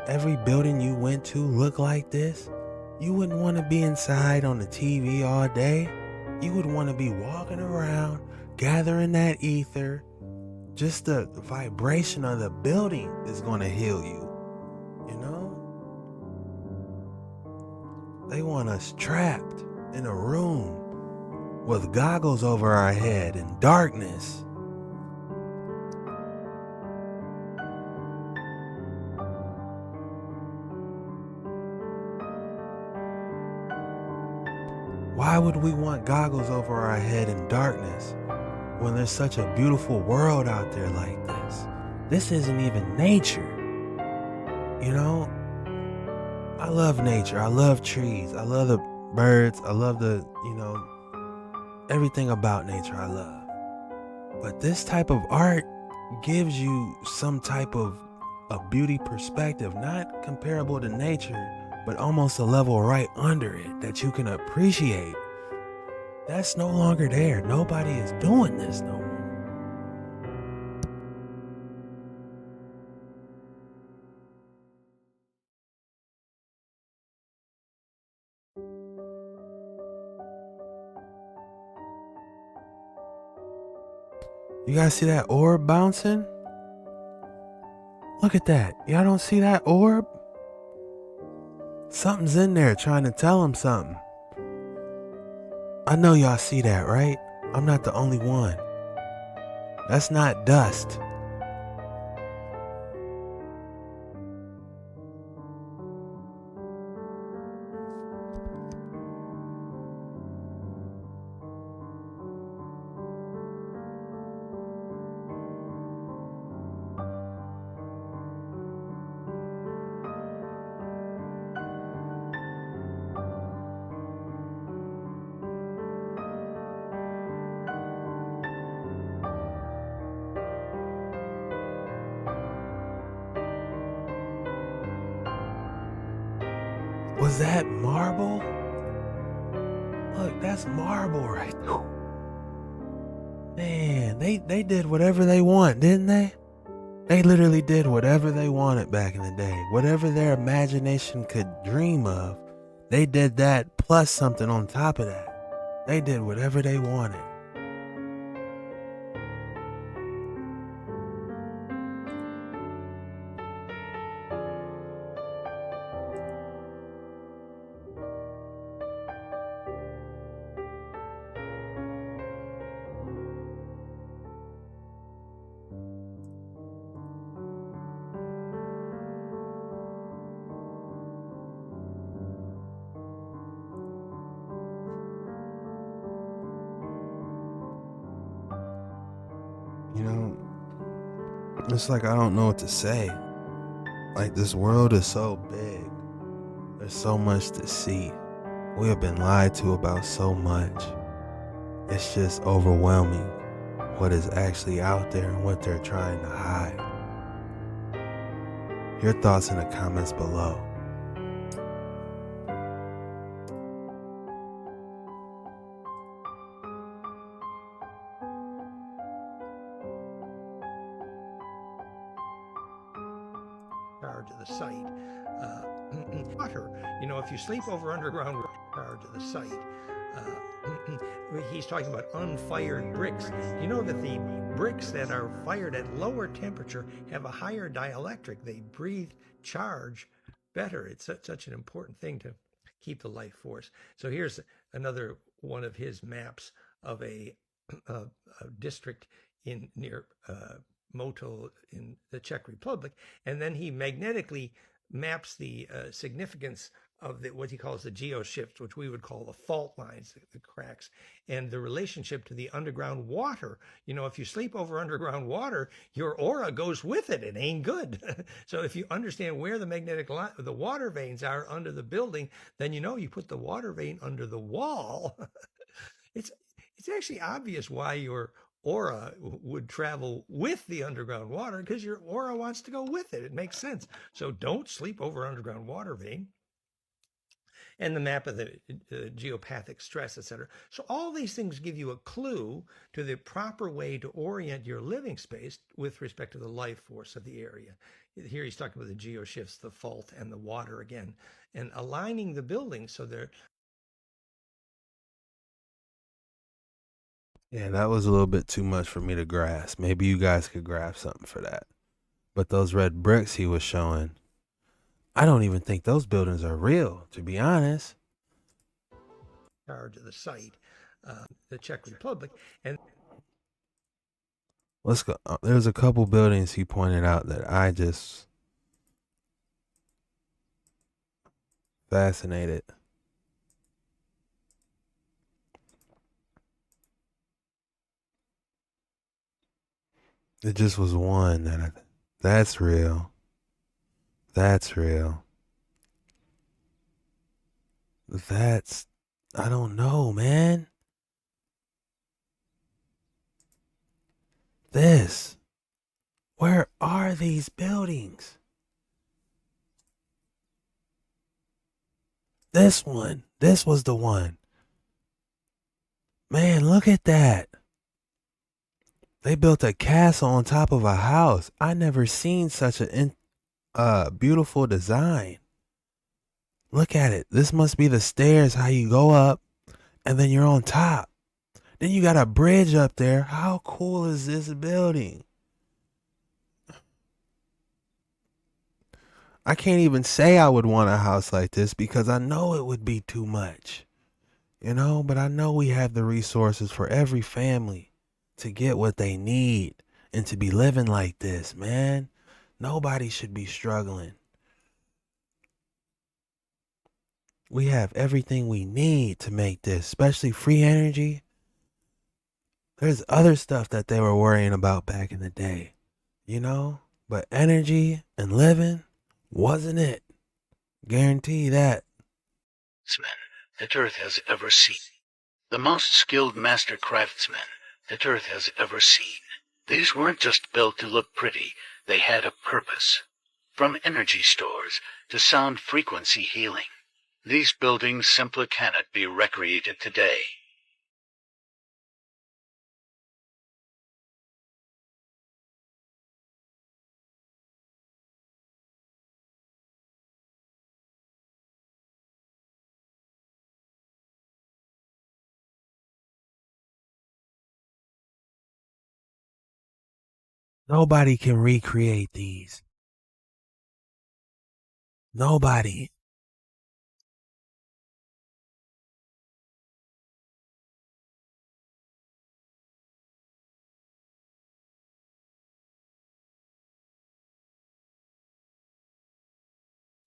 S1: every building you went to looked like this, you wouldn't want to be inside on the TV all day. You would want to be walking around, gathering that ether. Just the vibration of the building is going to heal you, you know? They want us trapped in a room with goggles over our head in darkness. Why would we want goggles over our head in darkness when there's such a beautiful world out there like this? This isn't even nature. You know, I love nature. I love trees. I love the birds. I love the, everything about nature I love. But this type of art gives you some type of a beauty perspective, not comparable to nature, but almost a level right under it that you can appreciate. That's no longer there. Nobody is doing this no more. You guys see that orb bouncing? Look at that. Y'all don't see that orb? Something's in there trying to tell him something. I know y'all see that, right? I'm not the only one. That's not dust. Was that marble? Look, that's marble right there. Man, they did whatever they want, didn't they? They literally did whatever they wanted back in the day. Whatever their imagination could dream of, they did that plus something on top of that. They did whatever they wanted. You know, it's like I don't know what to say. Like, this world is so big. There's so much to see. We have been lied to about so much. It's just overwhelming what is actually out there and what they're trying to hide. Your thoughts in the comments below.
S3: Power to the site. Water. You know, if you sleep over underground, power to the site. He's talking about unfired bricks. You know that the bricks that are fired at lower temperature have a higher dielectric. They breathe charge better. It's such an important thing to keep the life force. So here's another one of his maps of a district near Motol in the Czech Republic, and then he magnetically maps the significance of what he calls the geoshifts, which we would call the fault lines, the cracks, and the relationship to the underground water. You know, if you sleep over underground water, your aura goes with it. It ain't good. So if you understand where the water veins are under the building, then you know you put the water vein under the wall. It's actually obvious why your aura would travel with the underground water, because your aura wants to go with it. It makes sense. So don't sleep over underground water vein. And the map of the geopathic stress, etc. So all these things give you a clue to the proper way to orient your living space with respect to the life force of the area. Here he's talking about the geoshifts, the fault, and the water again, and aligning the buildings so they're...
S1: Yeah, that was a little bit too much for me to grasp. Maybe you guys could grasp something for that. But those red bricks he was showing, I don't even think those buildings are real, to be honest.
S3: Power to the site, the Czech Republic, and
S1: Let's go. There's a couple buildings he pointed out that I just fascinated. It just was one that's real. That's real. I don't know, man. Where are these buildings? This was the one. Man, look at that. They built a castle on top of a house. I never seen such a beautiful design. Look at it. This must be the stairs, how you go up, and then you're on top. Then you got a bridge up there. How cool is this building? I can't even say I would want a house like this because I know it would be too much. You know, but I know we have the resources for every family to get what they need and to be living like this, man. Nobody should be struggling. We have everything we need to make this, especially free energy. There's other stuff that they were worrying about back in the day, you know, but energy and living wasn't it. Guarantee that.
S20: That Earth has ever seen. The most skilled master craftsmen that Earth has ever seen. These weren't just built to look pretty, they had a purpose. From energy stores to sound frequency healing. These buildings simply cannot be recreated today.
S1: Nobody can recreate these. Nobody.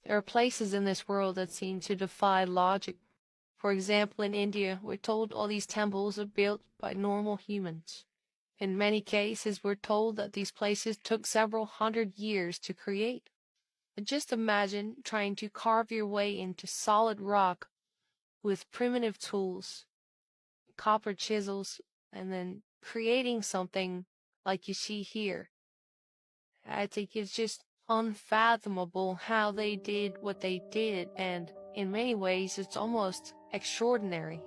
S22: There are places in this world that seem to defy logic. For example, in India, we're told all these temples are built by normal humans. In many cases, we're told that these places took several hundred years to create. But just imagine trying to carve your way into solid rock with primitive tools, copper chisels, and then creating something like you see here. I think it's just unfathomable how they did what they did, and in many ways, it's almost extraordinary.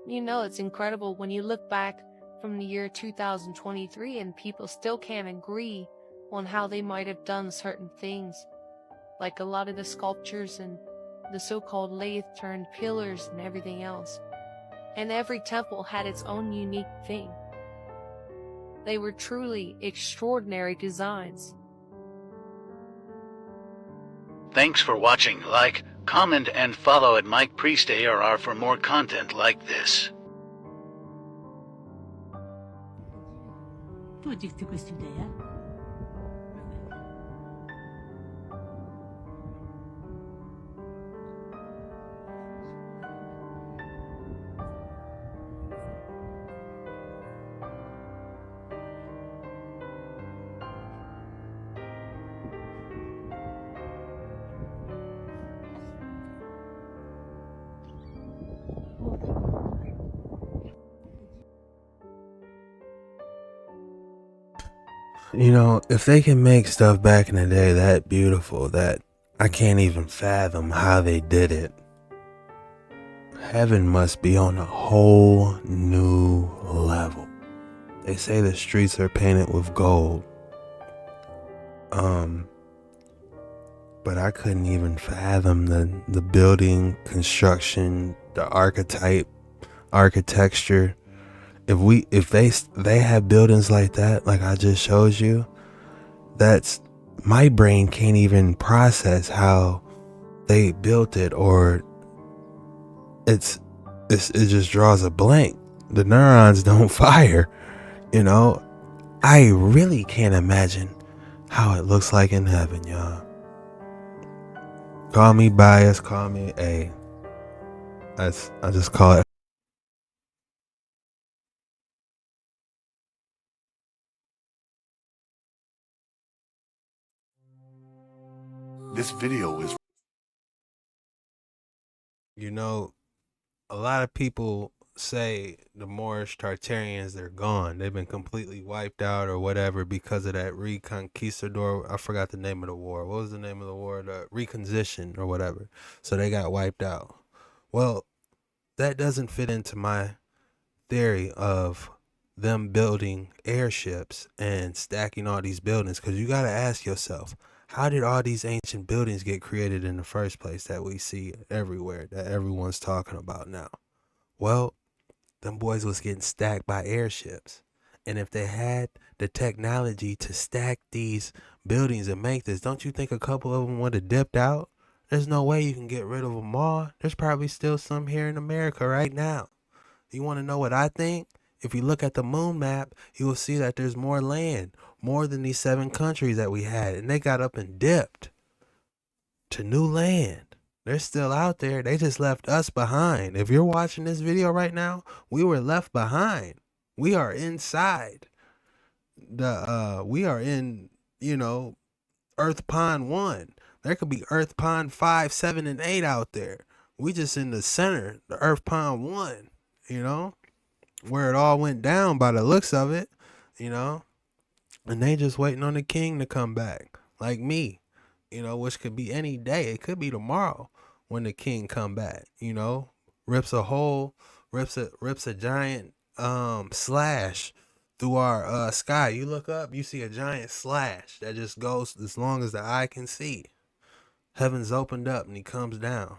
S22: You know, it's incredible when you look back from the year 2023 and people still can't agree on how they might have done certain things, like a lot of the sculptures and the so-called lathe-turned pillars and everything else. And every temple had its own unique thing. They were truly extraordinary designs.
S20: Thanks for watching. Like, comment, and follow at Mike Priest ARR for more content like this.
S5: Tu dici questa idea?
S1: You know, if they can make stuff back in the day that beautiful that I can't even fathom how they did it, heaven must be on a whole new level. They say the streets are painted with gold. But I couldn't even fathom the building construction, the architecture. If they have buildings like that, like I just showed you, that's my brain can't even process how they built it, or it just draws a blank. The neurons don't fire, you know. I really can't imagine how it looks like in heaven, y'all. Call me biased, call me I just call it.
S6: This video is...
S1: You know, a lot of people say the Moorish Tartarians, they're gone. They've been completely wiped out or whatever because of that Reconquistador. I forgot the name of the war. What was the name of the war? The Reconquisition or whatever. So they got wiped out. Well, that doesn't fit into my theory of them building airships and stacking all these buildings, because you got to ask yourself, how did all these ancient buildings get created in the first place that we see everywhere, that everyone's talking about now? Well, them boys was getting stacked by airships. And if they had the technology to stack these buildings and make this, don't you think a couple of them would have dipped out? There's no way you can get rid of them all. There's probably still some here in America right now. You want to know what I think? If you look at the moon map, you will see that there's more land, more than these 7 countries that we had. And they got up and dipped to new land. They're still out there. They just left us behind. If you're watching this video right now, we were left behind. We are inside. We are in, Earth Pond 1. There could be Earth Pond 5, 7, and 8 out there. We just in the center, the Earth Pond 1, where it all went down by the looks of it, and they just waiting on the king to come back, like me, which could be any day. It could be tomorrow when the king come back, rips a hole, rips a giant slash through our sky. You look up, you see a giant slash that just goes as long as the eye can see. Heaven's opened up and he comes down.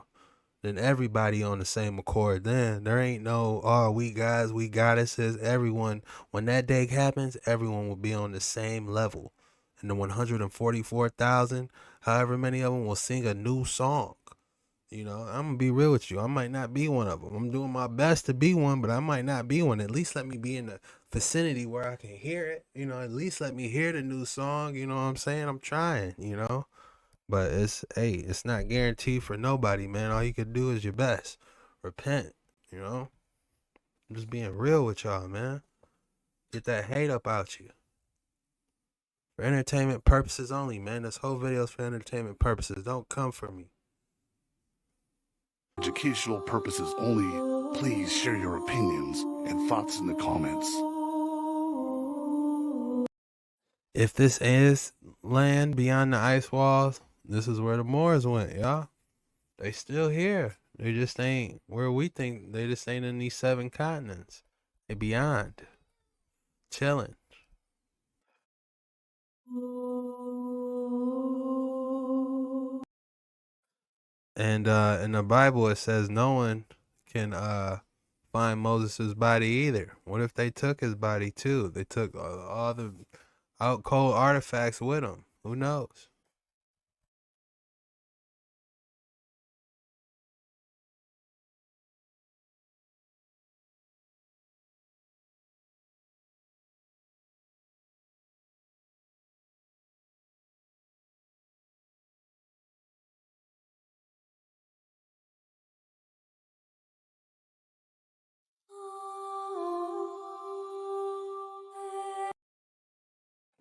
S1: Then everybody on the same accord. Then there ain't no, we guys, we goddesses. Everyone, when that day happens, everyone will be on the same level. And the 144,000, however many of them, will sing a new song. I'm going to be real with you. I might not be one of them. I'm doing my best to be one, but I might not be one. At least let me be in the vicinity where I can hear it. At least let me hear the new song. You know what I'm saying? I'm trying, But it's not guaranteed for nobody, man. All you can do is your best. Repent, I'm just being real with y'all, man. Get that hate up out you. For entertainment purposes only, man. This whole video is for entertainment purposes. Don't come for me.
S6: Educational purposes only. Please share your opinions and thoughts in the comments.
S1: If this is land beyond the ice walls, this is where the Moors went, y'all. They still here. They just ain't where we think. They just ain't in these 7 continents. They beyond. Chilling. And in the Bible it says no one can find Moses' body either. What if they took his body too? They took all the out cold artifacts with them. Who knows?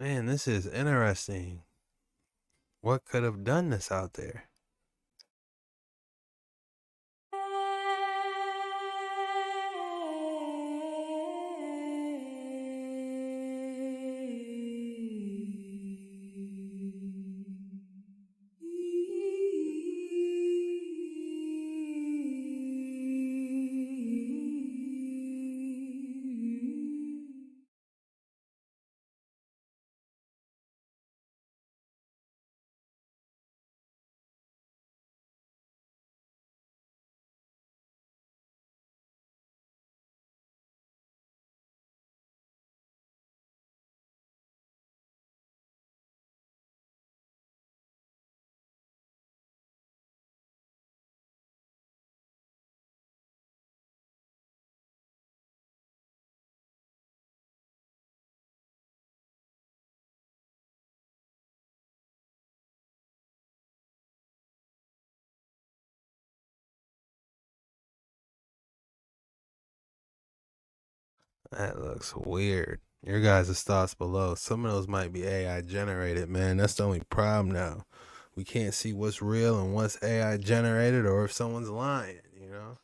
S1: Man, this is interesting. What could have done this out there? That looks weird. Your guys' thoughts below. Some of those might be AI generated, man. That's the only problem now. We can't see what's real and what's AI generated or if someone's lying, you know?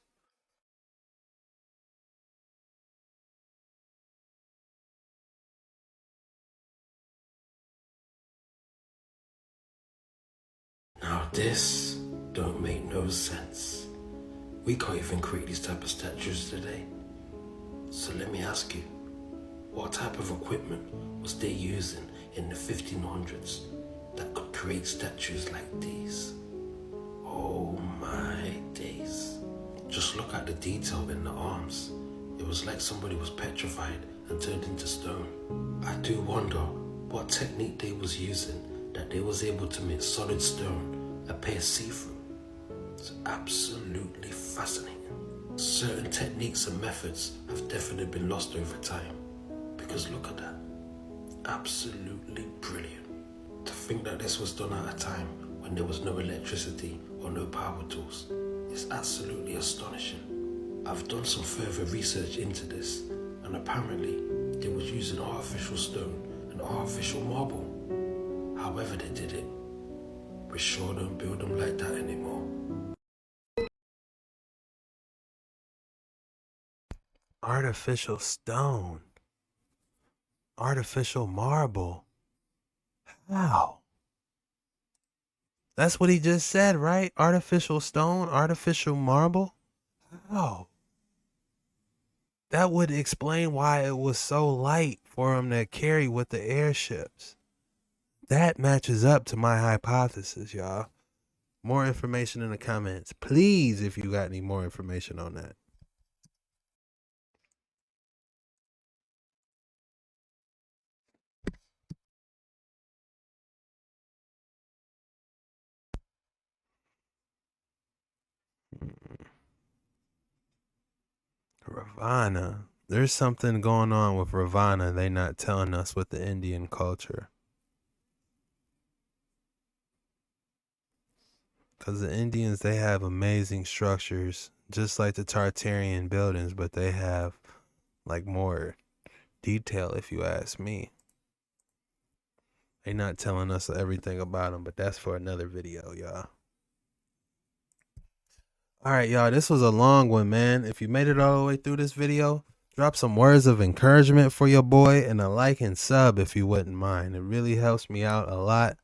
S5: Now this don't make no sense. We can't even create these type of statues today. So let me ask you, what type of equipment was they using in the 1500s that could create statues like these? Oh my days. Just look at the detail in the arms. It was like somebody was petrified and turned into stone. I do wonder what technique they was using that they was able to make solid stone appear see-through. It's absolutely fascinating. Certain techniques and methods have definitely been lost over time. Because look at that. Absolutely brilliant. To think that this was done at a time when there was no electricity or no power tools is absolutely astonishing. I've done some further research into this, and apparently they was using artificial stone and artificial marble. However they did it, we sure don't build them like that anymore.
S1: Artificial stone. Artificial marble. How? That's what he just said, right? Artificial stone, artificial marble. How? That would explain why it was so light for him to carry with the airships. That matches up to my hypothesis, y'all. More information in the comments. Please, if you got any more information on that. Ravana. There's something going on with Ravana they not telling us with the Indian culture. Because the Indians, they have amazing structures, just like the Tartarian buildings, but they have like more detail, if you ask me. They not telling us everything about them, but that's for another video, y'all. All right, y'all, this was a long one, man. If you made it all the way through this video, drop some words of encouragement for your boy and a like and sub if you wouldn't mind. It really helps me out a lot.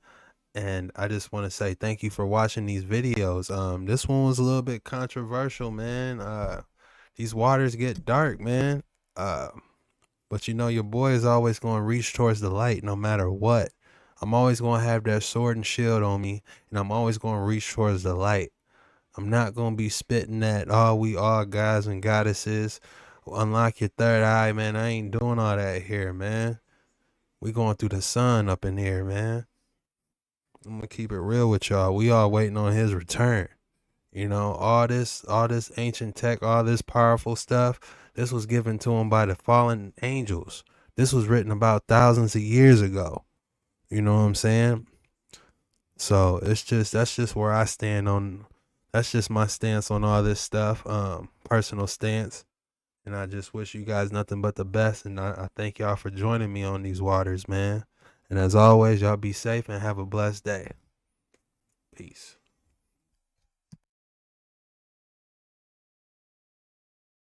S1: And I just want to say thank you for watching these videos. This one was a little bit controversial, man. These waters get dark, man. But you know, your boy is always going to reach towards the light no matter what. I'm always going to have that sword and shield on me, and I'm always going to reach towards the light. I'm not going to be spitting that, oh, we all guys and goddesses. Unlock your third eye, man. I ain't doing all that here, man. We going through the sun up in here, man. I'm going to keep it real with y'all. We all waiting on his return. You know, all this ancient tech, all this powerful stuff, this was given to him by the fallen angels. This was written about thousands of years ago. You know what I'm saying? So that's just where I stand on. That's just my stance on all this stuff, personal stance. And I just wish you guys nothing but the best. And I thank y'all for joining me on these waters, man. And as always, y'all be safe and have a blessed day. Peace.